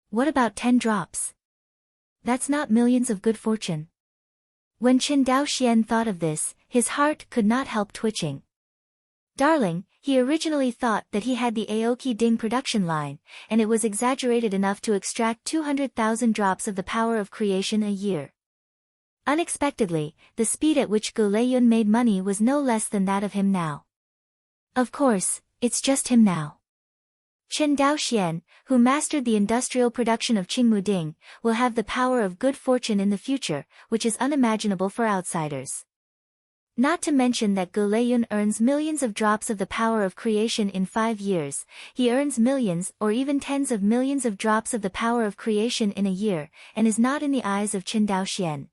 What about 10 drops? That's not millions of good fortune. When Chen Daoxian thought of this, his heart could not help twitching. Darling, he originally thought that he had the Aoki Ding production line, and it was exaggerated enough to extract 200,000 drops of the power of creation a year. Unexpectedly, the speed at which Gu Leiyun made money was no less than that of him now. Of course, it's just him now. Chen Daoxian, who mastered the industrial production of Qingmuding, will have the power of good fortune in the future, which is unimaginable for outsiders. Not to mention that Gu Leiyun earns millions of drops of the power of creation in 5 years, he earns millions or even tens of millions of drops of the power of creation in a year, and is not in the eyes of Chen Daoxian.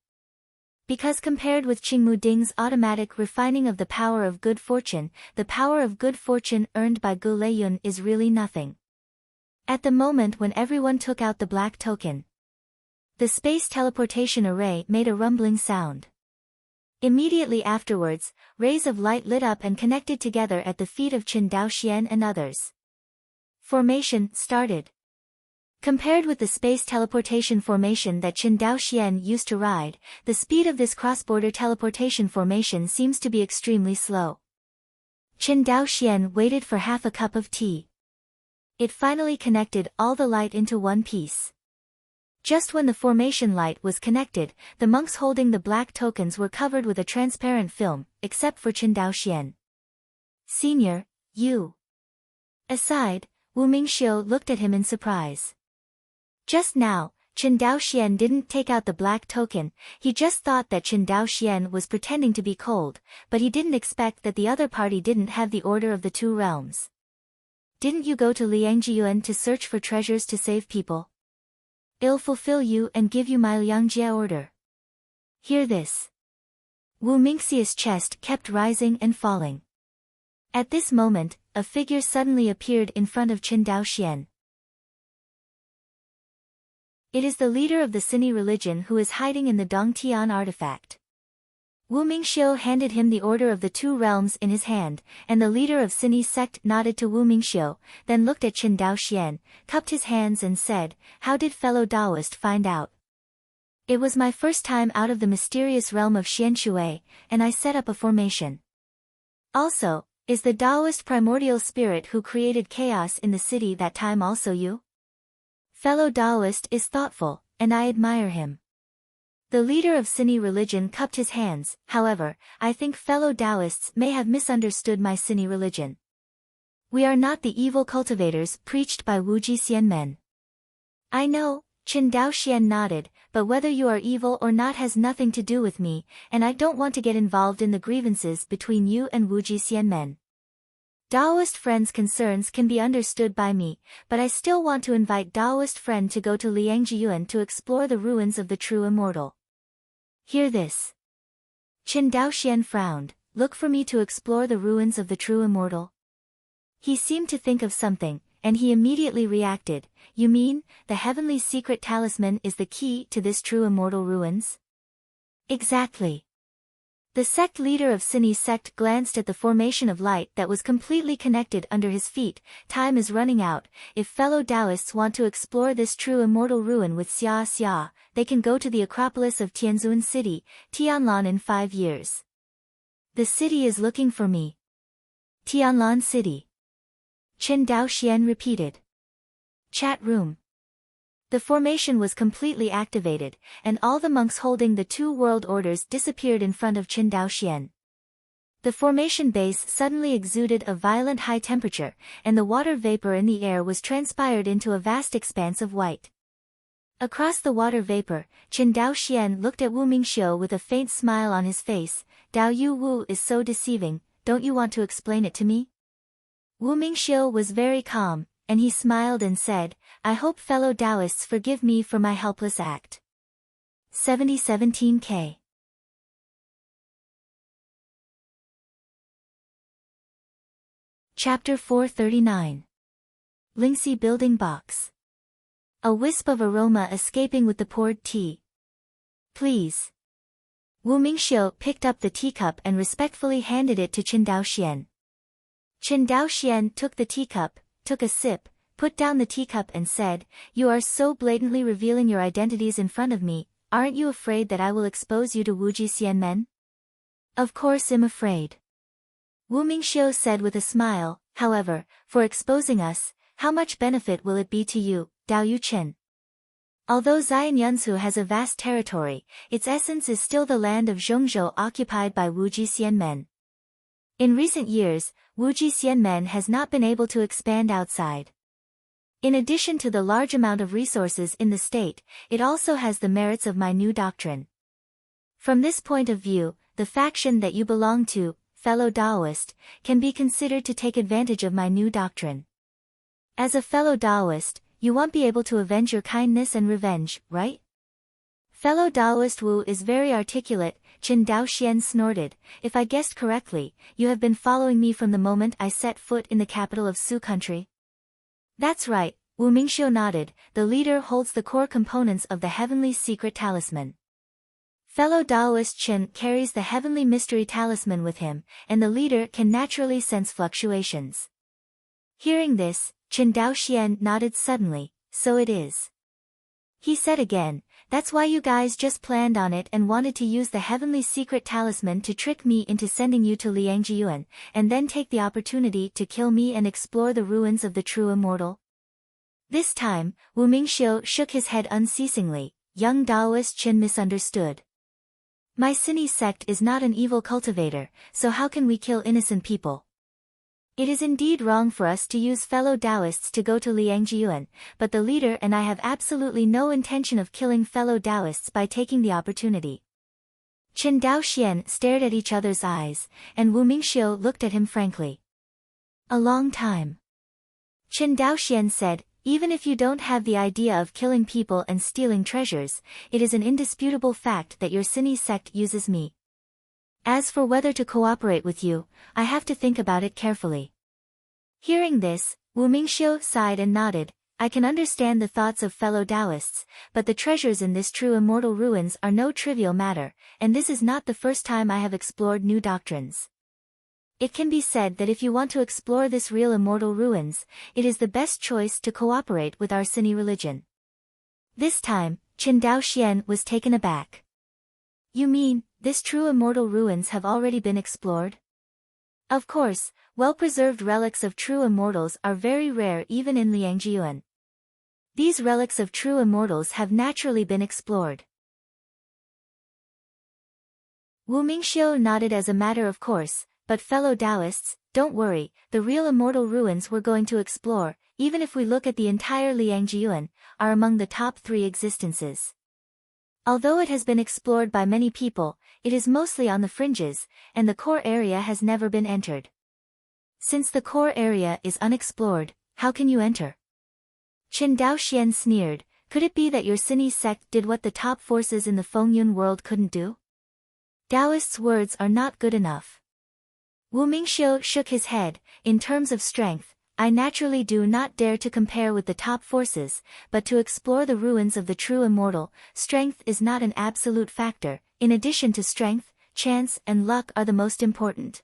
Because compared with Qingmuding's automatic refining of the power of good fortune, the power of good fortune earned by Gu Leiyun is really nothing. At the moment when everyone took out the black token, the space teleportation array made a rumbling sound. Immediately afterwards, rays of light lit up and connected together at the feet of Chen Daoxian and others. Formation started. Compared with the space teleportation formation that Chen Daoxian used to ride, the speed of this cross-border teleportation formation seems to be extremely slow. Chen Daoxian waited for half a cup of tea. It finally connected all the light into one piece. Just when the formation light was connected, the monks holding the black tokens were covered with a transparent film, except for Chen Daoxian. Senior, you. Aside, Wu Mingxiu looked at him in surprise. Just now, Chen Daoxian didn't take out the black token, he just thought that Chen Daoxian was pretending to be cold, but he didn't expect that the other party didn't have the order of the 2 realms. Didn't you go to Liangjiyuan to search for treasures to save people? I'll fulfill you and give you my Liangjia order. Hear this. Wu Mingxiu's chest kept rising and falling. At this moment, a figure suddenly appeared in front of Chen Daoxian. It is the leader of the Sini religion who is hiding in the Dongtian artifact. Wu Mingxiu handed him the order of the 2 realms in his hand, and the leader of Sini's sect nodded to Wu Mingxiu, then looked at Chen Daoxian, cupped his hands and said, "How did fellow Taoist find out?" "It was my first time out of the mysterious realm of Xianshui, and I set up a formation." "Also, is the Taoist primordial spirit who created chaos in the city that time also you?" "Fellow Taoist is thoughtful, and I admire him." The leader of Sini religion cupped his hands. "However, I think fellow Taoists may have misunderstood my Sini religion. We are not the evil cultivators preached by Wu Jixianmen." "I know," Chen Daoxian nodded, "but whether you are evil or not has nothing to do with me, and I don't want to get involved in the grievances between you and Wu Jixianmen. Taoist friends' concerns can be understood by me, but I still want to invite Taoist friend to go to Liangjiyuan to explore the ruins of the true immortal." Hear this. Chen Daoxian frowned. "Look for me to explore the ruins of the true immortal?" He seemed to think of something, and he immediately reacted. "You mean, the heavenly secret talisman is the key to this true immortal ruins?" "Exactly." The sect leader of Sini's sect glanced at the formation of light that was completely connected under his feet. "Time is running out. If fellow Taoists want to explore this true immortal ruin with Xia, they can go to the Acropolis of Tianzun City, Tianlan in 5 years. The city is looking for me." "Tianlan City." Chen Daoxian repeated. Chat room. The formation was completely activated, and all the monks holding the 2 world orders disappeared in front of Chen Daoxian. The formation base suddenly exuded a violent high temperature, and the water vapor in the air was transpired into a vast expanse of white. Across the water vapor, Chen Daoxian looked at Wu Mingxiu with a faint smile on his face. "Dao Yu Wu is so deceiving, don't you want to explain it to me?" Wu Mingxiu was very calm, and he smiled and said, "I hope fellow Taoists forgive me for my helpless act." 7017K. Chapter 439. Lingxi Building Box. A wisp of aroma escaping with the poured tea. "Please." Wu Mingxiu picked up the teacup and respectfully handed it to Chen Daoxian. Chen Daoxian took the teacup, took a sip, put down the teacup and said, "You are so blatantly revealing your identities in front of me, aren't you afraid that I will expose you to Wu Jixianmen?" "Of course I'm afraid." Wu Mingxiu said with a smile. "However, for exposing us, how much benefit will it be to you, Dao Yu Chen?" Although Xianyunsu has a vast territory, its essence is still the land of Zhongzhou occupied by Wuji Xianmen. In recent years, Wuji Xianmen has not been able to expand outside. In addition to the large amount of resources in the state, it also has the merits of my new doctrine. From this point of view, the faction that you belong to, fellow Taoist, can be considered to take advantage of my new doctrine. As a fellow Taoist, you won't be able to avenge your kindness and revenge, right? Fellow Taoist Wu is very articulate, Qin Daoxian snorted. If I guessed correctly, you have been following me from the moment I set foot in the capital of Su country? That's right, Wu Mingxiu nodded. The leader holds the core components of the heavenly secret talisman. Fellow Taoist Qin carries the heavenly mystery talisman with him, and the leader can naturally sense fluctuations. Hearing this, Qin Daoxian nodded suddenly. So it is. He said again, that's why you guys just planned on it and wanted to use the heavenly secret talisman to trick me into sending you to Liangjiyuan, and then take the opportunity to kill me and explore the ruins of the true immortal? This time, Wu Mingxiu shook his head unceasingly. Young Taoist Qin misunderstood. My Sini sect is not an evil cultivator, so how can we kill innocent people? It is indeed wrong for us to use fellow Taoists to go to Liangjiyuan, but the leader and I have absolutely no intention of killing fellow Taoists by taking the opportunity. Qin Daoxian stared at each other's eyes, and Wu Mingxiu looked at him frankly. A long time. Qin Daoxian said, even if you don't have the idea of killing people and stealing treasures, it is an indisputable fact that your Sini sect uses me. As for whether to cooperate with you, I have to think about it carefully. Hearing this, Wu Mingxiu sighed and nodded. I can understand the thoughts of fellow Taoists, but the treasures in this true immortal ruins are no trivial matter, and this is not the first time I have explored new doctrines. It can be said that if you want to explore this real immortal ruins, it is the best choice to cooperate with our Sini religion. This time, Qin Daoxian was taken aback. You mean, this true immortal ruins have already been explored? Of course, well-preserved relics of true immortals are very rare even in Liangjiyuan. These relics of true immortals have naturally been explored. Wu Mingxiu nodded as a matter of course, but fellow Taoists, don't worry, the real immortal ruins we're going to explore, even if we look at the entire Liangjiyuan, are among the top 3 existences. Although it has been explored by many people, it is mostly on the fringes, and the core area has never been entered. Since the core area is unexplored, how can you enter? Qin Daoxian sneered. Could it be that your Sini sect did what the top forces in the Fengyun world couldn't do? Taoists' words are not good enough. Wu Mingxiu shook his head. In terms of strength, I naturally do not dare to compare with the top forces, but to explore the ruins of the true immortal, strength is not an absolute factor. In addition to strength, chance and luck are the most important.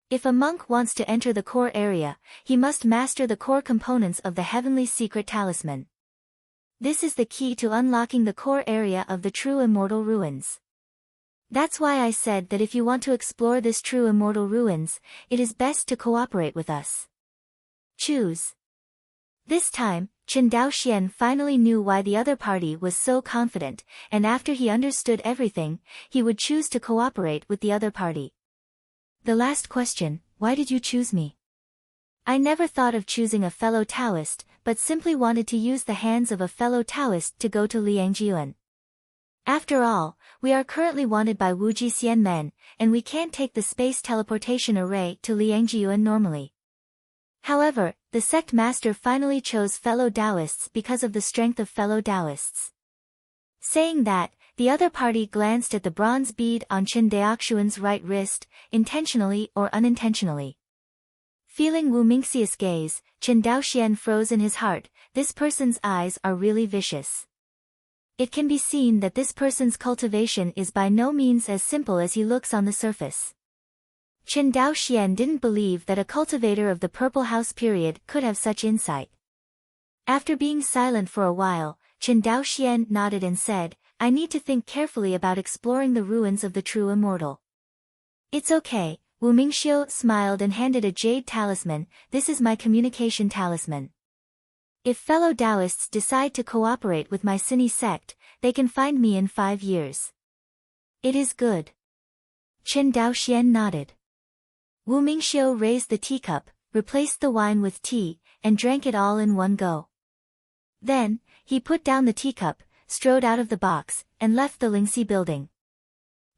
If a monk wants to enter the core area, he must master the core components of the heavenly secret talisman. This is the key to unlocking the core area of the true immortal ruins. That's why I said that if you want to explore this true immortal ruins, it is best to cooperate with us. Choose. This time, Qin Daoxian finally knew why the other party was so confident, and after he understood everything, he would choose to cooperate with the other party. The last question, why did you choose me? I never thought of choosing a fellow Taoist, but simply wanted to use the hands of a fellow Taoist to go to Liangjiyuan. After all, we are currently wanted by Wuji Xianmen, and we can't take the space teleportation array to Liangjiyuan normally. However, the sect master finally chose fellow Taoists because of the strength of fellow Taoists. Saying that, the other party glanced at the bronze bead on Qin Daoxian's right wrist, intentionally or unintentionally. Feeling Wu Mingxiu's gaze, Qin Daoxian froze in his heart. This person's eyes are really vicious. It can be seen that this person's cultivation is by no means as simple as he looks on the surface. Qin Daoxian didn't believe that a cultivator of the Purple House period could have such insight. After being silent for a while, Qin Daoxian nodded and said, I need to think carefully about exploring the ruins of the true immortal. It's okay, Wu Mingxiu smiled and handed a jade talisman. This is my communication talisman. If fellow Taoists decide to cooperate with my Sini sect, they can find me in 5 years. It is good. Chen Daoxian nodded. Wu Mingxiu raised the teacup, replaced the wine with tea, and drank it all in one go. Then, he put down the teacup, strode out of the box, and left the Lingxi building.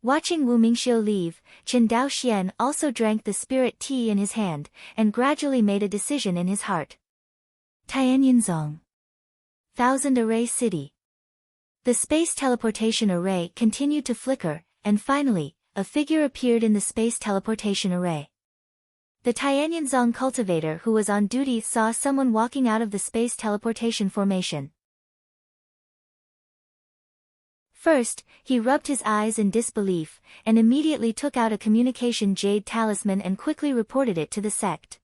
Watching Wu Mingxiu leave, Chen Daoxian also drank the spirit tea in his hand, and gradually made a decision in his heart. Tianyinzong. Thousand Array City. The space teleportation array continued to flicker, and finally, a figure appeared in the space teleportation array. The Tianyinzong cultivator who was on duty saw someone walking out of the space teleportation formation. First, he rubbed his eyes in disbelief, and immediately took out a communication jade talisman and quickly reported it to the sect.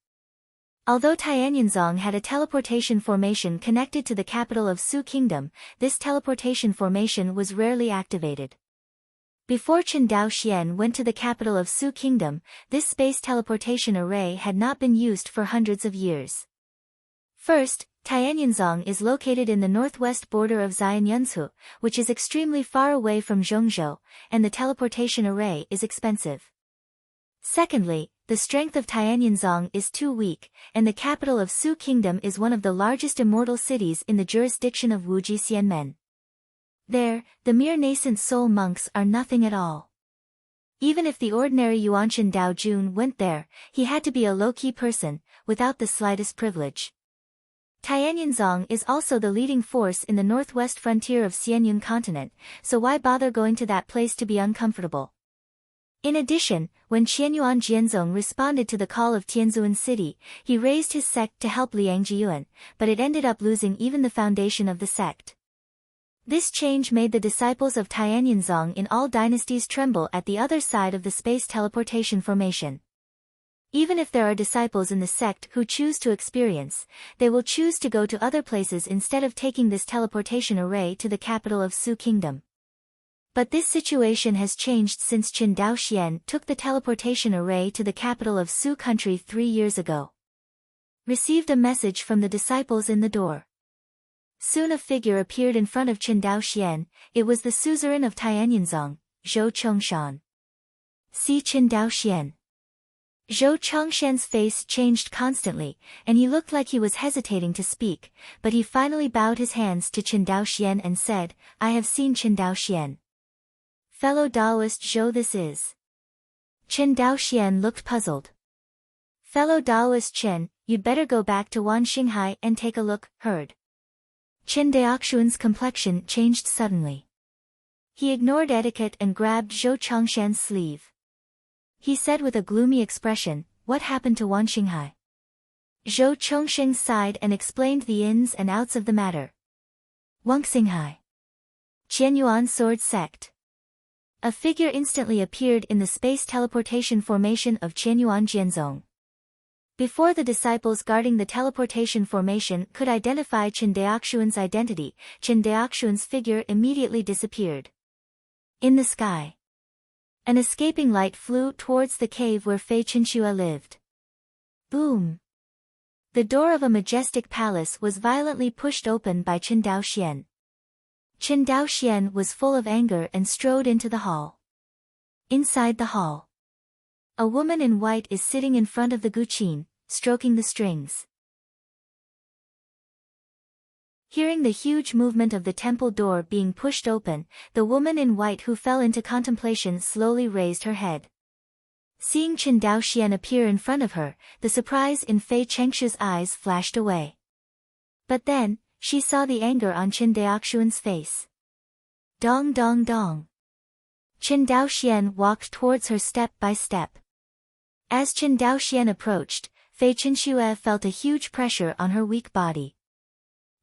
Although Tianyinzong had a teleportation formation connected to the capital of Su Kingdom, this teleportation formation was rarely activated. Before Chen Daoxian went to the capital of Su Kingdom, this space teleportation array had not been used for hundreds of years. First, Tianyinzong is located in the northwest border of Xianyunzhu, which is extremely far away from Zhongzhou, and the teleportation array is expensive. Secondly, the strength of Tianyinzong is too weak, and the capital of Su Kingdom is one of the largest immortal cities in the jurisdiction of Wuji Xianmen. There, the mere nascent soul monks are nothing at all. Even if the ordinary Yuanshan Daojun went there, he had to be a low-key person, without the slightest privilege. Tianyinzong is also the leading force in the northwest frontier of Xianyun continent, so why bother going to that place to be uncomfortable? In addition, when Qianyuan Jianzong responded to the call of Tianzuan City, he raised his sect to help Liang Jiyuan, but it ended up losing even the foundation of the sect. This change made the disciples of Tianyinzong in all dynasties tremble at the other side of the space teleportation formation. Even if there are disciples in the sect who choose to experience, they will choose to go to other places instead of taking this teleportation array to the capital of Su Kingdom. But this situation has changed since Chen Daoxian took the teleportation array to the capital of Su country 3 years ago. Received a message from the disciples in the door. Soon a figure appeared in front of Chen Daoxian. It was the suzerain of Tianyinzong, Zhou Chongshan. See Chen Daoxian. Zhou Chongshan's face changed constantly, and he looked like he was hesitating to speak, but he finally bowed his hands to Chen Daoxian and said, I have seen Chen Daoxian. Fellow Daoist Zhou this is. Chen Daoxian looked puzzled. Fellow Daoist Chen, you'd better go back to Wan Xinghai and take a look, heard. Chen Daoxuan's complexion changed suddenly. He ignored etiquette and grabbed Zhou Chongshan's sleeve. He said with a gloomy expression, what happened to Wan Xinghai? Zhou Chongshan sighed and explained the ins and outs of the matter. Wang Xinghai. Qianyuan Sword Sect. A figure instantly appeared in the space teleportation formation of Qianyuan Jianzong. Before the disciples guarding the teleportation formation could identify Chen Daoxuan's identity, Chen Daoxuan's figure immediately disappeared. In the sky, an escaping light flew towards the cave where Fei Chenxue lived. Boom! The door of a majestic palace was violently pushed open by Chen Daoxian. Chen Daoxian was full of anger and strode into the hall. Inside the hall, a woman in white is sitting in front of the guqin, stroking the strings. Hearing the huge movement of the temple door being pushed open, the woman in white who fell into contemplation slowly raised her head. Seeing Chen Daoxian appear in front of her, the surprise in Fei Chengshu's eyes flashed away. But then, she saw the anger on Chen Daoxuan's face. Dong dong dong. Chen Daoxian walked towards her step by step. As Chen Daoxian approached, Fei Chenxue felt a huge pressure on her weak body.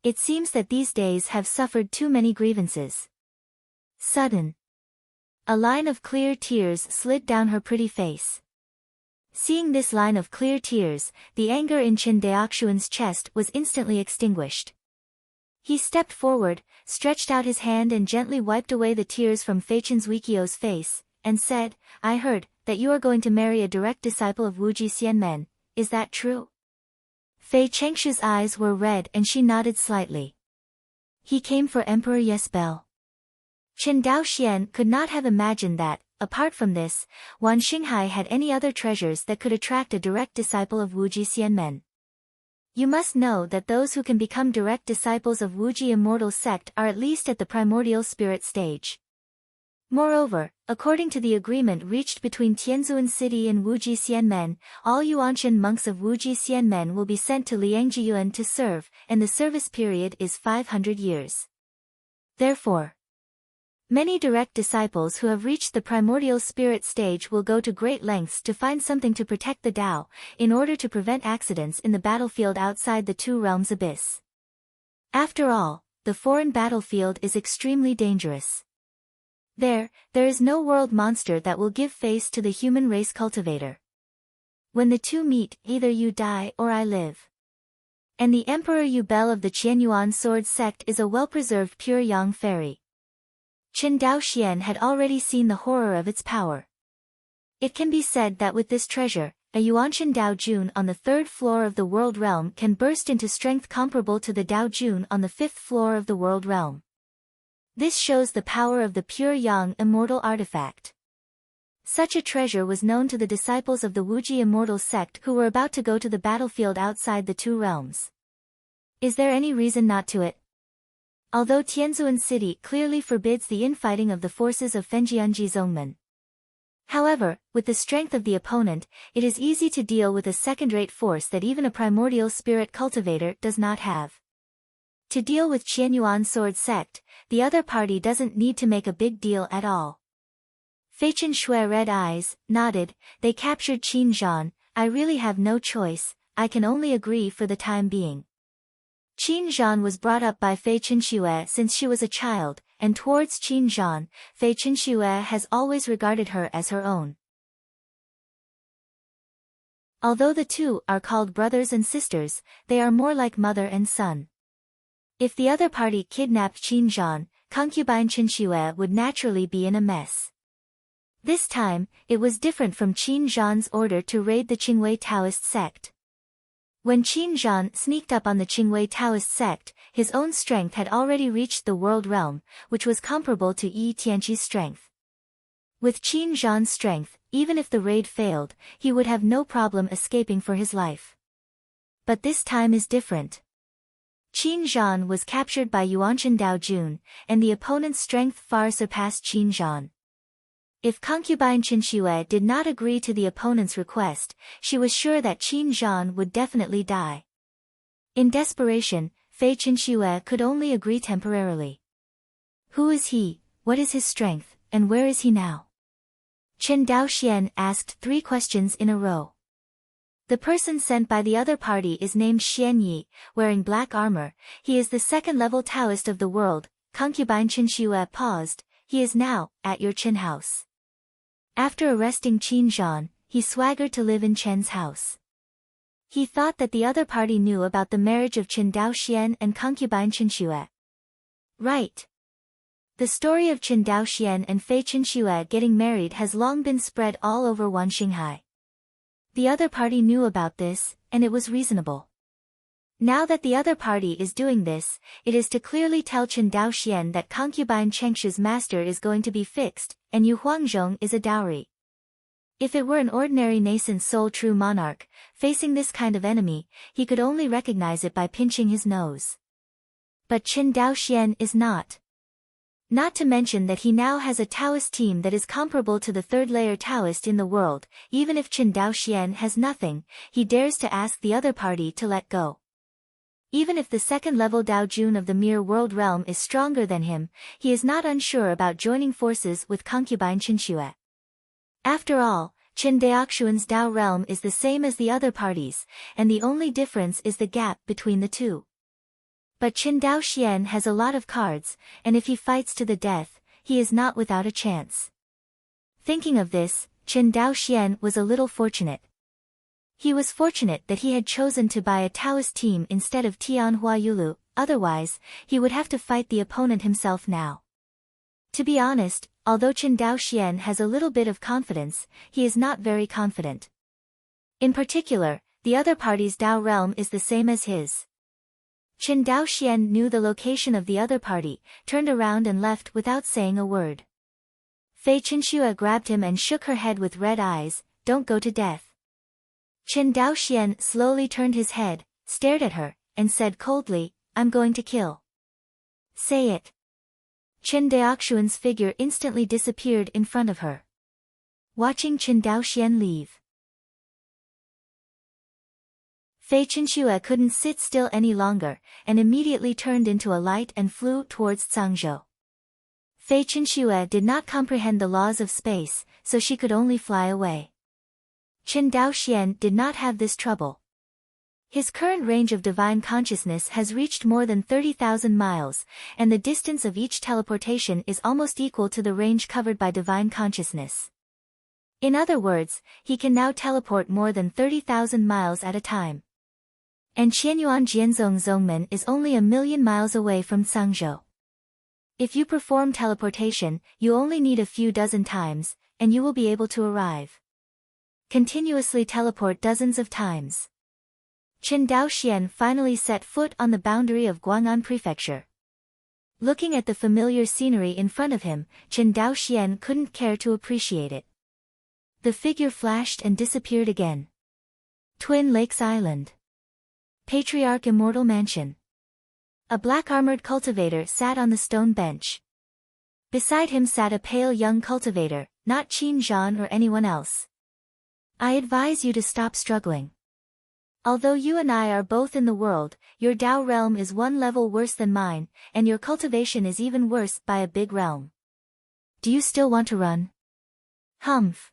It seems that these days have suffered too many grievances. Sudden. A line of clear tears slid down her pretty face. Seeing this line of clear tears, the anger in Chen Daoxuan's chest was instantly extinguished. He stepped forward, stretched out his hand and gently wiped away the tears from Fei Chenzuikio's face, and said, I heard that you are going to marry a direct disciple of Wuji Xianmen, is that true? Fei Chengshu's eyes were red and she nodded slightly. He came for Emperor Yes Bell. Chen Daoxian could not have imagined that, apart from this, Wan Xinghai had any other treasures that could attract a direct disciple of Wuji Xianmen. You must know that those who can become direct disciples of Wuji immortal sect are at least at the primordial spirit stage. Moreover, according to the agreement reached between Tianzhuan City and Wuji Xianmen, all Yuanshan monks of Wuji Xianmen will be sent to Liangjiyuan to serve, and the service period is 500 years. Therefore, many direct disciples who have reached the primordial spirit stage will go to great lengths to find something to protect the Tao, in order to prevent accidents in the battlefield outside the Two Realms abyss. After all, the foreign battlefield is extremely dangerous. There is no world monster that will give face to the human race cultivator. When the two meet, either you die or I live. And the Emperor Yu Bell of the Qianyuan sword sect is a well-preserved pure yang fairy. Chen Daoxian had already seen the horror of its power. It can be said that with this treasure, a Yuanshan Dao Jun on the 3rd floor of the world realm can burst into strength comparable to the Dao Jun on the 5th floor of the world realm. This shows the power of the pure yang immortal artifact. Such a treasure was known to the disciples of the Wuji immortal sect who were about to go to the battlefield outside the Two Realms. Is there any reason not to it? Although Tianzhuan City clearly forbids the infighting of the forces of Fenjianji Zongmen. However, with the strength of the opponent, it is easy to deal with a second-rate force that even a primordial spirit cultivator does not have. To deal with Qianyuan sword sect, the other party doesn't need to make a big deal at all. Fei Chen Shui red eyes, nodded, they captured Qin Zhan, I really have no choice, I can only agree for the time being. Qin Zhan was brought up by Fei Chen Shui since she was a child, and towards Qin Zhan, Fei Chen Shui has always regarded her as her own. Although the two are called brothers and sisters, they are more like mother and son. If the other party kidnapped Qin Zhan, concubine Chen Shui would naturally be in a mess. This time, it was different from Qin Zhan's order to raid the Qingwei Taoist sect. When Qin Zhan sneaked up on the Qingwei Taoist sect, his own strength had already reached the world realm, which was comparable to Yi Tianqi's strength. With Qin Zhan's strength, even if the raid failed, he would have no problem escaping for his life. But this time is different. Qin Zhan was captured by Yuanshan Dao Jun, and the opponent's strength far surpassed Qin Zhan. If concubine Chen Shui did not agree to the opponent's request, she was sure that Qin Zhan would definitely die. In desperation, Fei Chen Shui could only agree temporarily. Who is he, what is his strength, and where is he now? Chen Daoxian asked 3 questions in a row. The person sent by the other party is named Xian Yi, wearing black armor, he is the 2nd-level Taoist of the world. Concubine Chen Shui paused, he is now, at your Chen house. After arresting Qin Zhan, he swaggered to live in Chen's house. He thought that the other party knew about the marriage of Chen Daoxian and concubine Chen Shui. Right. The story of Chen Daoxian and Fei Chen Shui getting married has long been spread all over Wan Xinghai. The other party knew about this, and it was reasonable. Now that the other party is doing this, it is to clearly tell Chen Daoxian that concubine Chengshu's master is going to be fixed, and Yu Huangzhong is a dowry. If it were an ordinary nascent soul true monarch, facing this kind of enemy, he could only recognize it by pinching his nose. But Chen Daoxian is not. Not to mention that he now has a Taoist team that is comparable to the 3rd-layer Taoist in the world. Even if Chen Daoxian has nothing, he dares to ask the other party to let go. Even if the 2nd-level Dao Jun of the mere world realm is stronger than him, he is not unsure about joining forces with concubine Chen Shui. After all, Chen Daoxian's Dao realm is the same as the other parties, and the only difference is the gap between the two. But Chen Daoxian has a lot of cards, and if he fights to the death, he is not without a chance. Thinking of this, Chen Daoxian was a little fortunate. He was fortunate that he had chosen to buy a Taoist team instead of Tianhua Yulu, otherwise, he would have to fight the opponent himself now. To be honest, although Chen Daoxian has a little bit of confidence, he is not very confident. In particular, the other party's Dao realm is the same as his. Qin Daoxian knew the location of the other party, turned around and left without saying a word. Fei Qinxue grabbed him and shook her head with red eyes, "Don't go to death." Qin Daoxian slowly turned his head, stared at her, and said coldly, "I'm going to kill." "Say it." Qin Daoxian's figure instantly disappeared in front of her. Watching Qin Daoxian leave, Fei Qinxue couldn't sit still any longer, and immediately turned into a light and flew towards Cangzhou. Fei Qinxue did not comprehend the laws of space, so she could only fly away. Qin Daoxian did not have this trouble. His current range of divine consciousness has reached more than 30,000 miles, and the distance of each teleportation is almost equal to the range covered by divine consciousness. In other words, he can now teleport more than 30,000 miles at a time. And Qianyuan Jianzong Zongmen is only 1,000,000 miles away from Cangzhou. If you perform teleportation, you only need a few dozen times, and you will be able to arrive. Continuously teleport dozens of times. Qin Daoxian finally set foot on the boundary of Guang'an Prefecture. Looking at the familiar scenery in front of him, Qin Daoxian couldn't care to appreciate it. The figure flashed and disappeared again. Twin Lakes Island. Patriarch Immortal Mansion. A black-armored cultivator sat on the stone bench. Beside him sat a pale young cultivator, not Qin Zhan or anyone else. "I advise you to stop struggling. Although you and I are both in the world, your Dao realm is one level worse than mine, and your cultivation is even worse by a big realm. Do you still want to run?" "Humph."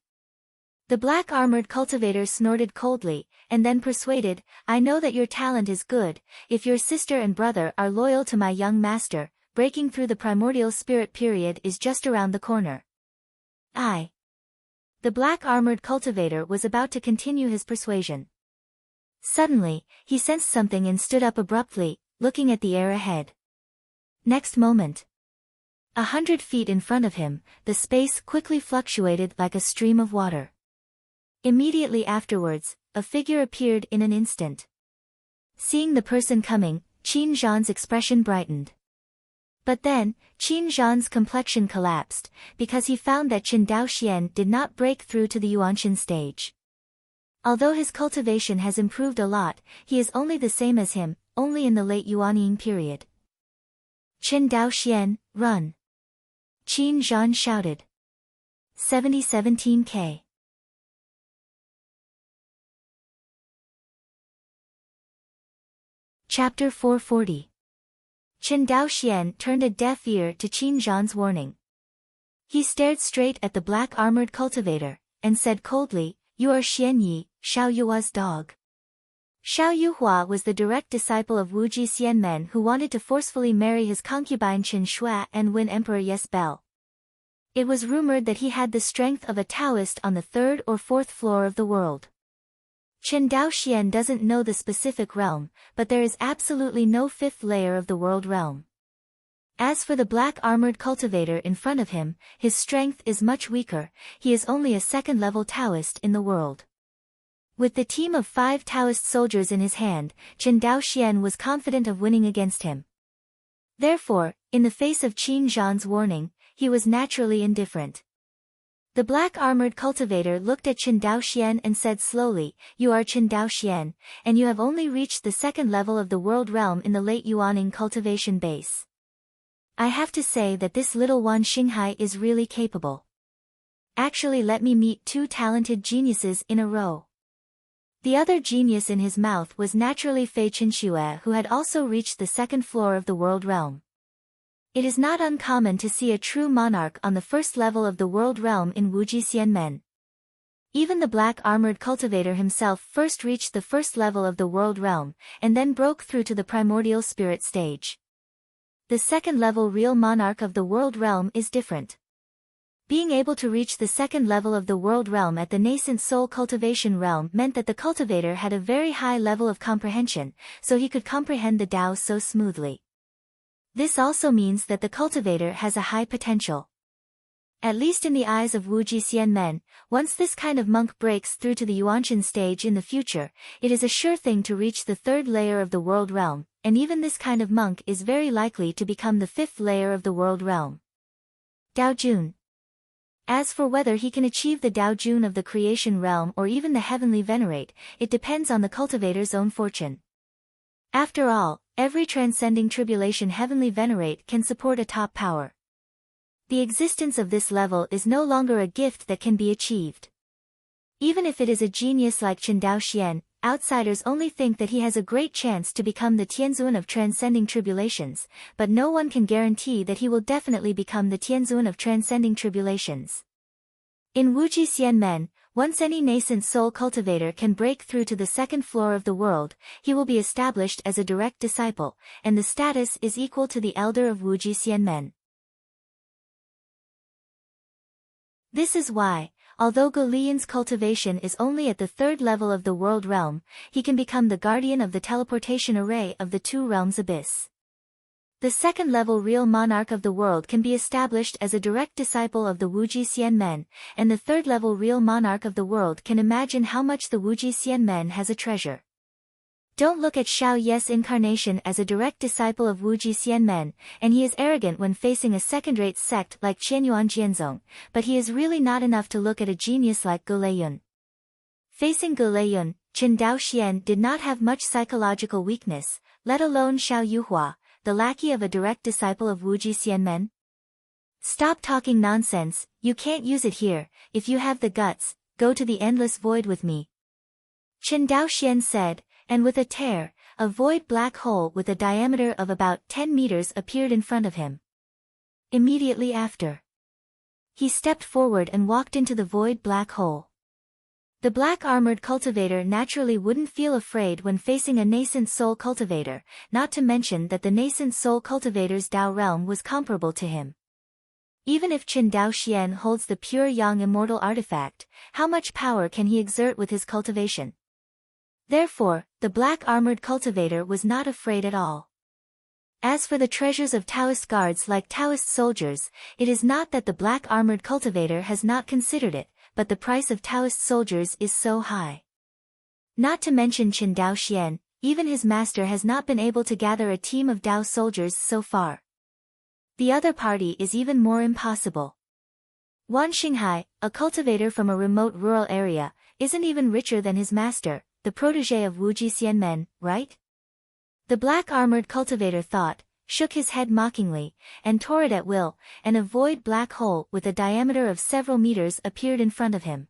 The black-armored cultivator snorted coldly, and then persuaded, "I know that your talent is good. If your sister and brother are loyal to my young master, breaking through the primordial spirit period is just around the corner." The black-armored cultivator was about to continue his persuasion. Suddenly, he sensed something and stood up abruptly, looking at the air ahead. Next moment, 100 feet in front of him, the space quickly fluctuated like a stream of water. Immediately afterwards, a figure appeared in an instant. Seeing the person coming, Qin Zhan's expression brightened. But then, Qin Zhan's complexion collapsed, because he found that Qin Daoxian did not break through to the Yuanqin stage. Although his cultivation has improved a lot, he is only the same as him, only in the late Yuanying period. "Qin Daoxian, run!" Qin Zhan shouted. 7017K. Chapter 440. Qin Daoxian turned a deaf ear to Qin Zhan's warning. He stared straight at the black-armored cultivator, and said coldly, "You are Xian Yi, Xiao Yuhua's dog." Xiao Yuhua was the direct disciple of Wu Ji Xianmen who wanted to forcefully marry his concubine Qin Shui and win Emperor Yes Bel. It was rumored that he had the strength of a Taoist on the 3rd or 4th floor of the world. Qin Daoxian doesn't know the specific realm, but there is absolutely no 5th layer of the world realm. As for the black-armored cultivator in front of him, his strength is much weaker, he is only a 2nd-level Taoist in the world. With the team of 5 Taoist soldiers in his hand, Qin Daoxian was confident of winning against him. Therefore, in the face of Qin Zhan's warning, he was naturally indifferent. The black-armored cultivator looked at Qin Daoxian and said slowly, "You are Qin Daoxian, and you have only reached the 2nd level of the world realm in the late Yuanying cultivation base. I have to say that this little Wan Xinghai is really capable. Actually, let me meet 2 talented geniuses in a row." The other genius in his mouth was naturally Fei Qinxue, who had also reached the 2nd floor of the world realm. It is not uncommon to see a true monarch on the 1st level of the world realm in Wuji Xianmen. Even the black-armored cultivator himself first reached the 1st level of the world realm, and then broke through to the primordial spirit stage. The 2nd-level real monarch of the world realm is different. Being able to reach the 2nd level of the world realm at the nascent soul cultivation realm meant that the cultivator had a very high level of comprehension, so he could comprehend the Tao so smoothly. This also means that the cultivator has a high potential. At least in the eyes of Wuji Xianmen, once this kind of monk breaks through to the Yuanshan stage in the future, it is a sure thing to reach the third layer of the world realm, and even this kind of monk is very likely to become the fifth layer of the world realm. Dao Jun. As for whether he can achieve the Dao Jun of the creation realm or even the heavenly venerate, it depends on the cultivator's own fortune. After all, every transcending tribulation heavenly venerate can support a top power. The existence of this level is no longer a gift that can be achieved. Even if it is a genius like Chen Daoxian, outsiders only think that he has a great chance to become the Tianzun of transcending tribulations, but no one can guarantee that he will definitely become the Tianzun of transcending tribulations. In Wuji Xianmen, once any nascent soul cultivator can break through to the second floor of the world, he will be established as a direct disciple, and the status is equal to the elder of Wuji Xianmen. This is why, although Golian's cultivation is only at the third level of the world realm, he can become the guardian of the teleportation array of the two realms abyss. The second level real monarch of the world can be established as a direct disciple of the Wuji Xianmen, and the third level real monarch of the world can imagine how much the Wuji Xianmen has a treasure. Don't look at Xiao Ye's incarnation as a direct disciple of Wuji Xianmen, and he is arrogant when facing a second-rate sect like Qianyuan Jianzong, but he is really not enough to look at a genius like Ge Leiyun. Facing Ge Leiyun, Chen Daoxian did not have much psychological weakness, let alone Xiao Yuhua, the lackey of a direct disciple of Wuji Xianmen. Stop talking nonsense, you can't use it here. If you have the guts, go to the endless void with me. Chen Daoxian said, and with a tear, a void black hole with a diameter of about 10 meters appeared in front of him. Immediately after, he stepped forward and walked into the void black hole. The black-armored cultivator naturally wouldn't feel afraid when facing a nascent soul cultivator, not to mention that the nascent soul cultivator's Dao realm was comparable to him. Even if Chen Daoxian holds the pure yang immortal artifact, how much power can he exert with his cultivation? Therefore, the black-armored cultivator was not afraid at all. As for the treasures of Taoist guards like Taoist soldiers, it is not that the black-armored cultivator has not considered it, but the price of Taoist soldiers is so high. Not to mention Chen Daoxian, even his master has not been able to gather a team of Dao soldiers so far. The other party is even more impossible. Wan Xinghai, a cultivator from a remote rural area, isn't even richer than his master, the protege of Wuji Xianmen, right? The black-armored cultivator thought, shook his head mockingly, and tore it at will, and a void black hole with a diameter of several meters appeared in front of him.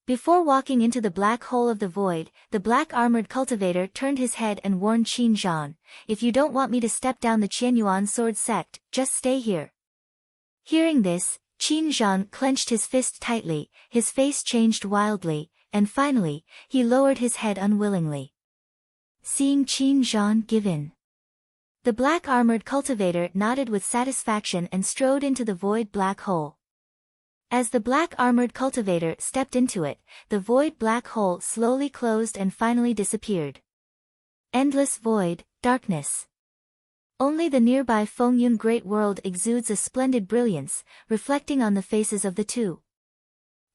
Before walking into the black hole of the void, the black-armored cultivator turned his head and warned Qin Zhan, if you don't want me to step down the Qianyuan sword sect, just stay here. Hearing this, Qin Zhan clenched his fist tightly, his face changed wildly, and finally, he lowered his head unwillingly. Seeing Qin Zhan give in, the black-armored cultivator nodded with satisfaction and strode into the void black hole. As the black-armored cultivator stepped into it, the void black hole slowly closed and finally disappeared. Endless void, darkness. Only the nearby Fengyun Great World exudes a splendid brilliance, reflecting on the faces of the two.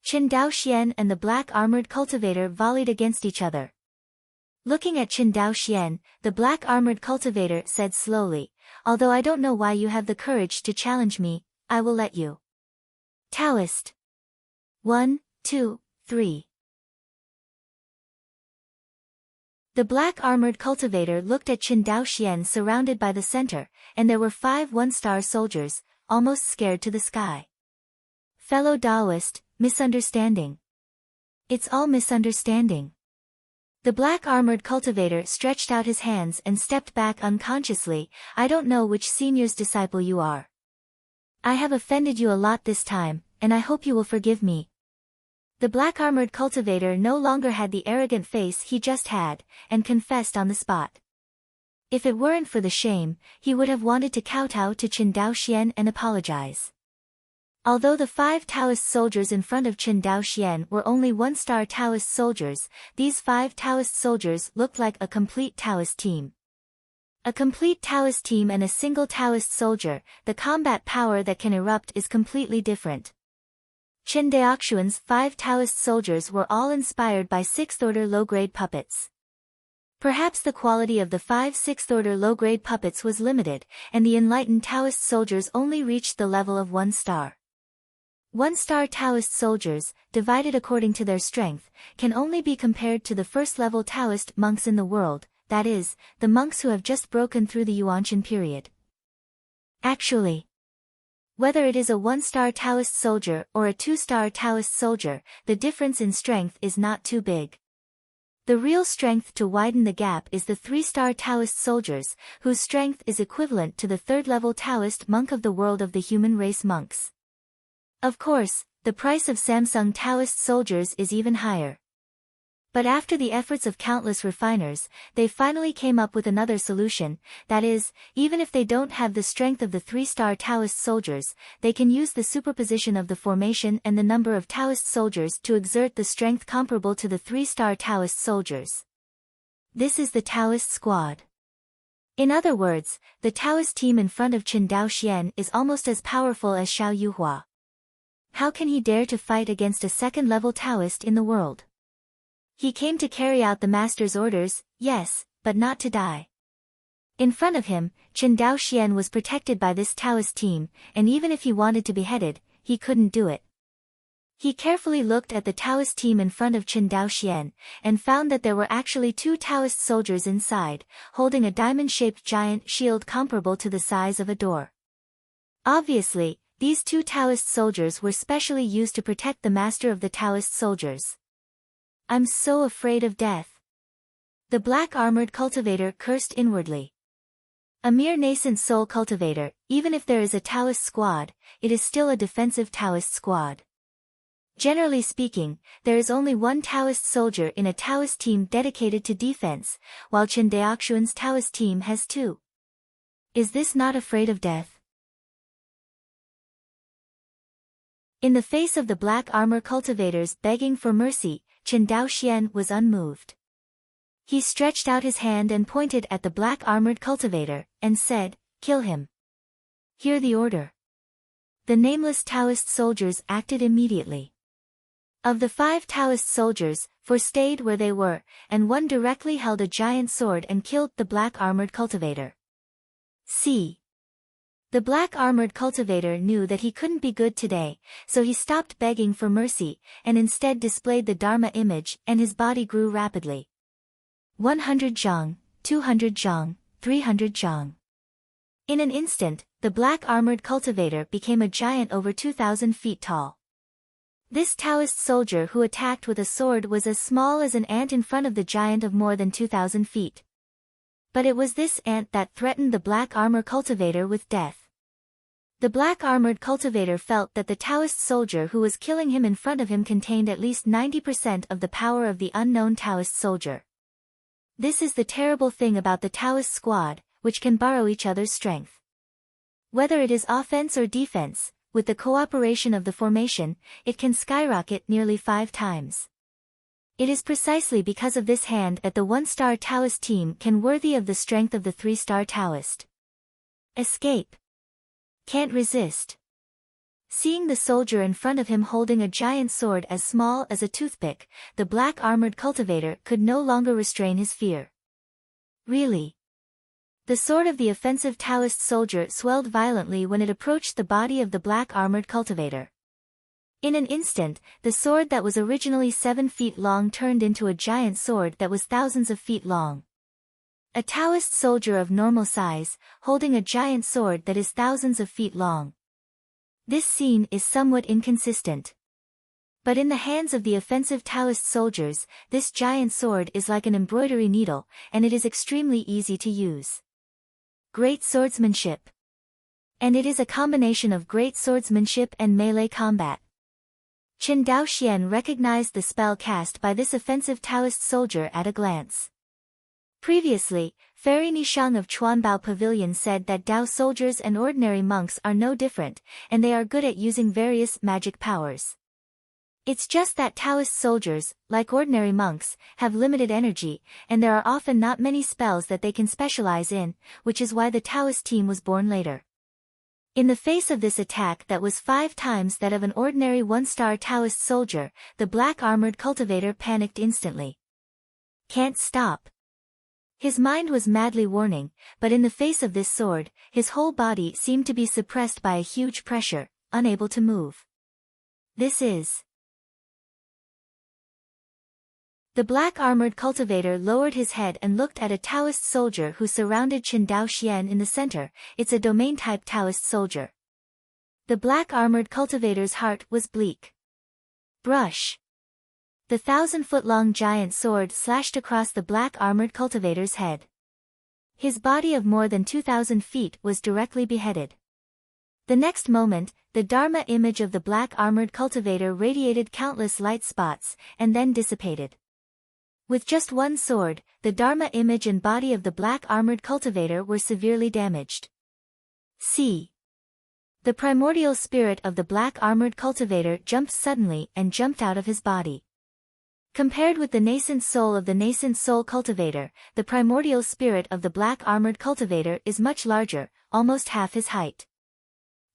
Chen Daoxian and the black-armored cultivator volleyed against each other. Looking at Chen Daoxian, the black-armored cultivator said slowly, although I don't know why you have the courage to challenge me, I will let you. Taoist. 1, 2, 3. The black-armored cultivator looked at Chen Daoxian surrounded by the center, and there were 5 one-star soldiers, almost scared to the sky. Fellow Taoist, misunderstanding. It's all misunderstanding. The black-armored cultivator stretched out his hands and stepped back unconsciously. I don't know which senior's disciple you are. I have offended you a lot this time, and I hope you will forgive me. The black-armored cultivator no longer had the arrogant face he just had, and confessed on the spot. If it weren't for the shame, he would have wanted to kowtow to Chen Daoxian and apologize. Although the 5 Taoist soldiers in front of Chen Daoxian were only one-star Taoist soldiers, these 5 Taoist soldiers looked like a complete Taoist team. A complete Taoist team and a single Taoist soldier, the combat power that can erupt is completely different. Chen Daoxuan's 5 Taoist soldiers were all inspired by 6th-order low-grade puppets. Perhaps the quality of the 5 6th-order low-grade puppets was limited, and the enlightened Taoist soldiers only reached the level of 1 star. 1-star Taoist soldiers, divided according to their strength, can only be compared to the first-level Taoist monks in the world, that is, the monks who have just broken through the Yuanqian period. Actually, whether it is a 1-star Taoist soldier or a 2-star Taoist soldier, the difference in strength is not too big. The real strength to widen the gap is the 3-star Taoist soldiers, whose strength is equivalent to the 3rd-level Taoist monk of the world of the human race monks. Of course, the price of Samsung Taoist soldiers is even higher. But after the efforts of countless refiners, they finally came up with another solution, that is, even if they don't have the strength of the 3-star Taoist soldiers, they can use the superposition of the formation and the number of Taoist soldiers to exert the strength comparable to the 3-star Taoist soldiers. This is the Taoist squad. In other words, the Taoist team in front of Chen Daoxian is almost as powerful as Xiao Yuhua. How can he dare to fight against a 2nd-level Taoist in the world? He came to carry out the master's orders, yes, but not to die. In front of him, Chen Daoxian was protected by this Taoist team, and even if he wanted to be beheaded, he couldn't do it. He carefully looked at the Taoist team in front of Chen Daoxian, and found that there were actually 2 Taoist soldiers inside, holding a diamond-shaped giant shield comparable to the size of a door. Obviously, these 2 Taoist soldiers were specially used to protect the master of the Taoist soldiers. I'm so afraid of death. The black-armored cultivator cursed inwardly. A mere nascent soul cultivator, even if there is a Taoist squad, it is still a defensive Taoist squad. Generally speaking, there is only 1 Taoist soldier in a Taoist team dedicated to defense, while Chen Daoxuan's Taoist team has 2. Is this not afraid of death? In the face of the black armor cultivators begging for mercy, Chen Daoxian was unmoved. He stretched out his hand and pointed at the black-armored cultivator, and said, "Kill him." Hear the order. The nameless Taoist soldiers acted immediately. Of the 5 Taoist soldiers, 4 stayed where they were, and 1 directly held a giant sword and killed the black-armored cultivator. See. The black-armored cultivator knew that he couldn't be good today, so he stopped begging for mercy, and instead displayed the Dharma image, and his body grew rapidly. 100 zhang, 200 zhang, 300 zhang. In an instant, the black-armored cultivator became a giant over 2,000 feet tall. This Taoist soldier who attacked with a sword was as small as an ant in front of the giant of more than 2,000 feet. But it was this ant that threatened the black armor cultivator with death. The black-armored cultivator felt that the Taoist soldier who was killing him in front of him contained at least 90% of the power of the unknown Taoist soldier. This is the terrible thing about the Taoist squad, which can borrow each other's strength. Whether it is offense or defense, with the cooperation of the formation, it can skyrocket nearly 5 times. It is precisely because of this hand that the 1-star Taoist team can worthy of the strength of the 3-star Taoist. Escape. Can't resist. Seeing the soldier in front of him holding a giant sword as small as a toothpick, the black-armored cultivator could no longer restrain his fear. Really? The sword of the offensive Taoist soldier swelled violently when it approached the body of the black-armored cultivator. In an instant, the sword that was originally 7 feet long turned into a giant sword that was thousands of feet long. A Taoist soldier of normal size, holding a giant sword that is thousands of feet long. This scene is somewhat inconsistent. But in the hands of the offensive Taoist soldiers, this giant sword is like an embroidery needle, and it is extremely easy to use. Great swordsmanship. And it is a combination of great swordsmanship and melee combat. Chen Daoxian recognized the spell cast by this offensive Taoist soldier at a glance. Previously, Fairy Nishang of Chuanbao Pavilion said that Dao soldiers and ordinary monks are no different, and they are good at using various magic powers. It's just that Taoist soldiers, like ordinary monks, have limited energy, and there are often not many spells that they can specialize in, which is why the Taoist team was born later. In the face of this attack that was 5 times that of an ordinary 1-star Taoist soldier, the black-armored cultivator panicked instantly. Can't stop. His mind was madly warning, but in the face of this sword, his whole body seemed to be suppressed by a huge pressure, unable to move. This is... The black-armored cultivator lowered his head and looked at a Taoist soldier who surrounded Chen Daoxian in the center. It's a domain-type Taoist soldier. The black-armored cultivator's heart was bleak. Brush. The 1,000-foot-long giant sword slashed across the black-armored cultivator's head. His body of more than 2,000 feet was directly beheaded. The next moment, the Dharma image of the black-armored cultivator radiated countless light spots, and then dissipated. With just one sword, the Dharma image and body of the black-armored cultivator were severely damaged. C. The primordial spirit of the black-armored cultivator jumped suddenly and jumped out of his body. Compared with the nascent soul of the nascent soul cultivator, the primordial spirit of the black-armored cultivator is much larger, almost half his height.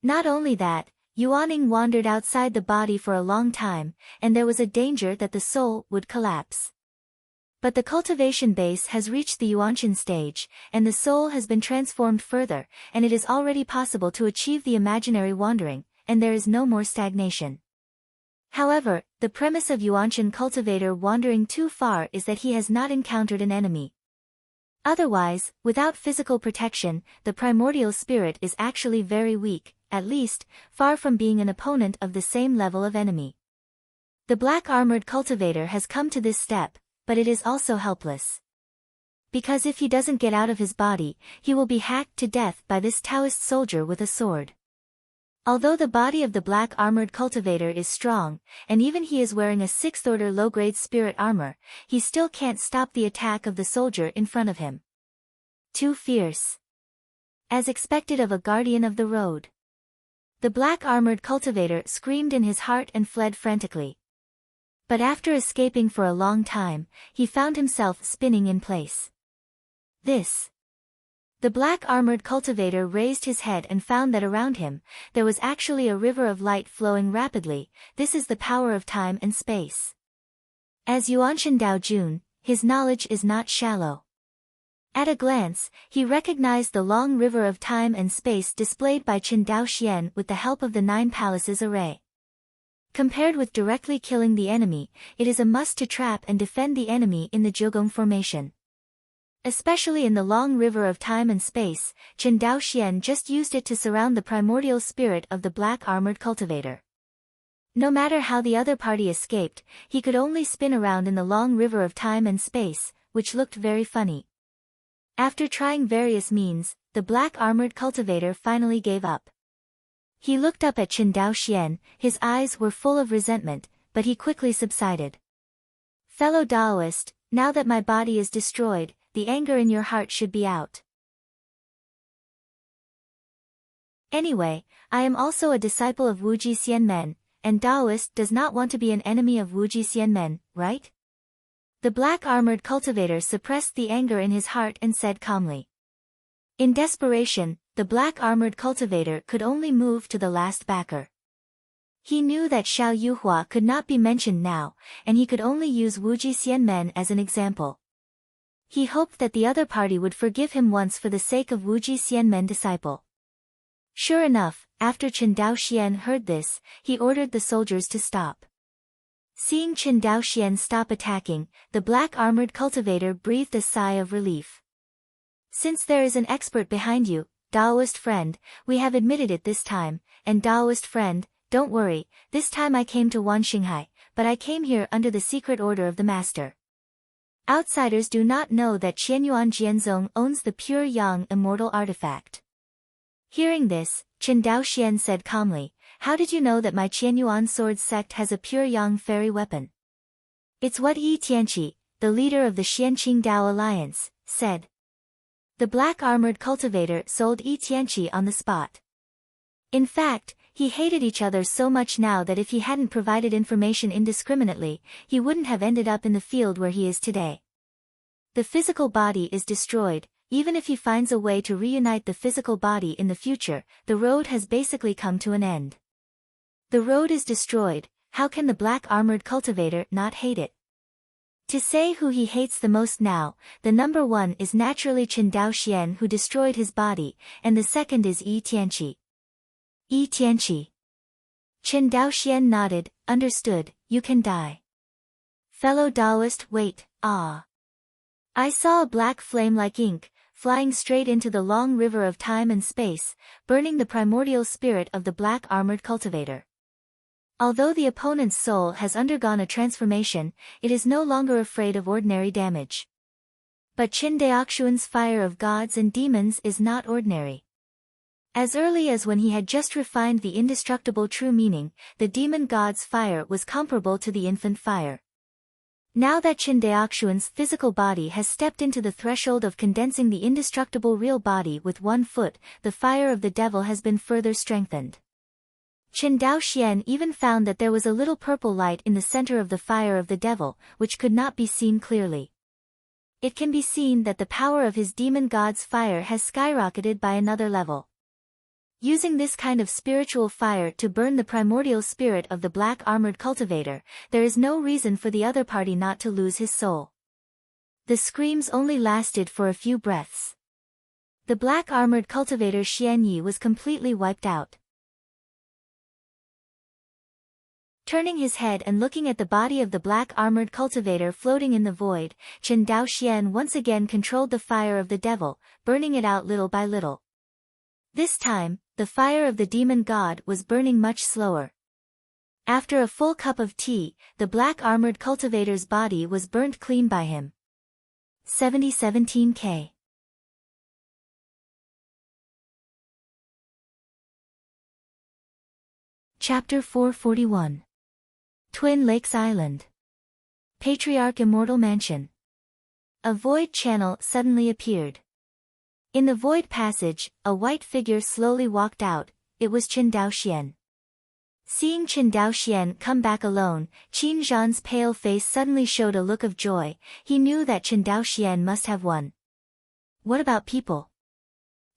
Not only that, Yuaning wandered outside the body for a long time, and there was a danger that the soul would collapse. But the cultivation base has reached the Yuanshan stage, and the soul has been transformed further, and it is already possible to achieve the imaginary wandering, and there is no more stagnation. However, the premise of Yuanshan cultivator wandering too far is that he has not encountered an enemy. Otherwise, without physical protection, the primordial spirit is actually very weak, at least, far from being an opponent of the same level of enemy. The black-armored cultivator has come to this step, but it is also helpless. Because if he doesn't get out of his body, he will be hacked to death by this Taoist soldier with a sword. Although the body of the black-armored cultivator is strong, and even he is wearing a 6th-order low-grade spirit armor, he still can't stop the attack of the soldier in front of him. Too fierce. As expected of a guardian of the road. The black-armored cultivator screamed in his heart and fled frantically. But after escaping for a long time, he found himself spinning in place. This. The black-armored cultivator raised his head and found that around him, there was actually a river of light flowing rapidly. This is the power of time and space. As Yuanshan Daojun, his knowledge is not shallow. At a glance, he recognized the long river of time and space displayed by Chen Daoxian with the help of the 9 palaces array. Compared with directly killing the enemy, it is a must to trap and defend the enemy in the Jiugong formation. Especially in the long river of time and space, Chen Daoxian just used it to surround the primordial spirit of the black-armored cultivator. No matter how the other party escaped, he could only spin around in the long river of time and space, which looked very funny. After trying various means, the black-armored cultivator finally gave up. He looked up at Chen Daoxian, his eyes were full of resentment, but he quickly subsided. Fellow Daoist, now that my body is destroyed, the anger in your heart should be out. Anyway, I am also a disciple of Wuji Xianmen, and Daoist does not want to be an enemy of Wuji Xianmen, right? The black-armored cultivator suppressed the anger in his heart and said calmly. In desperation, the black-armored cultivator could only move to the last backer. He knew that Xiao Yuhua could not be mentioned now, and he could only use Wuji Xianmen as an example. He hoped that the other party would forgive him once for the sake of Wuji Xianmen disciple. Sure enough, after Chen Daoxian heard this, he ordered the soldiers to stop. Seeing Chen Daoxian stop attacking, the black-armored cultivator breathed a sigh of relief. Since there is an expert behind you, Daoist friend, we have admitted it this time, and Daoist friend, don't worry, this time I came to Wanxinghai, but I came here under the secret order of the master. Outsiders do not know that Qianyuan Jianzong owns the pure yang immortal artifact. Hearing this, Chen Daoxian said calmly, how did you know that my Qianyuan sword sect has a pure yang fairy weapon? It's what Yi Tianqi, the leader of the Xianqing Dao Alliance, said. The black-armored cultivator sold Yi Tianqi on the spot. In fact, he hated each other so much now that if he hadn't provided information indiscriminately, he wouldn't have ended up in the field where he is today. The physical body is destroyed. Even if he finds a way to reunite the physical body in the future, the road has basically come to an end. The road is destroyed. How can the black armored cultivator not hate it? To say who he hates the most now, the number one is naturally Chen Daoxian, who destroyed his body, and the second is Yi Tianqi. Yi Tianqi. Chen Daoxian nodded, understood, you can die. Fellow Taoist, wait, ah. I saw a black flame like ink, flying straight into the long river of time and space, burning the primordial spirit of the black armored cultivator. Although the opponent's soul has undergone a transformation, it is no longer afraid of ordinary damage. But Qin Daoxuan's fire of gods and demons is not ordinary. As early as when he had just refined the indestructible true meaning, the demon god's fire was comparable to the infant fire. Now that Qin Daoxuan's physical body has stepped into the threshold of condensing the indestructible real body with 1 foot, the fire of the devil has been further strengthened. Qin Daoxian even found that there was a little purple light in the center of the fire of the devil, which could not be seen clearly. It can be seen that the power of his demon god's fire has skyrocketed by another level. Using this kind of spiritual fire to burn the primordial spirit of the black armored cultivator, there is no reason for the other party not to lose his soul. The screams only lasted for a few breaths. The black armored cultivator Xian Yi was completely wiped out. Turning his head and looking at the body of the black armored cultivator floating in the void, Chen Daoxian once again controlled the fire of the devil, burning it out little by little. This time, the fire of the demon god was burning much slower. After a full cup of tea, the black armored cultivator's body was burnt clean by him. 17K. Chapter 441. Twin Lakes Island. Patriarch Immortal Mansion. A void channel suddenly appeared. In the void passage, a white figure slowly walked out. It was Qin Daoxian. Seeing Qin Daoxian come back alone, Qin Zhan's pale face suddenly showed a look of joy. He knew that Qin Daoxian must have won. What about people?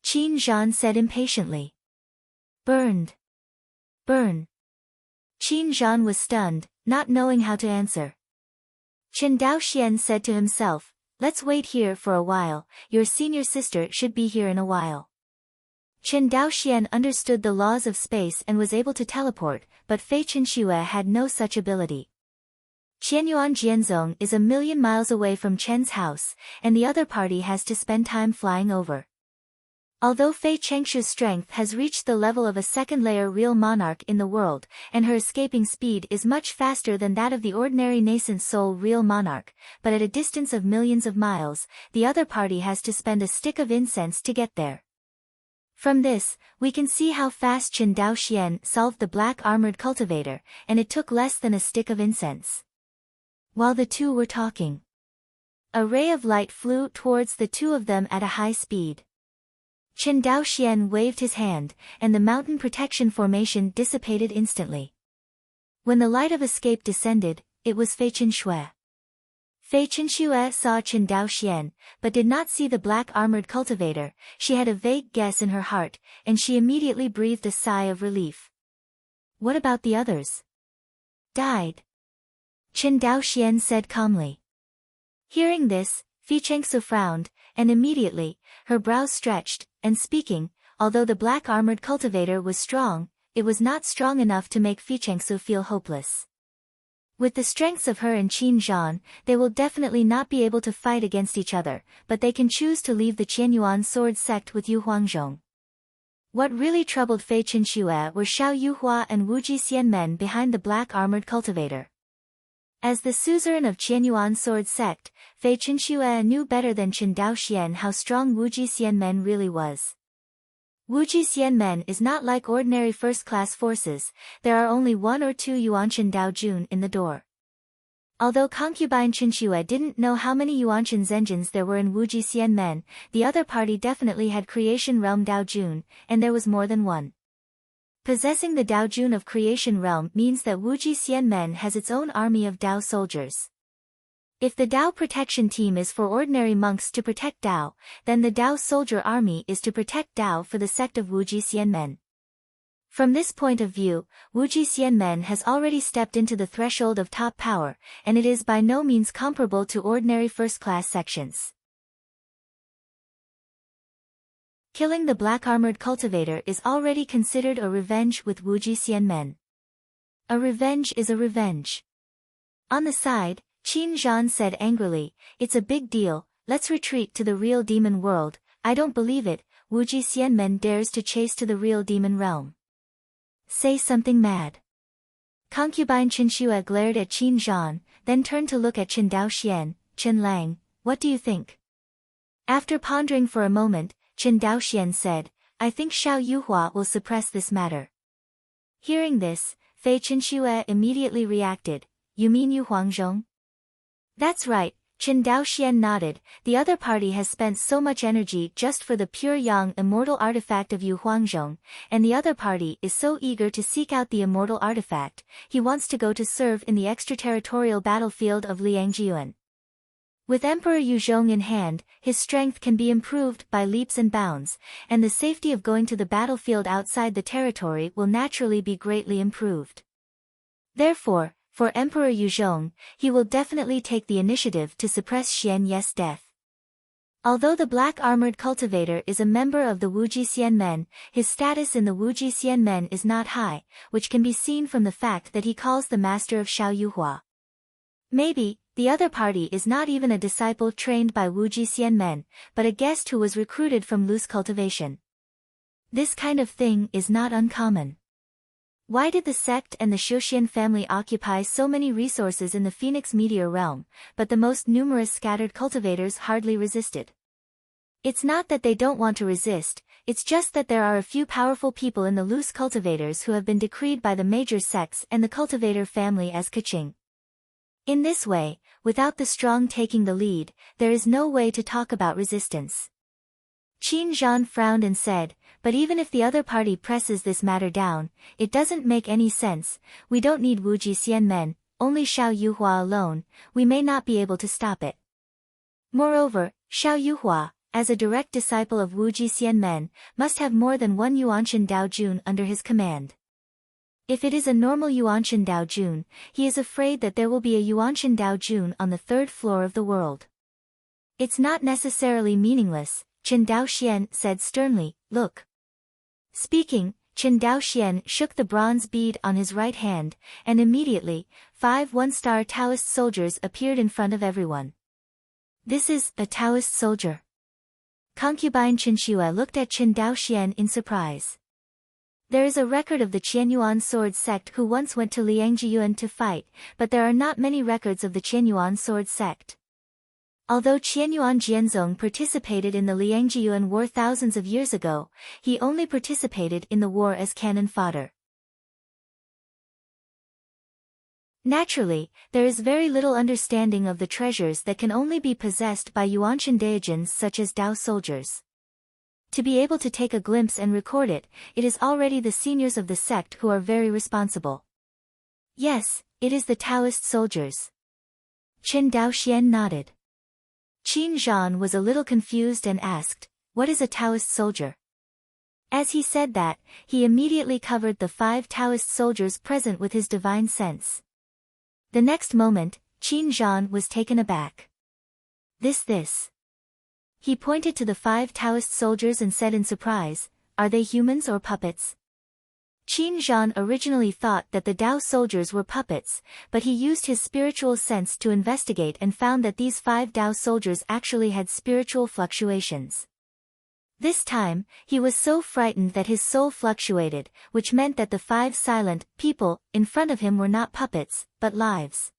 Qin Zhan said impatiently. Burned. Burn. Qin Zhan was stunned, not knowing how to answer. Qin Daoxian said to himself, let's wait here for a while, your senior sister should be here in a while. Qin Daoxian understood the laws of space and was able to teleport, but Fei Qinxue had no such ability. Qianyuan Jianzong is 1,000,000 miles away from Chen's house, and the other party has to spend time flying over. Although Fei Chengshu's strength has reached the level of a second-layer real monarch in the world, and her escaping speed is much faster than that of the ordinary nascent soul real monarch, but at a distance of millions of miles, the other party has to spend a stick of incense to get there. From this, we can see how fast Qin Daoxian solved the black armored cultivator, and it took less than a stick of incense. While the two were talking, a ray of light flew towards the two of them at a high speed. Qin Daoxian waved his hand, and the mountain protection formation dissipated instantly. When the light of escape descended, it was Fei Qinxue. Fei Qinxue saw Qin Daoxian, but did not see the black armored cultivator. She had a vague guess in her heart, and she immediately breathed a sigh of relief. What about the others? Died. Qin Daoxian said calmly. Hearing this, Fei Chengsu frowned, and immediately, her brows stretched, and speaking, although the black armored cultivator was strong, it was not strong enough to make Fei Chengsu feel hopeless. With the strengths of her and Qin Zhan, they will definitely not be able to fight against each other, but they can choose to leave the Qianyuan sword sect with Yu Huangzhong. What really troubled Fei Qinxue were Xiao Yuhua and Wu Jixianmen behind the black armored cultivator. As the suzerain of Qianyuan sword sect, Fei Qinxue knew better than Qin Daoxian how strong Wu Jixianmen really was. Wu Jixianmen is not like ordinary first-class forces, there are only 1 or 2 Yuanchen Daojun in the door. Although concubine Qinxue didn't know how many Yuanchen Zhenjins there were in Wu Jixianmen, the other party definitely had creation realm Daojun, and there was more than one. Possessing the Dao Jun of creation realm means that Wuji Xianmen has its own army of Dao soldiers. If the Dao protection team is for ordinary monks to protect Dao, then the Dao soldier army is to protect Dao for the sect of Wuji Xianmen. From this point of view, Wuji Xianmen has already stepped into the threshold of top power, and it is by no means comparable to ordinary first-class sections. Killing the black-armored cultivator is already considered a revenge with Wuji Xianmen. A revenge is a revenge. On the side, Qin Zhan said angrily, "It's a big deal, let's retreat to the real demon world." "I don't believe it, Wuji Xianmen dares to chase to the real demon realm. Say something mad." Concubine Qin Xue glared at Qin Zhan, then turned to look at Qin Daoxian. "Qin Lang, what do you think?" After pondering for a moment, Qin Daoxian said, "I think Xiao Yuhua will suppress this matter." Hearing this, Fei Qin Xue immediately reacted, "You mean Yu Huangzhong?" "That's right," Qin Daoxian nodded. "The other party has spent so much energy just for the pure yang immortal artifact of Yu Huangzhong, and the other party is so eager to seek out the immortal artifact, he wants to go to serve in the extraterritorial battlefield of Liangjiuan. With Emperor Yuzhong in hand, his strength can be improved by leaps and bounds, and the safety of going to the battlefield outside the territory will naturally be greatly improved. Therefore, for Emperor Yuzhong, he will definitely take the initiative to suppress Xian Ye's death." Although the black-armored cultivator is a member of the Wuji Xianmen, his status in the Wuji Xianmen is not high, which can be seen from the fact that he calls the master of Xiao Yuhua. Maybe, the other party is not even a disciple trained by Wuji Xianmen, but a guest who was recruited from loose cultivation. This kind of thing is not uncommon. Why did the sect and the Shouxian family occupy so many resources in the Phoenix meteor realm, but the most numerous scattered cultivators hardly resisted? It's not that they don't want to resist, it's just that there are a few powerful people in the loose cultivators who have been decreed by the major sects and the cultivator family as Keqing. In this way, without the strong taking the lead, there is no way to talk about resistance. Qin Zhan frowned and said, "But even if the other party presses this matter down, it doesn't make any sense. We don't need Wuji Xianmen, only Xiao Yuhua alone, we may not be able to stop it. Moreover, Xiao Yuhua, as a direct disciple of Wuji Xianmen, must have more than one Yuanshan Dao Jun under his command. If it is a normal Yuanshan Dao Jun, he is afraid that there will be a Yuanshan Dao Jun on the third floor of the world. It's not necessarily meaningless," Qin Daoxian said sternly, "Look." Speaking, Qin Daoxian shook the bronze bead on his right hand, and immediately, 5 one-star Taoist soldiers appeared in front of everyone. "This is a Taoist soldier." Concubine Qin Xue looked at Qin Daoxian in surprise. There is a record of the Qianyuan sword sect who once went to Liangjiyuan to fight, but there are not many records of the Qianyuan sword sect. Although Qianyuan Jianzong participated in the Liangjiyuan war thousands of years ago, he only participated in the war as cannon fodder. Naturally, there is very little understanding of the treasures that can only be possessed by Yuanshan Daijins such as Dao soldiers. To be able to take a glimpse and record it, it is already the seniors of the sect who are very responsible. Yes, it is the Taoist soldiers. Qin Daoxian nodded. Qin Zhan was a little confused and asked, "What is a Taoist soldier?" As he said that, he immediately covered the 5 Taoist soldiers present with his divine sense. The next moment, Qin Zhan was taken aback. This. He pointed to the 5 Taoist soldiers and said in surprise, "Are they humans or puppets?" Qin Zhan originally thought that the Dao soldiers were puppets, but he used his spiritual sense to investigate and found that these 5 Dao soldiers actually had spiritual fluctuations. This time, he was so frightened that his soul fluctuated, which meant that the 5 silent people in front of him were not puppets, but lives.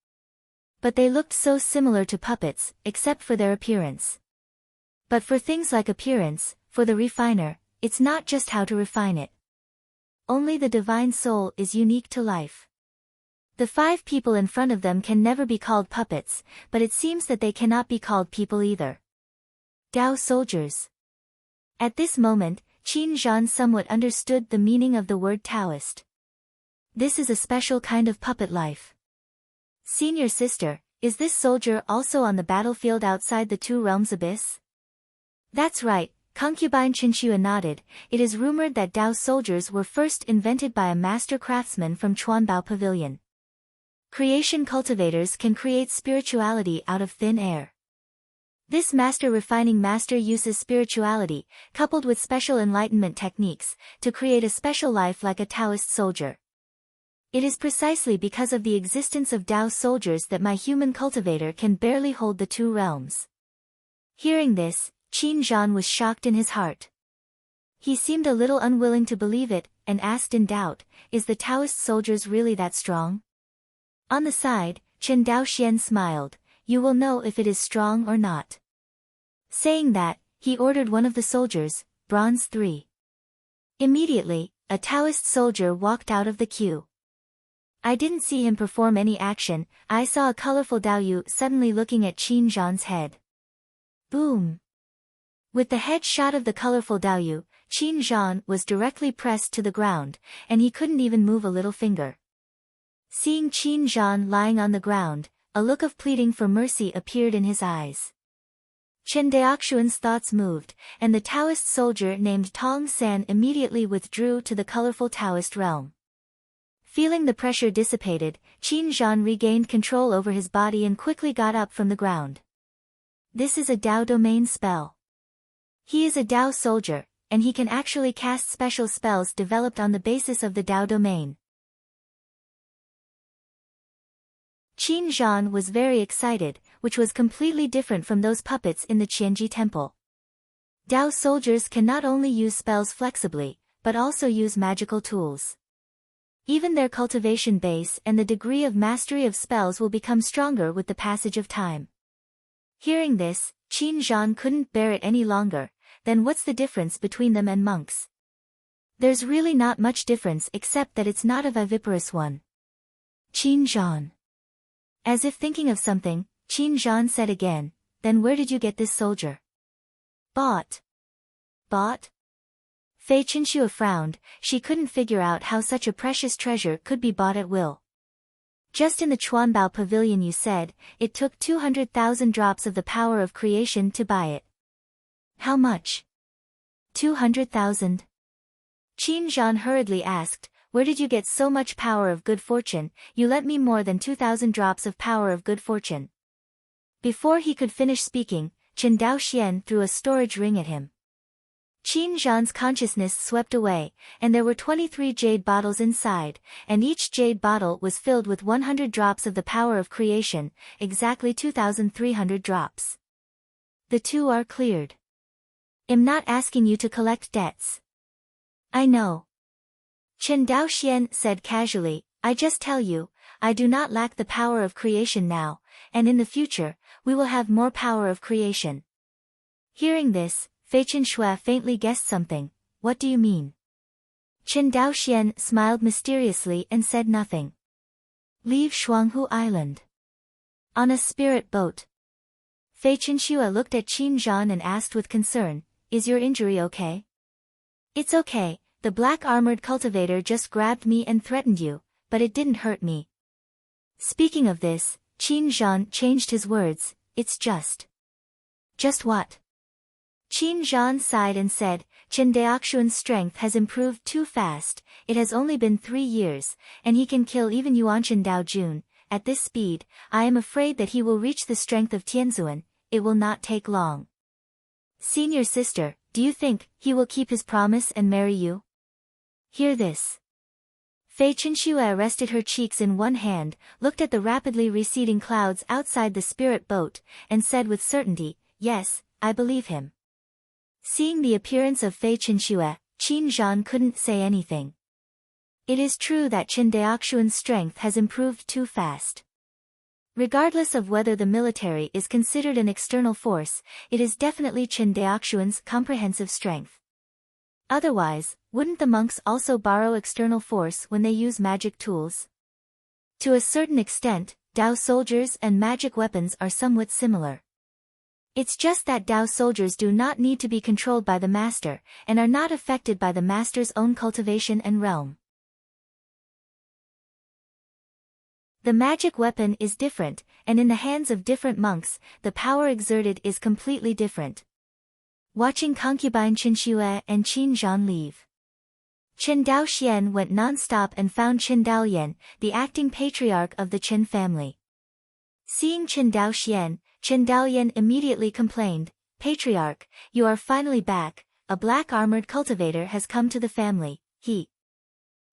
But they looked so similar to puppets, except for their appearance. But for things like appearance, for the refiner, it's not just how to refine it. Only the divine soul is unique to life. The 5 people in front of them can never be called puppets, but it seems that they cannot be called people either. Dao soldiers. At this moment, Qin Zhan somewhat understood the meaning of the word Taoist. This is a special kind of puppet life. Senior sister, is this soldier also on the battlefield outside the Two Realms abyss? That's right, concubine Qinxue nodded. It is rumored that Dao soldiers were first invented by a master craftsman from Chuanbao Pavilion. Creation cultivators can create spirituality out of thin air. This refining master uses spirituality, coupled with special enlightenment techniques, to create a special life like a Taoist soldier. It is precisely because of the existence of Dao soldiers that my human cultivator can barely hold the Two Realms. Hearing this, Qin Zhan was shocked in his heart. He seemed a little unwilling to believe it, and asked in doubt, is the Taoist soldiers really that strong? On the side, Chen Daoxian smiled, you will know if it is strong or not. Saying that, he ordered one of the soldiers, Bronze 3. Immediately, a Taoist soldier walked out of the queue. I didn't see him perform any action, I saw a colorful Daoyu suddenly looking at Qin Zhan's head. Boom! With the head shot of the colorful Daoyu, Qin Zhan was directly pressed to the ground, and he couldn't even move a little finger. Seeing Qin Zhan lying on the ground, a look of pleading for mercy appeared in his eyes. Chen Daoxuan's thoughts moved, and the Taoist soldier named Tong San immediately withdrew to the colorful Taoist realm. Feeling the pressure dissipated, Qin Zhan regained control over his body and quickly got up from the ground. This is a Dao domain spell. He is a Dao soldier, and he can actually cast special spells developed on the basis of the Dao domain. Qin Zhan was very excited, which was completely different from those puppets in the Qianji temple. Dao soldiers can not only use spells flexibly, but also use magical tools. Even their cultivation base and the degree of mastery of spells will become stronger with the passage of time. Hearing this, Qin Zhan couldn't bear it any longer. Then what's the difference between them and monks? There's really not much difference except that it's not a viviparous one. Qin Zhan. As if thinking of something, Qin Zhan said again, then where did you get this soldier? Bought. Bought? Fei Qinxue frowned, she couldn't figure out how such a precious treasure could be bought at will. Just in the Chuanbao Pavilion you said, it took 200,000 drops of the power of creation to buy it. How much? 200,000. Qin Zhan hurriedly asked, where did you get so much power of good fortune? You lent me more than 2,000 drops of power of good fortune. Before he could finish speaking, Chen Daoxian threw a storage ring at him. Qin Zhan's consciousness swept away, and there were 23 jade bottles inside, and each jade bottle was filled with 100 drops of the power of creation, exactly 2,300 drops. The two are cleared. I'm not asking you to collect debts. I know. Chen Daoxian said casually, I just tell you, I do not lack the power of creation now, and in the future, we will have more power of creation. Hearing this, Fei Qinxue faintly guessed something. What do you mean? Chen Daoxian smiled mysteriously and said nothing. Leave Shuanghu Island. On a spirit boat. Fei Qinxue looked at Qin Zhan and asked with concern, is your injury okay? It's okay. The black-armored cultivator just grabbed me and threatened you, but it didn't hurt me. Speaking of this, Qin Zhan changed his words, it's just. Just what? Qin Zhan sighed and said, Chen Daoxuan's strength has improved too fast, it has only been 3 years, and he can kill even Yuanchen Daojun. At this speed, I am afraid that he will reach the strength of Tianzuan, it will not take long. Senior sister, do you think he will keep his promise and marry you? Hear this. Fei Qinxue rested her cheeks in one hand, looked at the rapidly receding clouds outside the spirit boat, and said with certainty, yes, I believe him. Seeing the appearance of Fei Qinxue, Qin Zhan couldn't say anything. It is true that Chen Daoxuan's strength has improved too fast. Regardless of whether the military is considered an external force, it is definitely Chen Daoxuan's comprehensive strength. Otherwise, wouldn't the monks also borrow external force when they use magic tools? To a certain extent, Dao soldiers and magic weapons are somewhat similar. It's just that Dao soldiers do not need to be controlled by the master, and are not affected by the master's own cultivation and realm. The magic weapon is different, and in the hands of different monks, the power exerted is completely different. Watching concubine Qin Xue and Qin Zhan leave, Qin Daoxian went non-stop and found Qin Daoyan, the acting patriarch of the Qin family. Seeing Qin Daoxian, Qin Daoyan immediately complained, "Patriarch, you are finally back. A black armored cultivator has come to the family.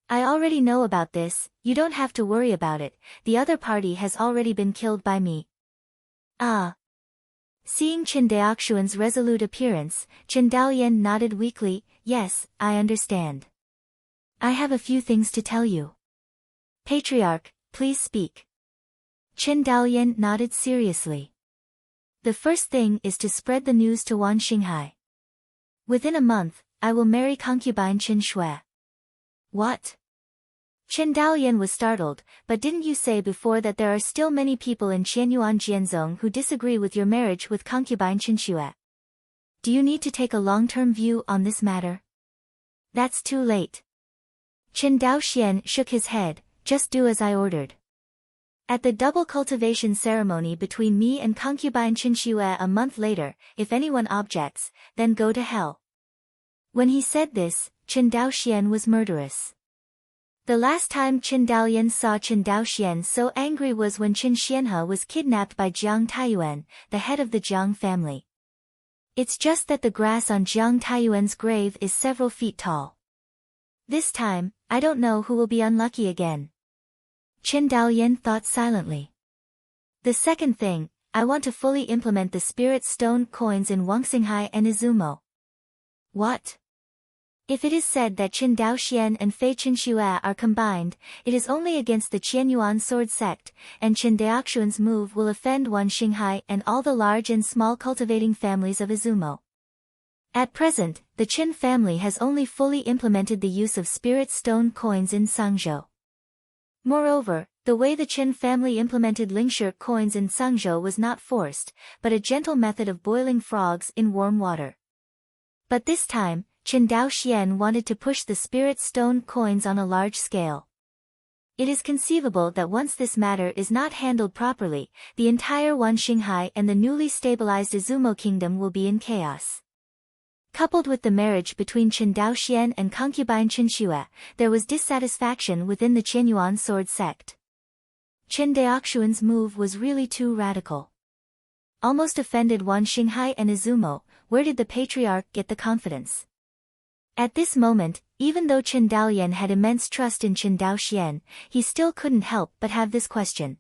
I already know about this, you don't have to worry about it, the other party has already been killed by me." Ah. Seeing Qin Daoxuan's resolute appearance, Qin Daoyan nodded weakly, "Yes, I understand. I have a few things to tell you." "Patriarch, please speak." Qin Daoyan nodded seriously. "The first thing is to spread the news to Wan Xinghai. Within a month, I will marry concubine Qin Xue." "What?" Qin Daoyan was startled, "But didn't you say before that there are still many people in Qianyuan Jianzong who disagree with your marriage with concubine Qin Xue? Do you need to take a long-term view on this matter?" "That's too late." Qin Daoxian shook his head, "Just do as I ordered. At the double cultivation ceremony between me and concubine Qin Xue a month later, if anyone objects, then go to hell." When he said this, Qin Daoxian was murderous. The last time Qin Daoyan saw Qin Daoxian so angry was when Qin Xianhe was kidnapped by Jiang Taiyuan, the head of the Jiang family. It's just that the grass on Jiang Taiyuan's grave is several feet tall. This time, I don't know who will be unlucky again. Qin Daoyan thought silently. "The second thing, I want to fully implement the spirit stone coins in Wangxinghai and Izumo." "What?" "If it is said that Qin Daoxian and Fei Qin Xue are combined, it is only against the Qianyuan sword sect, and Qin Daoxuan's move will offend Wan Xinghai and all the large and small cultivating families of Izumo. At present, the Qin family has only fully implemented the use of spirit stone coins in Sangzhou. Moreover, the way the Qin family implemented Lingshi coins in Sangzhou was not forced, but a gentle method of boiling frogs in warm water. But this time, Qin Daoxian wanted to push the spirit stone coins on a large scale. It is conceivable that once this matter is not handled properly, the entire Wan Xinghai and the newly stabilized Izumo kingdom will be in chaos." Coupled with the marriage between Qin Daoxian and concubine Qin Xue, there was dissatisfaction within the Qianyuan sword sect. Qin Daoxuan's move was really too radical. Almost offended Wan Xinghai and Izumo. Where did the patriarch get the confidence? At this moment, even though Qin Daoyan had immense trust in Qin Daoxian, he still couldn't help but have this question.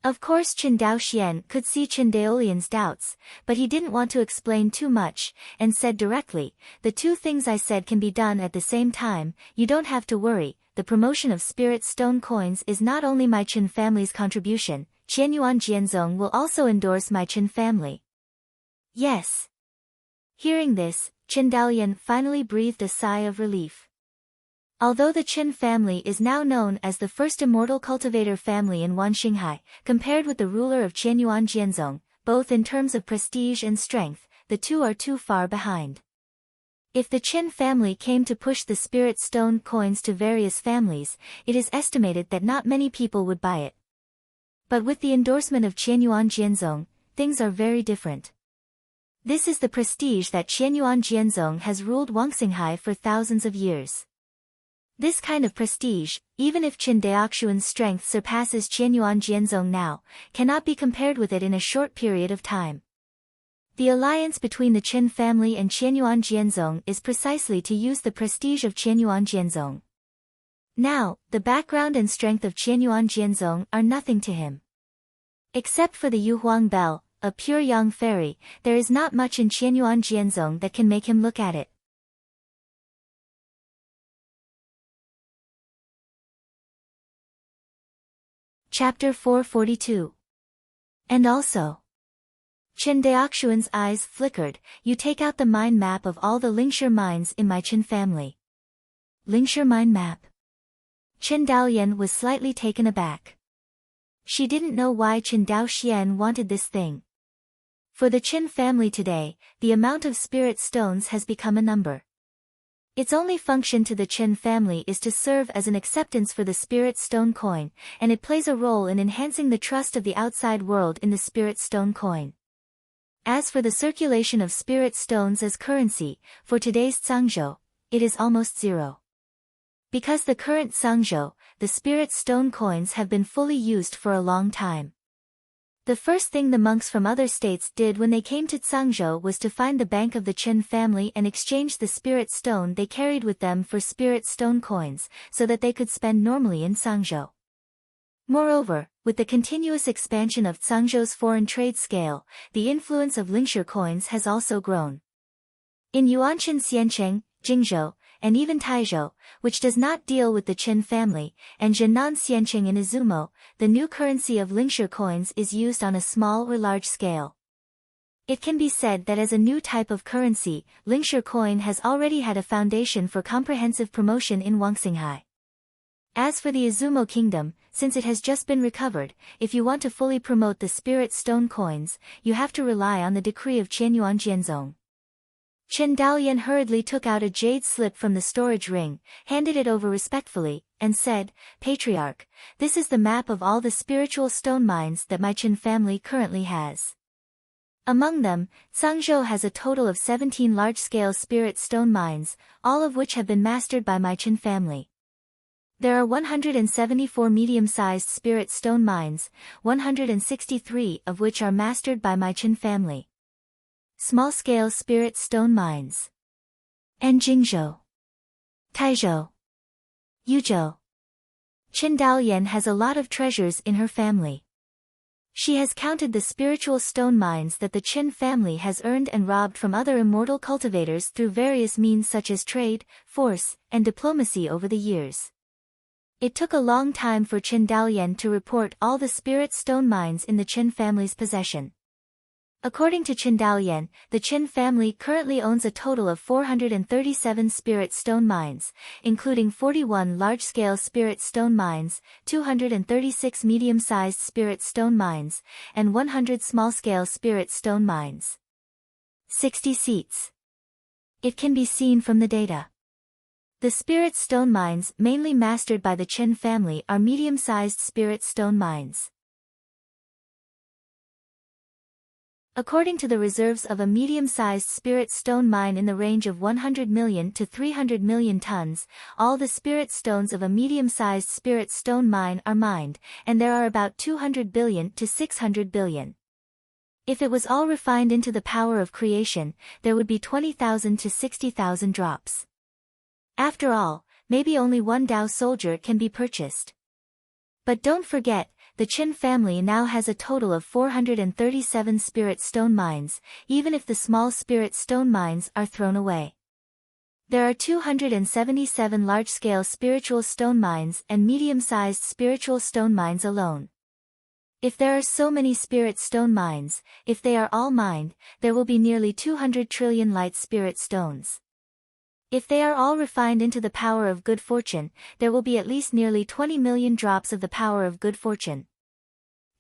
Of course Qin Daoxian could see Qin Daolian's doubts, but he didn't want to explain too much, and said directly, "The two things I said can be done at the same time, you don't have to worry, the promotion of spirit stone coins is not only my Qin family's contribution, Qianyuan Jianzong will also endorse my Qin family." "Yes." Hearing this, Qin Daoyan finally breathed a sigh of relief. Although the Qin family is now known as the first immortal cultivator family in Wan Xinghai, compared with the ruler of Qianyuan Jianzong, both in terms of prestige and strength, the two are too far behind. If the Qin family came to push the spirit stone coins to various families, it is estimated that not many people would buy it. But with the endorsement of Qianyuan Jianzong, things are very different. This is the prestige that Qianyuan Jianzong has ruled Wangxinghai for thousands of years. This kind of prestige, even if Qin Daoxuan's strength surpasses Qianyuan Jianzong now, cannot be compared with it in a short period of time. The alliance between the Qin family and Qianyuan Jianzong is precisely to use the prestige of Qianyuan Jianzong. Now, the background and strength of Qianyuan Jianzong are nothing to him. Except for the Yuhuang bell, a pure young fairy, there is not much in Qianyuan Jianzong that can make him look at it. Chapter 442. And also. Qin Daoxuan's eyes flickered. "You take out the mind map of all the Lingshi mines in my Qin family." "Lingshi mine map?" Qin Daoyan was slightly taken aback. She didn't know why Qin Daoxian wanted this thing. For the Qin family today, the amount of spirit stones has become a number. Its only function to the Qin family is to serve as an acceptance for the spirit stone coin, and it plays a role in enhancing the trust of the outside world in the spirit stone coin. As for the circulation of spirit stones as currency, for today's Zhangzhou, it is almost zero. Because the current Zhangzhou, the spirit stone coins have been fully used for a long time. The first thing the monks from other states did when they came to Zhangzhou was to find the bank of the Qin family and exchange the spirit stone they carried with them for spirit stone coins, so that they could spend normally in Zhangzhou. Moreover, with the continuous expansion of Zhangzhou's foreign trade scale, the influence of Lingshi coins has also grown. In Yuanqin Xiancheng, Jingzhou, and even Taizhou, which does not deal with the Qin family, and Zhenan Xiancheng in Izumo, the new currency of Lingshi coins is used on a small or large scale. It can be said that as a new type of currency, Lingshi coin has already had a foundation for comprehensive promotion in Wangxinghai. As for the Izumo kingdom, since it has just been recovered, if you want to fully promote the spirit stone coins, you have to rely on the decree of Qianyuan Jianzong. Qin Daoyan hurriedly took out a jade slip from the storage ring, handed it over respectfully, and said, "Patriarch, this is the map of all the spiritual stone mines that my Qin family currently has. Among them, Zhangzhou has a total of 17 large-scale spirit stone mines, all of which have been mastered by my Qin family. There are 174 medium-sized spirit stone mines, 163 of which are mastered by my Qin family. Small-scale spirit stone mines. And Jingzhou, Taizhou, Yuzhou. Qin Daoyan has a lot of treasures in her family. She has counted the spiritual stone mines that the Qin family has earned and robbed from other immortal cultivators through various means such as trade, force, and diplomacy over the years. It took a long time for Qin Daoyan to report all the spirit stone mines in the Qin family's possession. According to Qin Daoyan, the Qin family currently owns a total of 437 spirit stone mines, including 41 large-scale spirit stone mines, 236 medium-sized spirit stone mines, and 100 small-scale spirit stone mines. 60 seats. It can be seen from the data. The spirit stone mines mainly mastered by the Qin family are medium-sized spirit stone mines. According to the reserves of a medium-sized spirit stone mine in the range of 100 million to 300 million tons, all the spirit stones of a medium-sized spirit stone mine are mined, and there are about 200 billion to 600 billion. If it was all refined into the power of creation, there would be 20,000 to 60,000 drops. After all, maybe only one Dao soldier can be purchased. But don't forget, the Qin family now has a total of 437 spirit stone mines, even if the small spirit stone mines are thrown away. There are 277 large-scale spiritual stone mines and medium-sized spiritual stone mines alone. If there are so many spirit stone mines, if they are all mined, there will be nearly 200 trillion light spirit stones. If they are all refined into the power of good fortune, there will be at least nearly 20 million drops of the power of good fortune.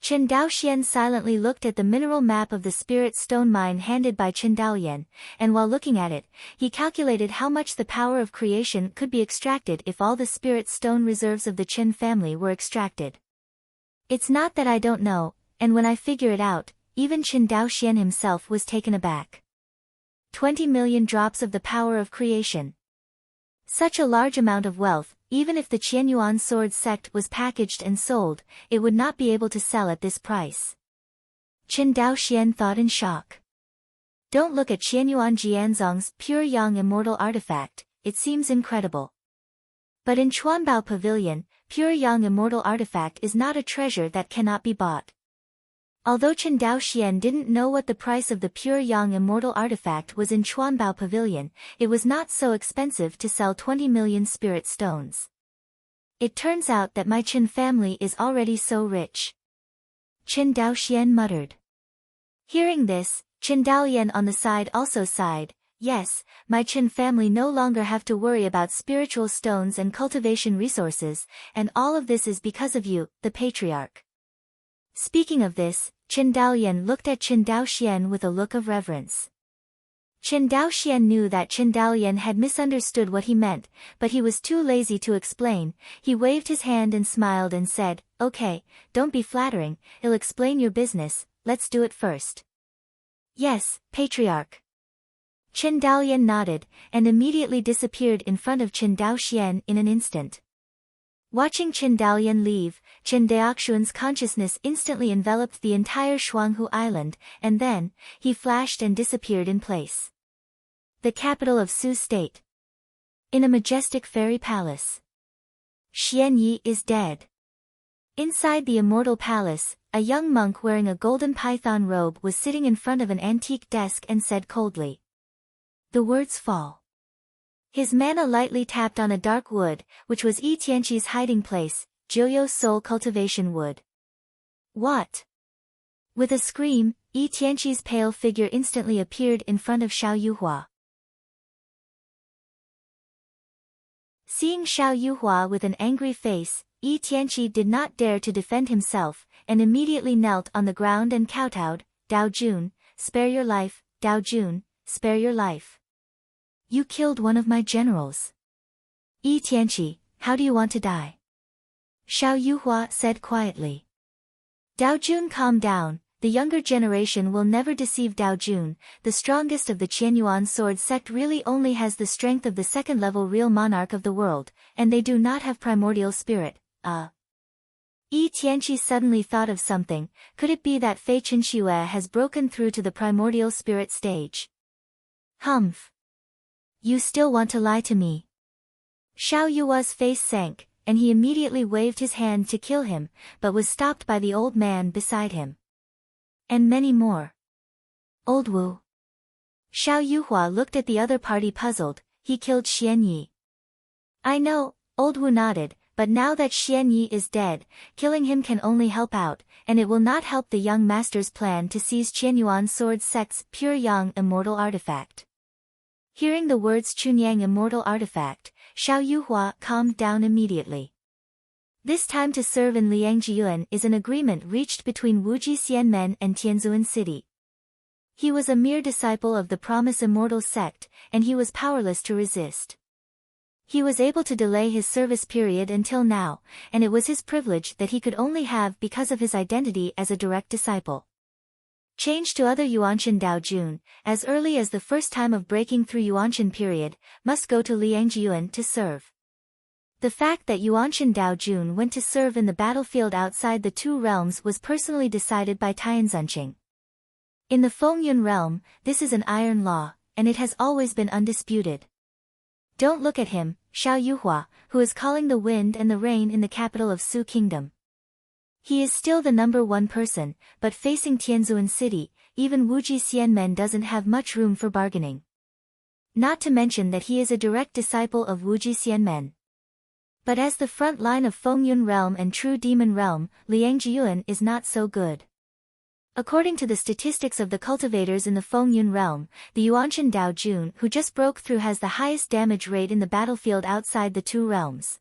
Qin Daoxian silently looked at the mineral map of the spirit stone mine handed by Qin Daoyan, and while looking at it, he calculated how much the power of creation could be extracted if all the spirit stone reserves of the Qin family were extracted. It's not that I don't know, and when I figure it out, even Qin Daoxian himself was taken aback. 20 million drops of the power of creation. Such a large amount of wealth, even if the Qianyuan sword sect was packaged and sold, it would not be able to sell at this price. Qin Daoxian thought in shock. Don't look at Qianyuan Jianzong's pure yang immortal artifact, it seems incredible. But in Chuanbao Pavilion, pure yang immortal artifact is not a treasure that cannot be bought. Although Qin Daoxian didn't know what the price of the pure yang immortal artifact was in Chuanbao Pavilion, it was not so expensive to sell 20 million spirit stones. It turns out that my Qin family is already so rich. Qin Daoxian muttered. Hearing this, Qin Daoyan on the side also sighed. Yes, my Qin family no longer have to worry about spiritual stones and cultivation resources, and all of this is because of you, the patriarch. Speaking of this, Chen Daoyan looked at Chen Daoxian with a look of reverence. Chen Daoxian knew that Chen Daoyan had misunderstood what he meant, but he was too lazy to explain. He waved his hand and smiled and said, "Okay, don't be flattering, I'll explain your business, let's do it first." "Yes, Patriarch." Chen Daoyan nodded, and immediately disappeared in front of Chen Daoxian in an instant. Watching Chen Daoyan leave, Chen Daoxuan's consciousness instantly enveloped the entire Shuanghu Island, and then, he flashed and disappeared in place. The capital of Su State. In a majestic fairy palace. Xian Yi is dead. Inside the immortal palace, a young monk wearing a golden python robe was sitting in front of an antique desk and said coldly. The words fall. His mana lightly tapped on a dark wood, which was Yi Tianqi's hiding place, Jiuyo's soul cultivation wood. What? With a scream, Yi Tianqi's pale figure instantly appeared in front of Xiao Yuhua. Seeing Xiao Yuhua with an angry face, Yi Tianqi did not dare to defend himself, and immediately knelt on the ground and kowtowed, "Dao Jun, spare your life, Dao Jun, spare your life. You killed one of my generals. Yi Tianqi, how do you want to die?" Xiao Yuhua said quietly. "Dao Jun, calm down, the younger generation will never deceive Dao Jun. The strongest of the Qianyuan sword sect really only has the strength of the second-level real monarch of the world, and they do not have primordial spirit." Yi Tianqi suddenly thought of something. Could it be that Fei Chenxue has broken through to the primordial spirit stage? Humph. You still want to lie to me? Xiao Yuhua's face sank, and he immediately waved his hand to kill him, but was stopped by the old man beside him. And many more. Old Wu. Xiao Yuhua looked at the other party puzzled. He killed Xian Yi. I know, Old Wu nodded, but now that Xian Yi is dead, killing him can only help out, and it will not help the young master's plan to seize Qianyuan sword sect's pure yang immortal artifact. Hearing the words Chunyang immortal artifact, Xiao Yuhua calmed down immediately. This time to serve in Liangjiuan is an agreement reached between Wuji Xianmen and Tianzuan City. He was a mere disciple of the Promise Immortal sect, and he was powerless to resist. He was able to delay his service period until now, and it was his privilege that he could only have because of his identity as a direct disciple. Change to other Yuanshan Dao Jun, as early as the first time of breaking through Yuanshan period, must go to Liangjiuan to serve. The fact that Yuanshan Dao Jun went to serve in the battlefield outside the two realms was personally decided by Tianzunqing. In the Fengyun realm, this is an iron law, and it has always been undisputed. Don't look at him, Xiao Yuhua, who is calling the wind and the rain in the capital of Su Kingdom. He is still the number one person, but facing Tianzuan City, even Wuji Xianmen doesn't have much room for bargaining. Not to mention that he is a direct disciple of Wuji Xianmen. But as the front line of Fengyun realm and True Demon realm, Liangjiuan is not so good. According to the statistics of the cultivators in the Fengyun realm, the Yuanshan Dao Jun who just broke through has the highest damage rate in the battlefield outside the two realms.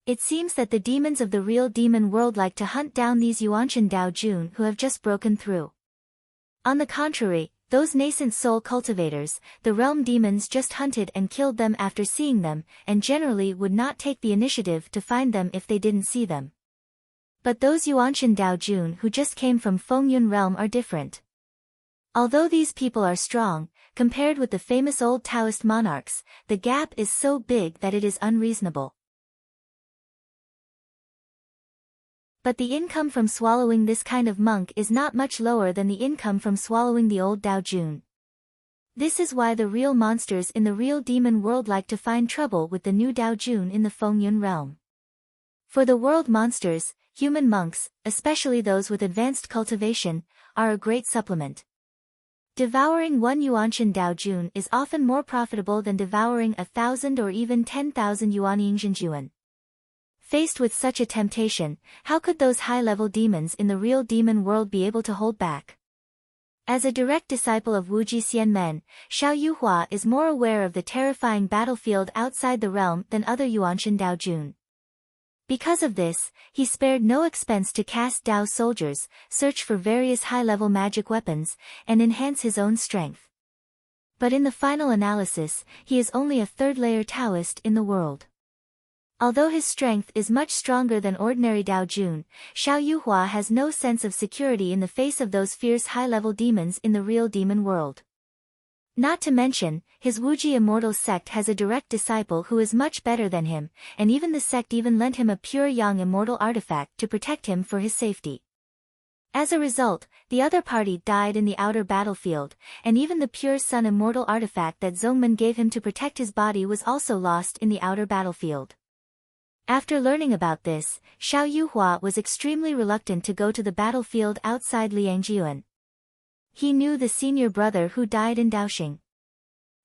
It seems that the demons of the real demon world like to hunt down these Yuanshan Dao Jun who have just broken through. On the contrary, those nascent soul cultivators, the realm demons just hunted and killed them after seeing them, and generally would not take the initiative to find them if they didn't see them. But those Yuanshan Dao Jun who just came from Fengyun realm are different. Although these people are strong, compared with the famous old Taoist monarchs, the gap is so big that it is unreasonable. But the income from swallowing this kind of monk is not much lower than the income from swallowing the old Dao Jun. This is why the real monsters in the real demon world like to find trouble with the new Dao Jun in the Fengyun realm. For the world monsters, human monks, especially those with advanced cultivation, are a great supplement. Devouring one Yuanshan Dao Jun is often more profitable than devouring 1,000 or even 10,000 Yuanyingzhenjuan. Faced with such a temptation, how could those high-level demons in the real demon world be able to hold back? As a direct disciple of Wuji Xianmen, Xiao Yuhua is more aware of the terrifying battlefield outside the realm than other Yuanshan Dao Jun. Because of this, he spared no expense to cast Dao soldiers, search for various high-level magic weapons, and enhance his own strength. But in the final analysis, he is only a third-layer Taoist in the world. Although his strength is much stronger than ordinary Dao Jun, Xiao Yuhua has no sense of security in the face of those fierce high-level demons in the real demon world. Not to mention, his Wuji immortal sect has a direct disciple who is much better than him, and even the sect even lent him a pure yang immortal artifact to protect him for his safety. As a result, the other party died in the outer battlefield, and even the pure sun immortal artifact that Zongmen gave him to protect his body was also lost in the outer battlefield. After learning about this, Xiao Yuhua was extremely reluctant to go to the battlefield outside Liangjiuan. He knew the senior brother who died in Daoxing.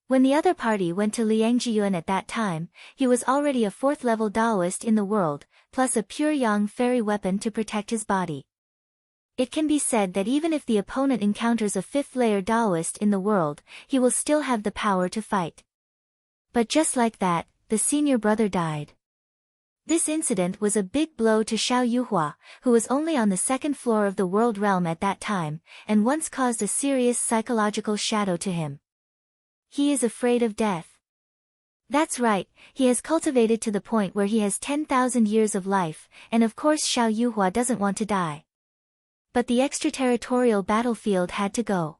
When the other party went to Liangjiuan at that time, he was already a fourth-level Daoist in the world, plus a pure yang fairy weapon to protect his body. It can be said that even if the opponent encounters a fifth-layer Daoist in the world, he will still have the power to fight. But just like that, the senior brother died. This incident was a big blow to Xiao Yuhua, who was only on the second floor of the world realm at that time, and once caused a serious psychological shadow to him. He is afraid of death. That's right, he has cultivated to the point where he has 10,000 years of life, and of course Xiao Yuhua doesn't want to die. But the extraterritorial battlefield had to go.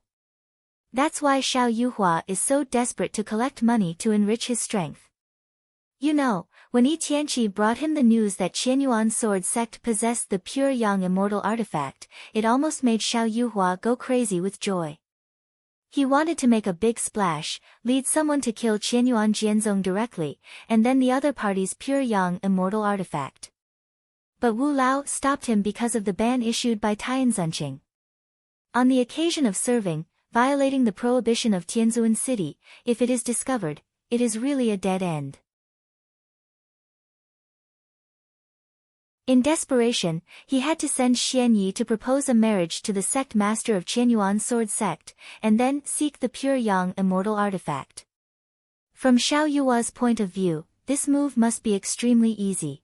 That's why Xiao Yuhua is so desperate to collect money to enrich his strength. You know, when Yi Tianqi brought him the news that Qianyuan sword sect possessed the pure yang immortal artifact, it almost made Xiao Yuhua go crazy with joy. He wanted to make a big splash, lead someone to kill Qianyuan Jianzong directly, and then the other party's pure yang immortal artifact. But Wu Lao stopped him because of the ban issued by Tianzunqing. On the occasion of serving, violating the prohibition of Tianzhuan City, if it is discovered, it is really a dead end. In desperation, he had to send Xian Yi to propose a marriage to the sect master of Qianyuan sword sect, and then seek the pure yang immortal artifact. From Xiao Yuhua's point of view, this move must be extremely easy.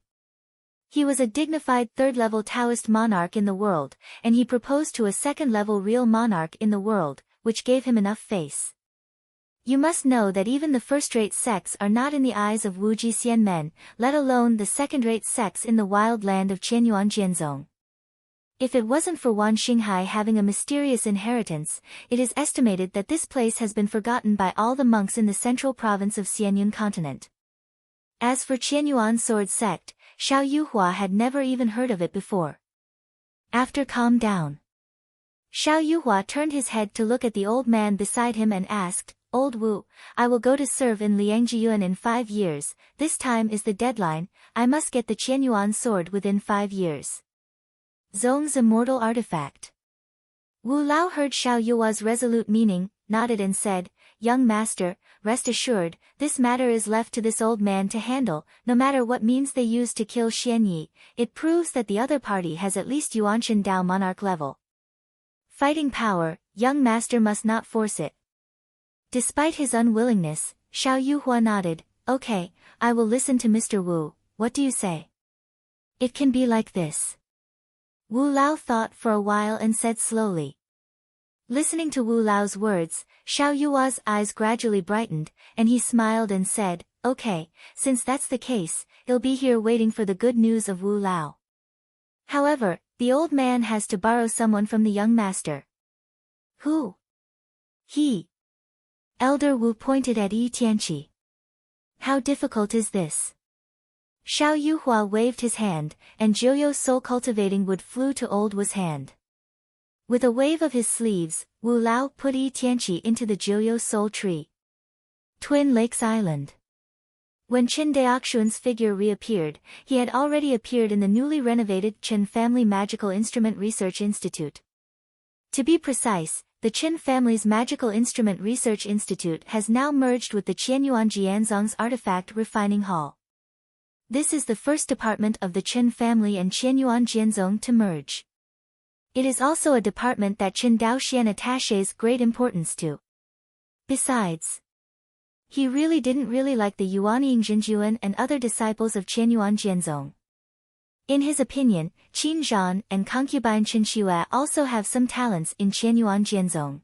He was a dignified third-level Taoist monarch in the world, and he proposed to a second-level real monarch in the world, which gave him enough face. You must know that even the first-rate sects are not in the eyes of Wuji Xianmen, let alone the second-rate sects in the wild land of Qianyuan Jianzong. If it wasn't for Wan Xinghai having a mysterious inheritance, it is estimated that this place has been forgotten by all the monks in the central province of Xianyun continent. As for Qianyuan sword sect, Xiao Yuhua had never even heard of it before. After calm down, Xiao Yuhua turned his head to look at the old man beside him and asked, "Old Wu, I will go to serve in Liangjiuan in 5 years, this time is the deadline, I must get the Qianyuan sword within 5 years. Zong's immortal artifact." Wu Lao heard Xiao Yuhua's resolute meaning, nodded and said, "Young master, rest assured, this matter is left to this old man to handle, no matter what means they use to kill Xian Yi, it proves that the other party has at least Yuanshan Dao monarch level. Fighting power, young master must not force it." Despite his unwillingness, Xiao Yuhua nodded, "Okay, I will listen to Mr. Wu, what do you say? It can be like this." Wu Lao thought for a while and said slowly. Listening to Wu Lao's words, Xiao Yuhua's eyes gradually brightened, and he smiled and said, "Okay, since that's the case, he'll be here waiting for the good news of Wu Lao. However, the old man has to borrow someone from the young master." "Who?" "He." Elder Wu pointed at Yi Tianqi. "How difficult is this?" Xiao Yuhua waved his hand, and Jiuyo soul cultivating wood flew to old Wu's hand. With a wave of his sleeves, Wu Lao put Yi Tianqi into the Jiuyo soul tree. Twin Lakes Island. When Qin Daoxuan's figure reappeared, he had already appeared in the newly renovated Qin Family Magical Instrument Research Institute. To be precise, the Qin family's Magical Instrument Research Institute has now merged with the Qianyuan Jianzong's Artifact Refining Hall. This is the first department of the Qin family and Qianyuan Jianzong to merge. It is also a department that Qin Daoxian attaches great importance to. Besides, he really didn't like the Yuanying Jinjuan and other disciples of Qianyuan Jianzong. In his opinion, Qin Zhan and concubine Qin Xue also have some talents in Qianyuan Jianzong.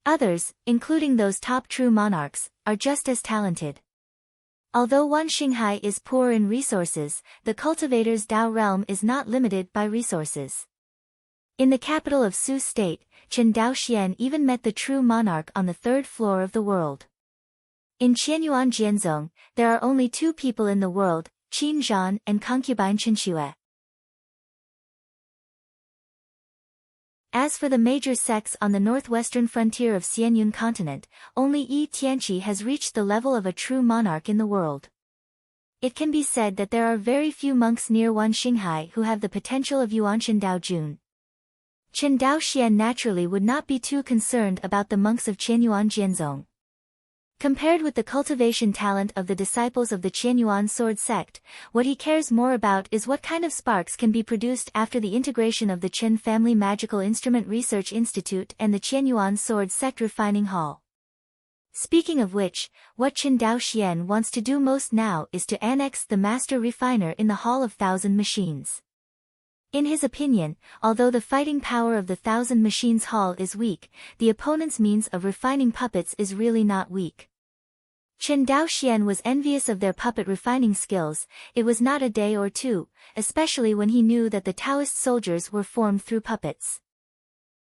Others, including those top true monarchs, are just as talented. Although Wan Xinghai is poor in resources, the cultivator's Dao realm is not limited by resources. In the capital of Su State, Chen Daoxian even met the true monarch on the third floor of the world. In Qianyuan Jianzong, there are only two people in the world, Qin Zhan and concubine Qin Xue. As for the major sects on the northwestern frontier of Xianyun continent, only Yi Tianqi has reached the level of a true monarch in the world. It can be said that there are very few monks near Wan Xinghai who have the potential of Yuanchen Daojun. Chen Daoxian naturally would not be too concerned about the monks of Qianyuan Jianzong. Compared with the cultivation talent of the disciples of the Qianyuan sword sect, what he cares more about is what kind of sparks can be produced after the integration of the Chen Family Magical Instrument Research Institute and the Qianyuan sword sect refining hall. Speaking of which, what Chen Daoxian wants to do most now is to annex the master refiner in the Hall of Thousand Machines. In his opinion, although the fighting power of the Thousand Machines Hall is weak, the opponent's means of refining puppets is really not weak. Chen Daoxian was envious of their puppet refining skills. It was not a day or two, especially when he knew that the Taoist soldiers were formed through puppets.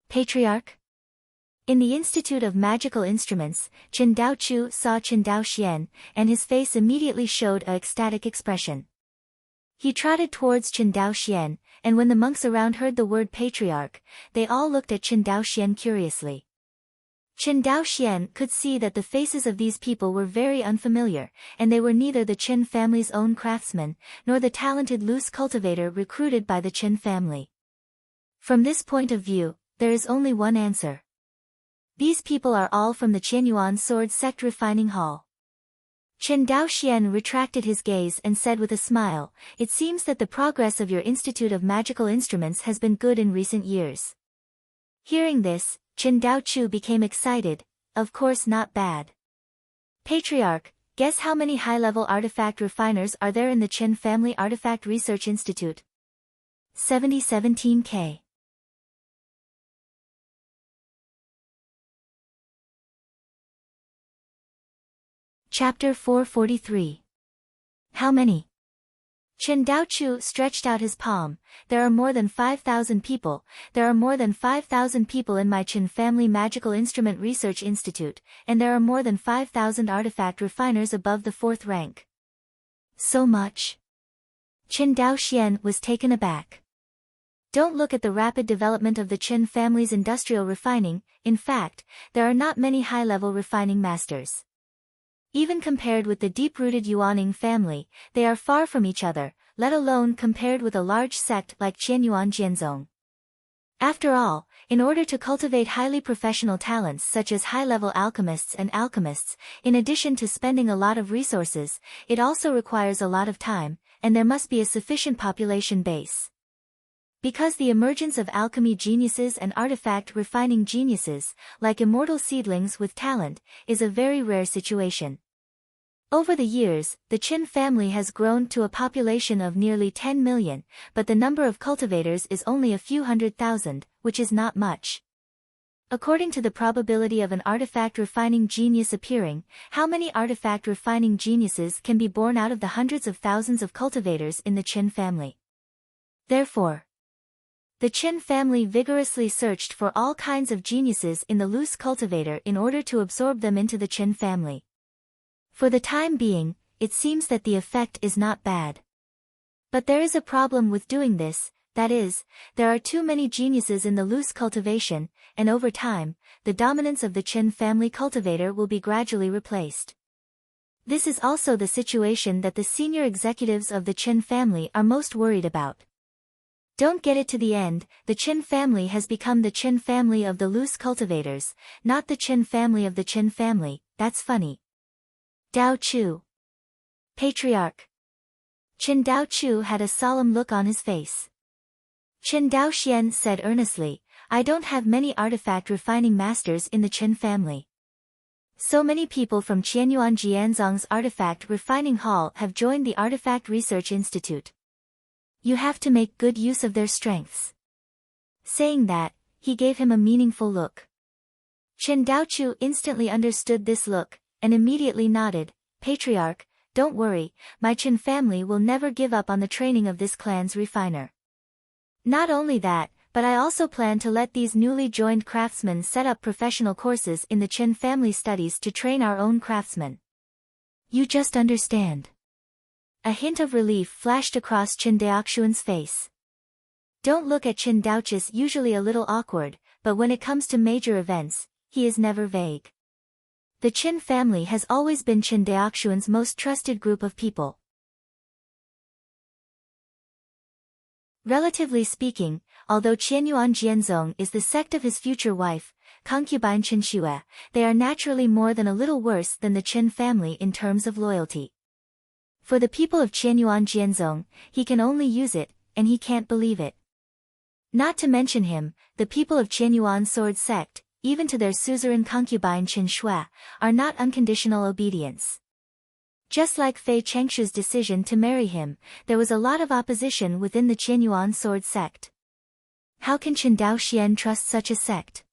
Patriarch? In the Institute of Magical Instruments, Chen Daochu saw Chen Daoxian, and his face immediately showed an ecstatic expression. He trotted towards Chen Daoxian, and when the monks around heard the word patriarch, they all looked at Chen Daoxian curiously. Chen Daoxian could see that the faces of these people were very unfamiliar, and they were neither the Chen family's own craftsmen, nor the talented loose cultivator recruited by the Chen family. From this point of view, there is only one answer. These people are all from the Qianyuan sword sect refining hall. Chen Daoxian retracted his gaze and said with a smile, "It seems that the progress of your Institute of Magical Instruments has been good in recent years." Hearing this, Chen Daochu became excited. Of course not bad. Patriarch, guess how many high-level artifact refiners are there in the Chen Family Artifact Research Institute? 17K. Chapter 443. How many? Chen Daochu stretched out his palm. There are more than 5,000 people. There are more than 5,000 people in my Chen Family Magical Instrument Research Institute, and there are more than 5,000 artifact refiners above the 4th rank. So much? Chen Daoxian was taken aback. Don't look at the rapid development of the Chen family's industrial refining. In fact, there are not many high-level refining masters. Even compared with the deep-rooted Yuaning family, they are far from each other, let alone compared with a large sect like Qianyuan Jianzong. After all, in order to cultivate highly professional talents such as high-level alchemists and alchemists, in addition to spending a lot of resources, it also requires a lot of time, and there must be a sufficient population base. Because the emergence of alchemy geniuses and artifact refining geniuses, like immortal seedlings with talent, is a very rare situation. Over the years, the Qin family has grown to a population of nearly 10 million, but the number of cultivators is only a few 100,000, which is not much. According to the probability of an artifact refining genius appearing, how many artifact refining geniuses can be born out of the hundreds of thousands of cultivators in the Qin family? Therefore, the Qin family vigorously searched for all kinds of geniuses in the loose cultivator in order to absorb them into the Qin family. For the time being, it seems that the effect is not bad. But there is a problem with doing this, that is, there are too many geniuses in the loose cultivation, and over time, the dominance of the Qin family cultivator will be gradually replaced. This is also the situation that the senior executives of the Qin family are most worried about. Don't get it to the end, the Qin family has become the Qin family of the loose cultivators, not the Qin family of the Qin family. That's funny. Dao Chu. Patriarch. Chen Daochu had a solemn look on his face. Chen Daoxian said earnestly, "I don't have many artifact refining masters in the Qin family. So many people from Qianyuan Jianzong's artifact refining hall have joined the Artifact Research Institute. You have to make good use of their strengths. Saying that, he gave him a meaningful look. Chen Daochu instantly understood this look, and immediately nodded. Patriarch, don't worry, my Chen family will never give up on the training of this clan's refiner. Not only that, but I also plan to let these newly joined craftsmen set up professional courses in the Chen family studies to train our own craftsmen. You just understand. A hint of relief flashed across Chen Daoxuan's face. Don't look at Chen Daochus, usually a little awkward, but when it comes to major events, he is never vague. The Chen family has always been Chen Daoxuan's most trusted group of people. Relatively speaking, although Qianyuan Jianzong is the sect of his future wife, concubine Chen Xue, they are naturally more than a little worse than the Chen family in terms of loyalty. For the people of Qianyuan Jianzong, he can only use it, and he can't believe it. Not to mention him, the people of Qianyuan sword sect, even to their suzerain concubine Chen Xue, are not unconditional obedience. Just like Fei Chengshu's decision to marry him, there was a lot of opposition within the Qianyuan sword sect. How can Chen Daoxian trust such a sect?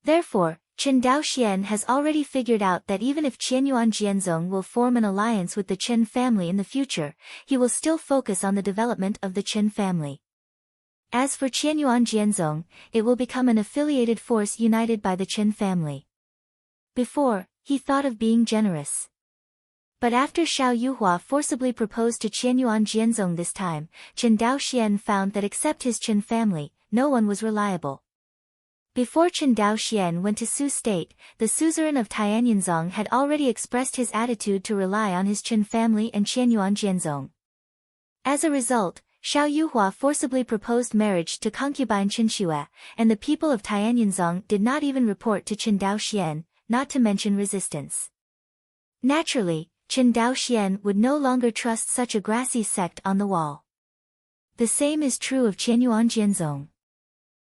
Therefore, Chen Daoxian has already figured out that even if Qianyuan Jianzong will form an alliance with the Chen family in the future, he will still focus on the development of the Chen family. As for Qianyuan Jianzong, it will become an affiliated force united by the Chen family. Before, he thought of being generous. But after Xiao Yuhua forcibly proposed to Qianyuan Jianzong this time, Chen Daoxian found that except his Chen family, no one was reliable. Before Chen Daoxian went to Su State, the suzerain of Tianyinzong had already expressed his attitude to rely on his Chen family and Qianyuan Jianzong. As a result, Xiao Yuhua forcibly proposed marriage to concubine Chen Xue, and the people of Tianyinzong did not even report to Chen Daoxian, not to mention resistance. Naturally, Chen Daoxian would no longer trust such a grassy sect on the wall. The same is true of Qianyuan Jianzong.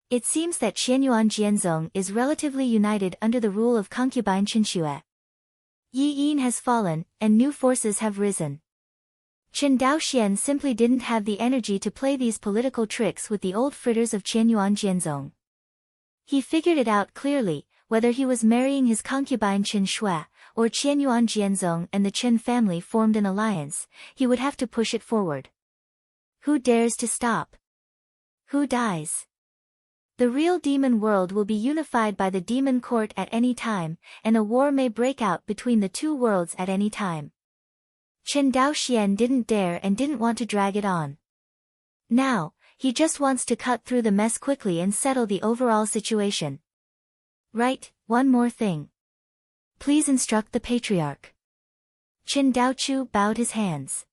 It seems that Qianyuan Jianzong is relatively united under the rule of concubine Chen Xue. Yi Yin has fallen, and new forces have risen. Chen Daoxian simply didn't have the energy to play these political tricks with the old fritters of Qianyuan Jianzong. He figured it out clearly, whether he was marrying his concubine Chen Xue, or Qianyuan Jianzong and the Chen family formed an alliance, he would have to push it forward. Who dares to stop? Who dies? The real demon world will be unified by the demon court at any time, and a war may break out between the two worlds at any time. Chen Daoxian didn't dare and didn't want to drag it on. Now, he just wants to cut through the mess quickly and settle the overall situation. Right, one more thing. Please instruct the patriarch. Chen Daochu bowed his hands.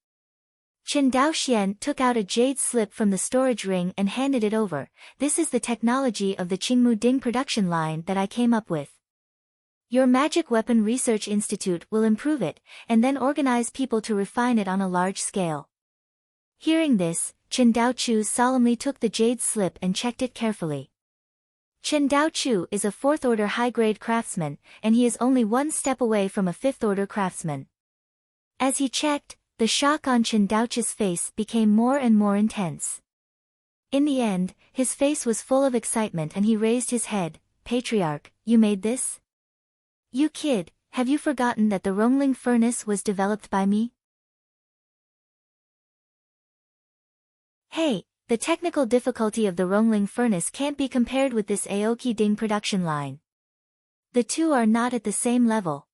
Chen Daoxian took out a jade slip from the storage ring and handed it over. This is the technology of the Qingmu Ding production line that I came up with. Your Magic Weapon Research Institute will improve it, and then organize people to refine it on a large scale. Hearing this, Chen Daochu solemnly took the jade slip and checked it carefully. Chen Daochu is a 4th-order high-grade craftsman, and he is only one step away from a 5th-order craftsman. As he checked, the shock on Chen Daochu's face became more and more intense. In the end, his face was full of excitement and he raised his head. Patriarch, you made this? You kid, have you forgotten that the Rongling furnace was developed by me? Hey, the technical difficulty of the Rongling furnace can't be compared with this Aoki Ding production line. The two are not at the same level.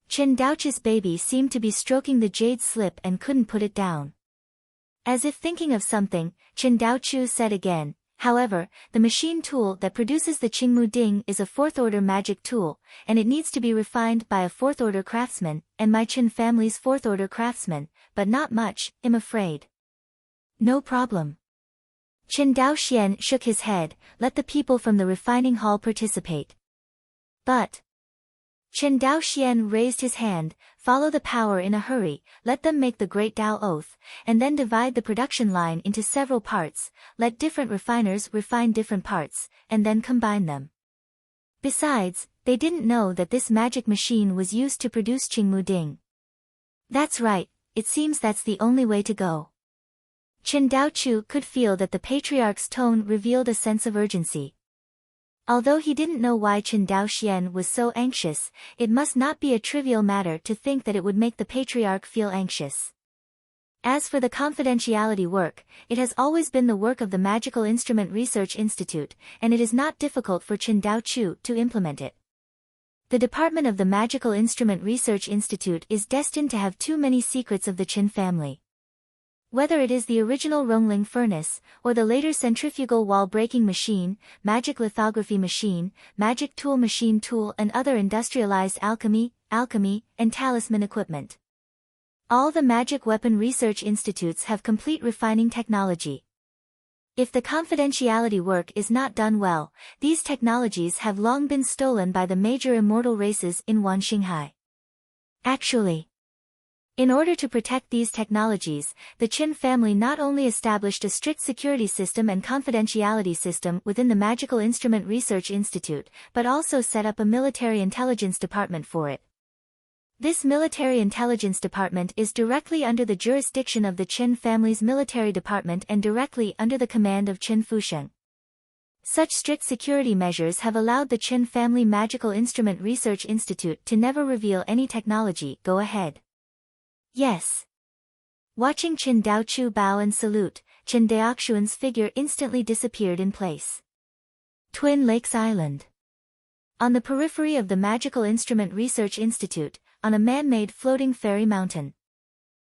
Chen Daochu's baby seemed to be stroking the jade slip and couldn't put it down. As if thinking of something, Chen Daochu said again, however, the machine tool that produces the Qingmu Ding is a 4th-order magic tool, and it needs to be refined by a 4th-order craftsman, and my Chen family's 4th-order craftsman, but not much, I'm afraid. No problem. Chen Daoxian shook his head, let the people from the refining hall participate. But Chen Daoxian raised his hand, follow the power in a hurry, let them make the Great Tao Oath, and then divide the production line into several parts, let different refiners refine different parts, and then combine them. Besides, they didn't know that this magic machine was used to produce Qingmu Ding. That's right, it seems that's the only way to go. Qin Daochu could feel that the patriarch's tone revealed a sense of urgency. Although he didn't know why Qin Daoxian was so anxious, it must not be a trivial matter to think that it would make the patriarch feel anxious. As for the confidentiality work, it has always been the work of the Magical Instrument Research Institute, and it is not difficult for Qin Daochu to implement it. The department of the Magical Instrument Research Institute is destined to have too many secrets of the Qin family. Whether it is the original Rongling furnace, or the later centrifugal wall-breaking machine, magic lithography machine, magic tool machine tool and other industrialized alchemy, and talisman equipment. All the magic weapon research institutes have complete refining technology. If the confidentiality work is not done well, these technologies have long been stolen by the major immortal races in Wanxinghai. Actually, in order to protect these technologies, the Qin family not only established a strict security system and confidentiality system within the Magical Instrument Research Institute, but also set up a military intelligence department for it. This military intelligence department is directly under the jurisdiction of the Qin family's military department and directly under the command of Qin Fusheng. Such strict security measures have allowed the Qin family Magical Instrument Research Institute to never reveal any technology. Go ahead. Yes. Watching Qin Daochu bow and salute, Qin Daoxuan's figure instantly disappeared in place. Twin Lakes Island. On the periphery of the Magical Instrument Research Institute, on a man-made floating fairy mountain.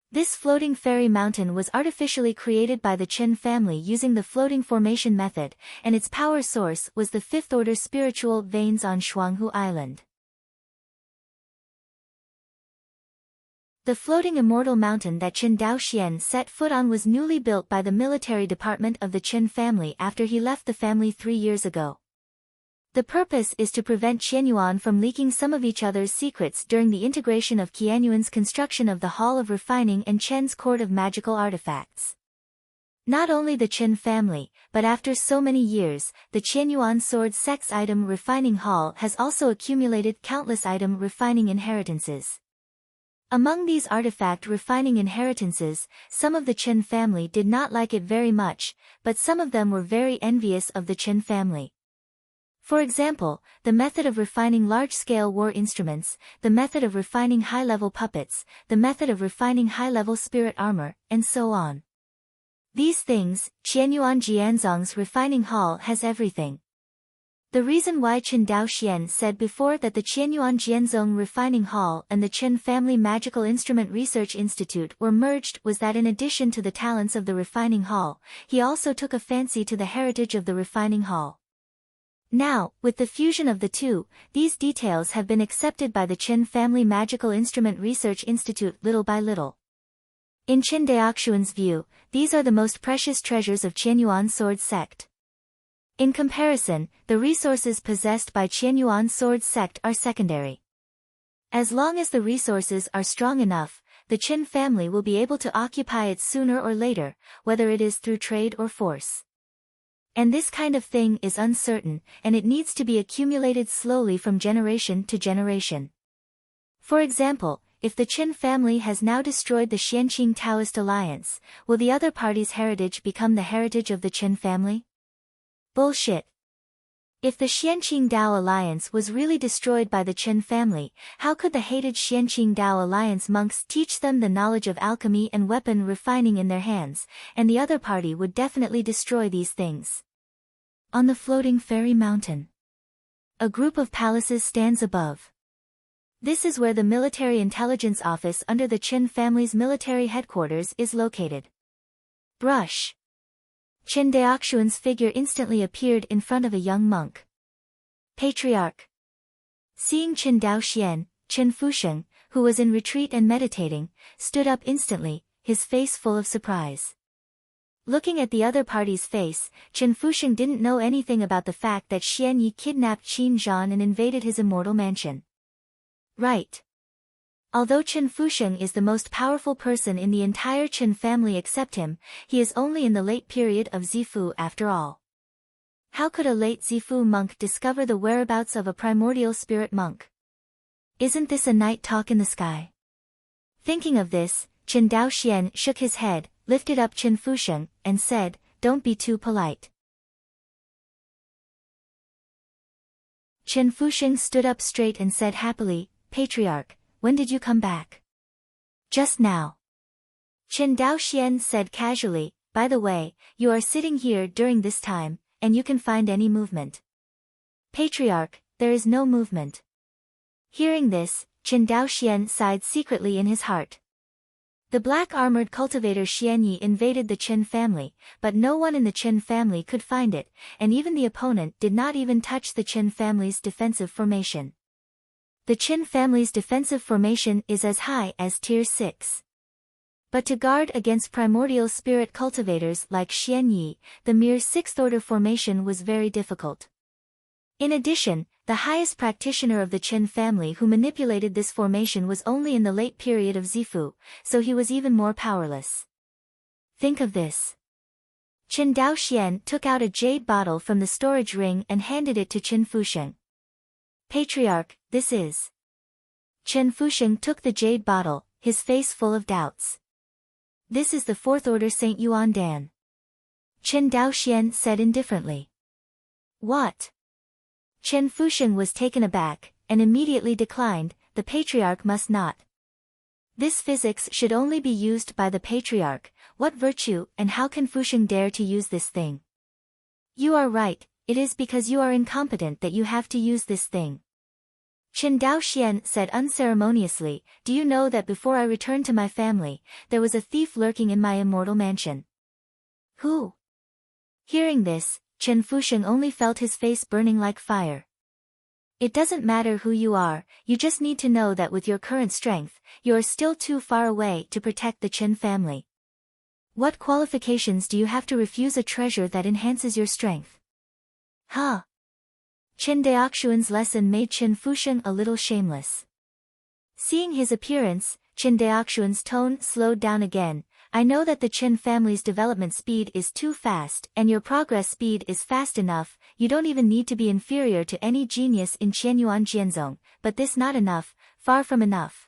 This floating fairy mountain was artificially created by the Qin family using the floating formation method, and its power source was the fifth-order spiritual veins on Shuanghu Island. The floating immortal mountain that Qin Daoxian set foot on was newly built by the military department of the Qin family after he left the family 3 years ago. The purpose is to prevent Qianyuan from leaking some of each other's secrets during the integration of Qianyuan's construction of the Hall of Refining and Chen's Court of Magical Artifacts. Not only the Qin family, but after so many years, the Qianyuan Sword Sex Item Refining Hall has also accumulated countless item refining inheritances. Among these artifact refining inheritances, some of the Qin family did not like it very much, but some of them were very envious of the Qin family. For example, the method of refining large-scale war instruments, the method of refining high-level puppets, the method of refining high-level spirit armor, and so on. These things, Qianyuan Jianzong's refining hall has everything. The reason why Qin Daoxian said before that the Qianyuan Jianzong Refining Hall and the Qin Family Magical Instrument Research Institute were merged was that in addition to the talents of the refining hall, he also took a fancy to the heritage of the refining hall. Now, with the fusion of the two, these details have been accepted by the Qin Family Magical Instrument Research Institute little by little. In Qin Daoxuan's view, these are the most precious treasures of Qianyuan Sword Sect. In comparison, the resources possessed by Qianyuan Sword Sect are secondary. As long as the resources are strong enough, the Qin family will be able to occupy it sooner or later, whether it is through trade or force. And this kind of thing is uncertain, and it needs to be accumulated slowly from generation to generation. For example, if the Qin family has now destroyed the Xianqing Taoist alliance, will the other party's heritage become the heritage of the Qin family? Bullshit. If the Xianqing Dao alliance was really destroyed by the Qin family, how could the hated Xianqing Dao alliance monks teach them the knowledge of alchemy and weapon refining in their hands, and the other party would definitely destroy these things. On the floating fairy mountain, a group of palaces stands above. This is where the military intelligence office under the Qin family's military headquarters is located. Brush. Qin Daoxuan's figure instantly appeared in front of a young monk. Patriarch. Seeing Qin Daoxian, Qin Fusheng, who was in retreat and meditating, stood up instantly, his face full of surprise. Looking at the other party's face, Qin Fusheng didn't know anything about the fact that Xian Yi kidnapped Qin Zhan and invaded his immortal mansion. Right. Although Qin Fusheng is the most powerful person in the entire Qin family except him, he is only in the late period of Zifu after all. How could a late Zifu monk discover the whereabouts of a primordial spirit monk? Isn't this a night talk in the sky? Thinking of this, Qin Daoxian shook his head, lifted up Qin Fusheng, and said, "Don't be too polite." Qin Fusheng stood up straight and said happily, "Patriarch, when did you come back?" "Just now." Qin Daoxian said casually, "By the way, you are sitting here during this time, and you can find any movement." "Patriarch, there is no movement." Hearing this, Qin Daoxian sighed secretly in his heart. The black-armored cultivator Xianyi invaded the Qin family, but no one in the Qin family could find it, and even the opponent did not even touch the Qin family's defensive formation. The Qin family's defensive formation is as high as Tier 6. But to guard against primordial spirit cultivators like Xianyi, the mere 6th-order formation was very difficult. In addition, the highest practitioner of the Qin family who manipulated this formation was only in the late period of Zifu, so he was even more powerless. Think of this. Qin Daoxian took out a jade bottle from the storage ring and handed it to Qin Fusheng. "Patriarch, this is..." Qin Fusheng took the jade bottle, his face full of doubts. "This is the 4th-order Saint Yuan Dan." Qin Daoxian said indifferently. "What?" Qin Fusheng was taken aback, and immediately declined, "The Patriarch must not. This physics should only be used by the Patriarch. What virtue and how can Fusheng dare to use this thing?" "You are right, it is because you are incompetent that you have to use this thing." Qin Daoxian said unceremoniously, "Do you know that before I returned to my family, there was a thief lurking in my immortal mansion?" "Who?" Hearing this, Qin Fusheng only felt his face burning like fire. "It doesn't matter who you are, you just need to know that with your current strength, you are still too far away to protect the Qin family. What qualifications do you have to refuse a treasure that enhances your strength?" "Huh?" Qin Daoxuan's lesson made Qin Fusheng a little shameless. Seeing his appearance, Qin Daoxuan's tone slowed down again. "I know that the Qin family's development speed is too fast and your progress speed is fast enough, you don't even need to be inferior to any genius in Qianyuan Jianzong, but this not enough, far from enough."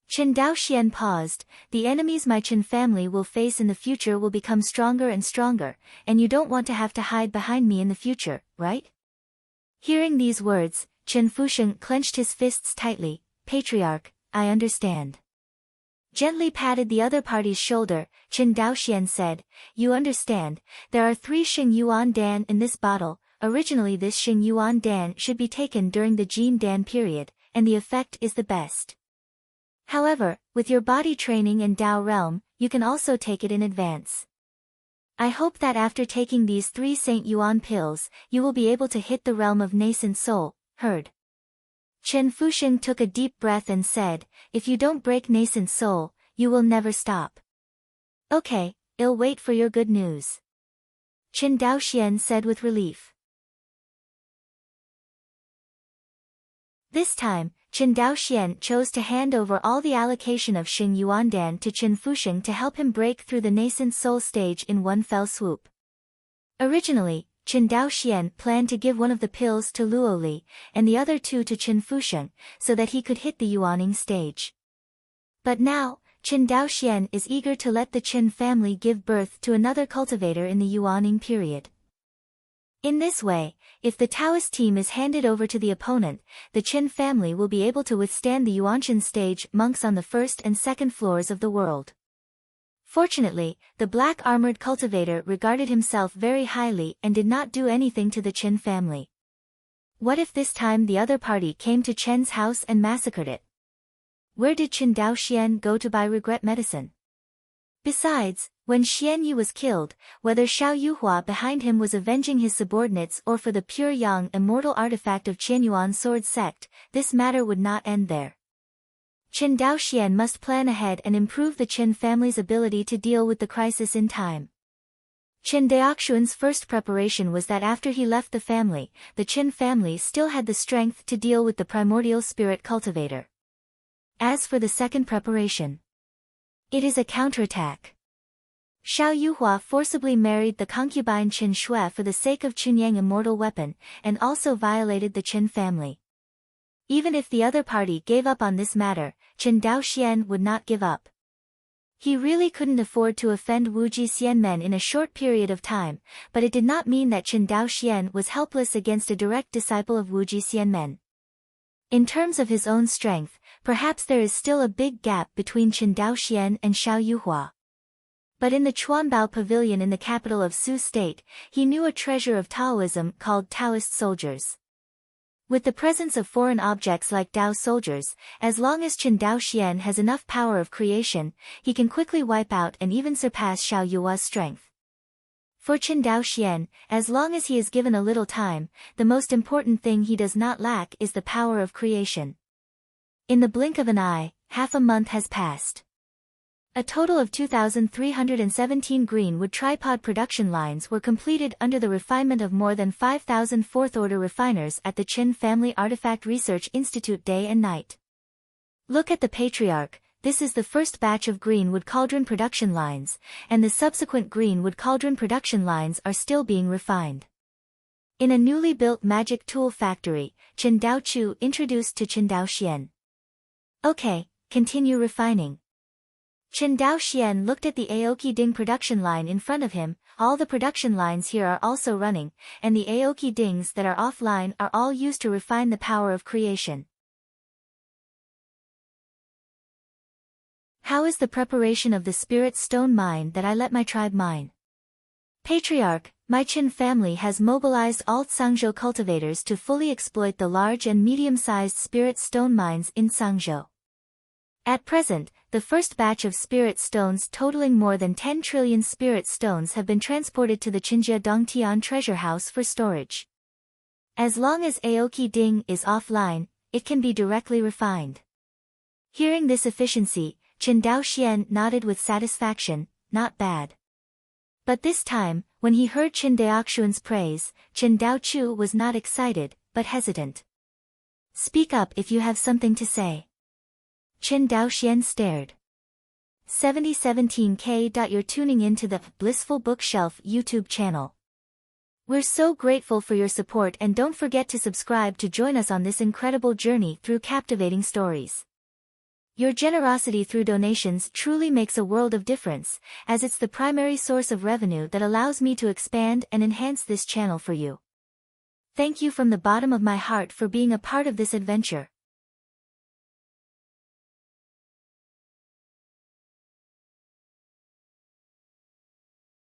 Qin Daoxian paused. "The enemies my Qin family will face in the future will become stronger and stronger, and you don't want to have to hide behind me in the future, right?" Hearing these words, Qin Fusheng clenched his fists tightly. "Patriarch, I understand." Gently patted the other party's shoulder, Qin Daoxian said, "You understand, there are 3 Xing Yuan Dan in this bottle. Originally this Xing Yuan Dan should be taken during the Jin Dan period, and the effect is the best. However, with your body training and Dao realm, you can also take it in advance. I hope that after taking these 3 Saint Yuan pills, you will be able to hit the realm of nascent soul, heard?" Qin Fusheng took a deep breath and said, "If you don't break nascent soul, you will never stop." "Okay, I'll wait for your good news," Qin Daoxian said with relief. This time, Qin Daoxian chose to hand over all the allocation of Xing Yuandan to Qin Fusheng to help him break through the nascent soul stage in one fell swoop. Originally, Qin Daoxian planned to give one of the pills to Luoli, and the other 2 to Qin Fusheng, so that he could hit the Yuaning stage. But now, Qin Daoxian is eager to let the Qin family give birth to another cultivator in the Yuaning period. In this way, if the Taoist team is handed over to the opponent, the Qin family will be able to withstand the Yuanshan stage monks on the 1st and 2nd floors of the world. Fortunately, the black-armored cultivator regarded himself very highly and did not do anything to the Qin family. What if this time the other party came to Chen's house and massacred it? Where did Qin Daoxian go to buy regret medicine? Besides, when Xianyi was killed, whether Xiao Yuhua behind him was avenging his subordinates or for the pure yang immortal artifact of Qianyuan sword sect, this matter would not end there. Qin Daoxian must plan ahead and improve the Qin family's ability to deal with the crisis in time. Qin Daoxuan's first preparation was that after he left the family, the Qin family still had the strength to deal with the primordial spirit cultivator. As for the second preparation, it is a counterattack. Xiao Yuhua forcibly married the concubine Qin Shui for the sake of Chunyang immortal weapon, and also violated the Qin family. Even if the other party gave up on this matter, Qin Daoxian would not give up. He really couldn't afford to offend Wu Jixianmen in a short period of time, but it did not mean that Chen Daoxian was helpless against a direct disciple of Wu Jixianmen. In terms of his own strength, perhaps there is still a big gap between Chen Daoxian and Xiao Yuhua. But in the Chuanbao Pavilion in the capital of Su State, he knew a treasure of Taoism called Taoist soldiers. With the presence of foreign objects like Dao soldiers, as long as Chen Daoxian has enough power of creation, he can quickly wipe out and even surpass Xiao Yuhua's strength. For Chen Daoxian, as long as he is given a little time, the most important thing he does not lack is the power of creation. In the blink of an eye, half a month has passed. A total of 2,317 greenwood tripod production lines were completed under the refinement of more than 5,000 fourth-order refiners at the Qin Family Artifact Research Institute day and night. Look at the Patriarch, this is the first batch of greenwood cauldron production lines, and the subsequent greenwood cauldron production lines are still being refined. In a newly built magic tool factory, Chen Daochu introduced to Chen Daoxian. Okay, continue refining. Chen Daoxian looked at the Aoki Ding production line in front of him. All the production lines here are also running, and the Aoki Dings that are offline are all used to refine the power of creation. How is the preparation of the spirit stone mine that I let my tribe mine? Patriarch, my Qin family has mobilized all Sangzhou cultivators to fully exploit the large and medium-sized spirit stone mines in Sangzhou. At present, the first batch of spirit stones totaling more than 10 trillion spirit stones have been transported to the Qinjia Dongtian treasure house for storage. As long as Aoki Ding is offline, it can be directly refined. Hearing this efficiency, Chen Daoxian nodded with satisfaction, not bad. But this time, when he heard Chen Daoxuan's praise, Chen Daochu was not excited, but hesitant. Speak up if you have something to say. Chen Daoxian stared. 7017K. You're tuning in to the Blissful Bookshelf YouTube channel. We're so grateful for your support, and don't forget to subscribe to join us on this incredible journey through captivating stories. Your generosity through donations truly makes a world of difference, as it's the primary source of revenue that allows me to expand and enhance this channel for you. Thank you from the bottom of my heart for being a part of this adventure.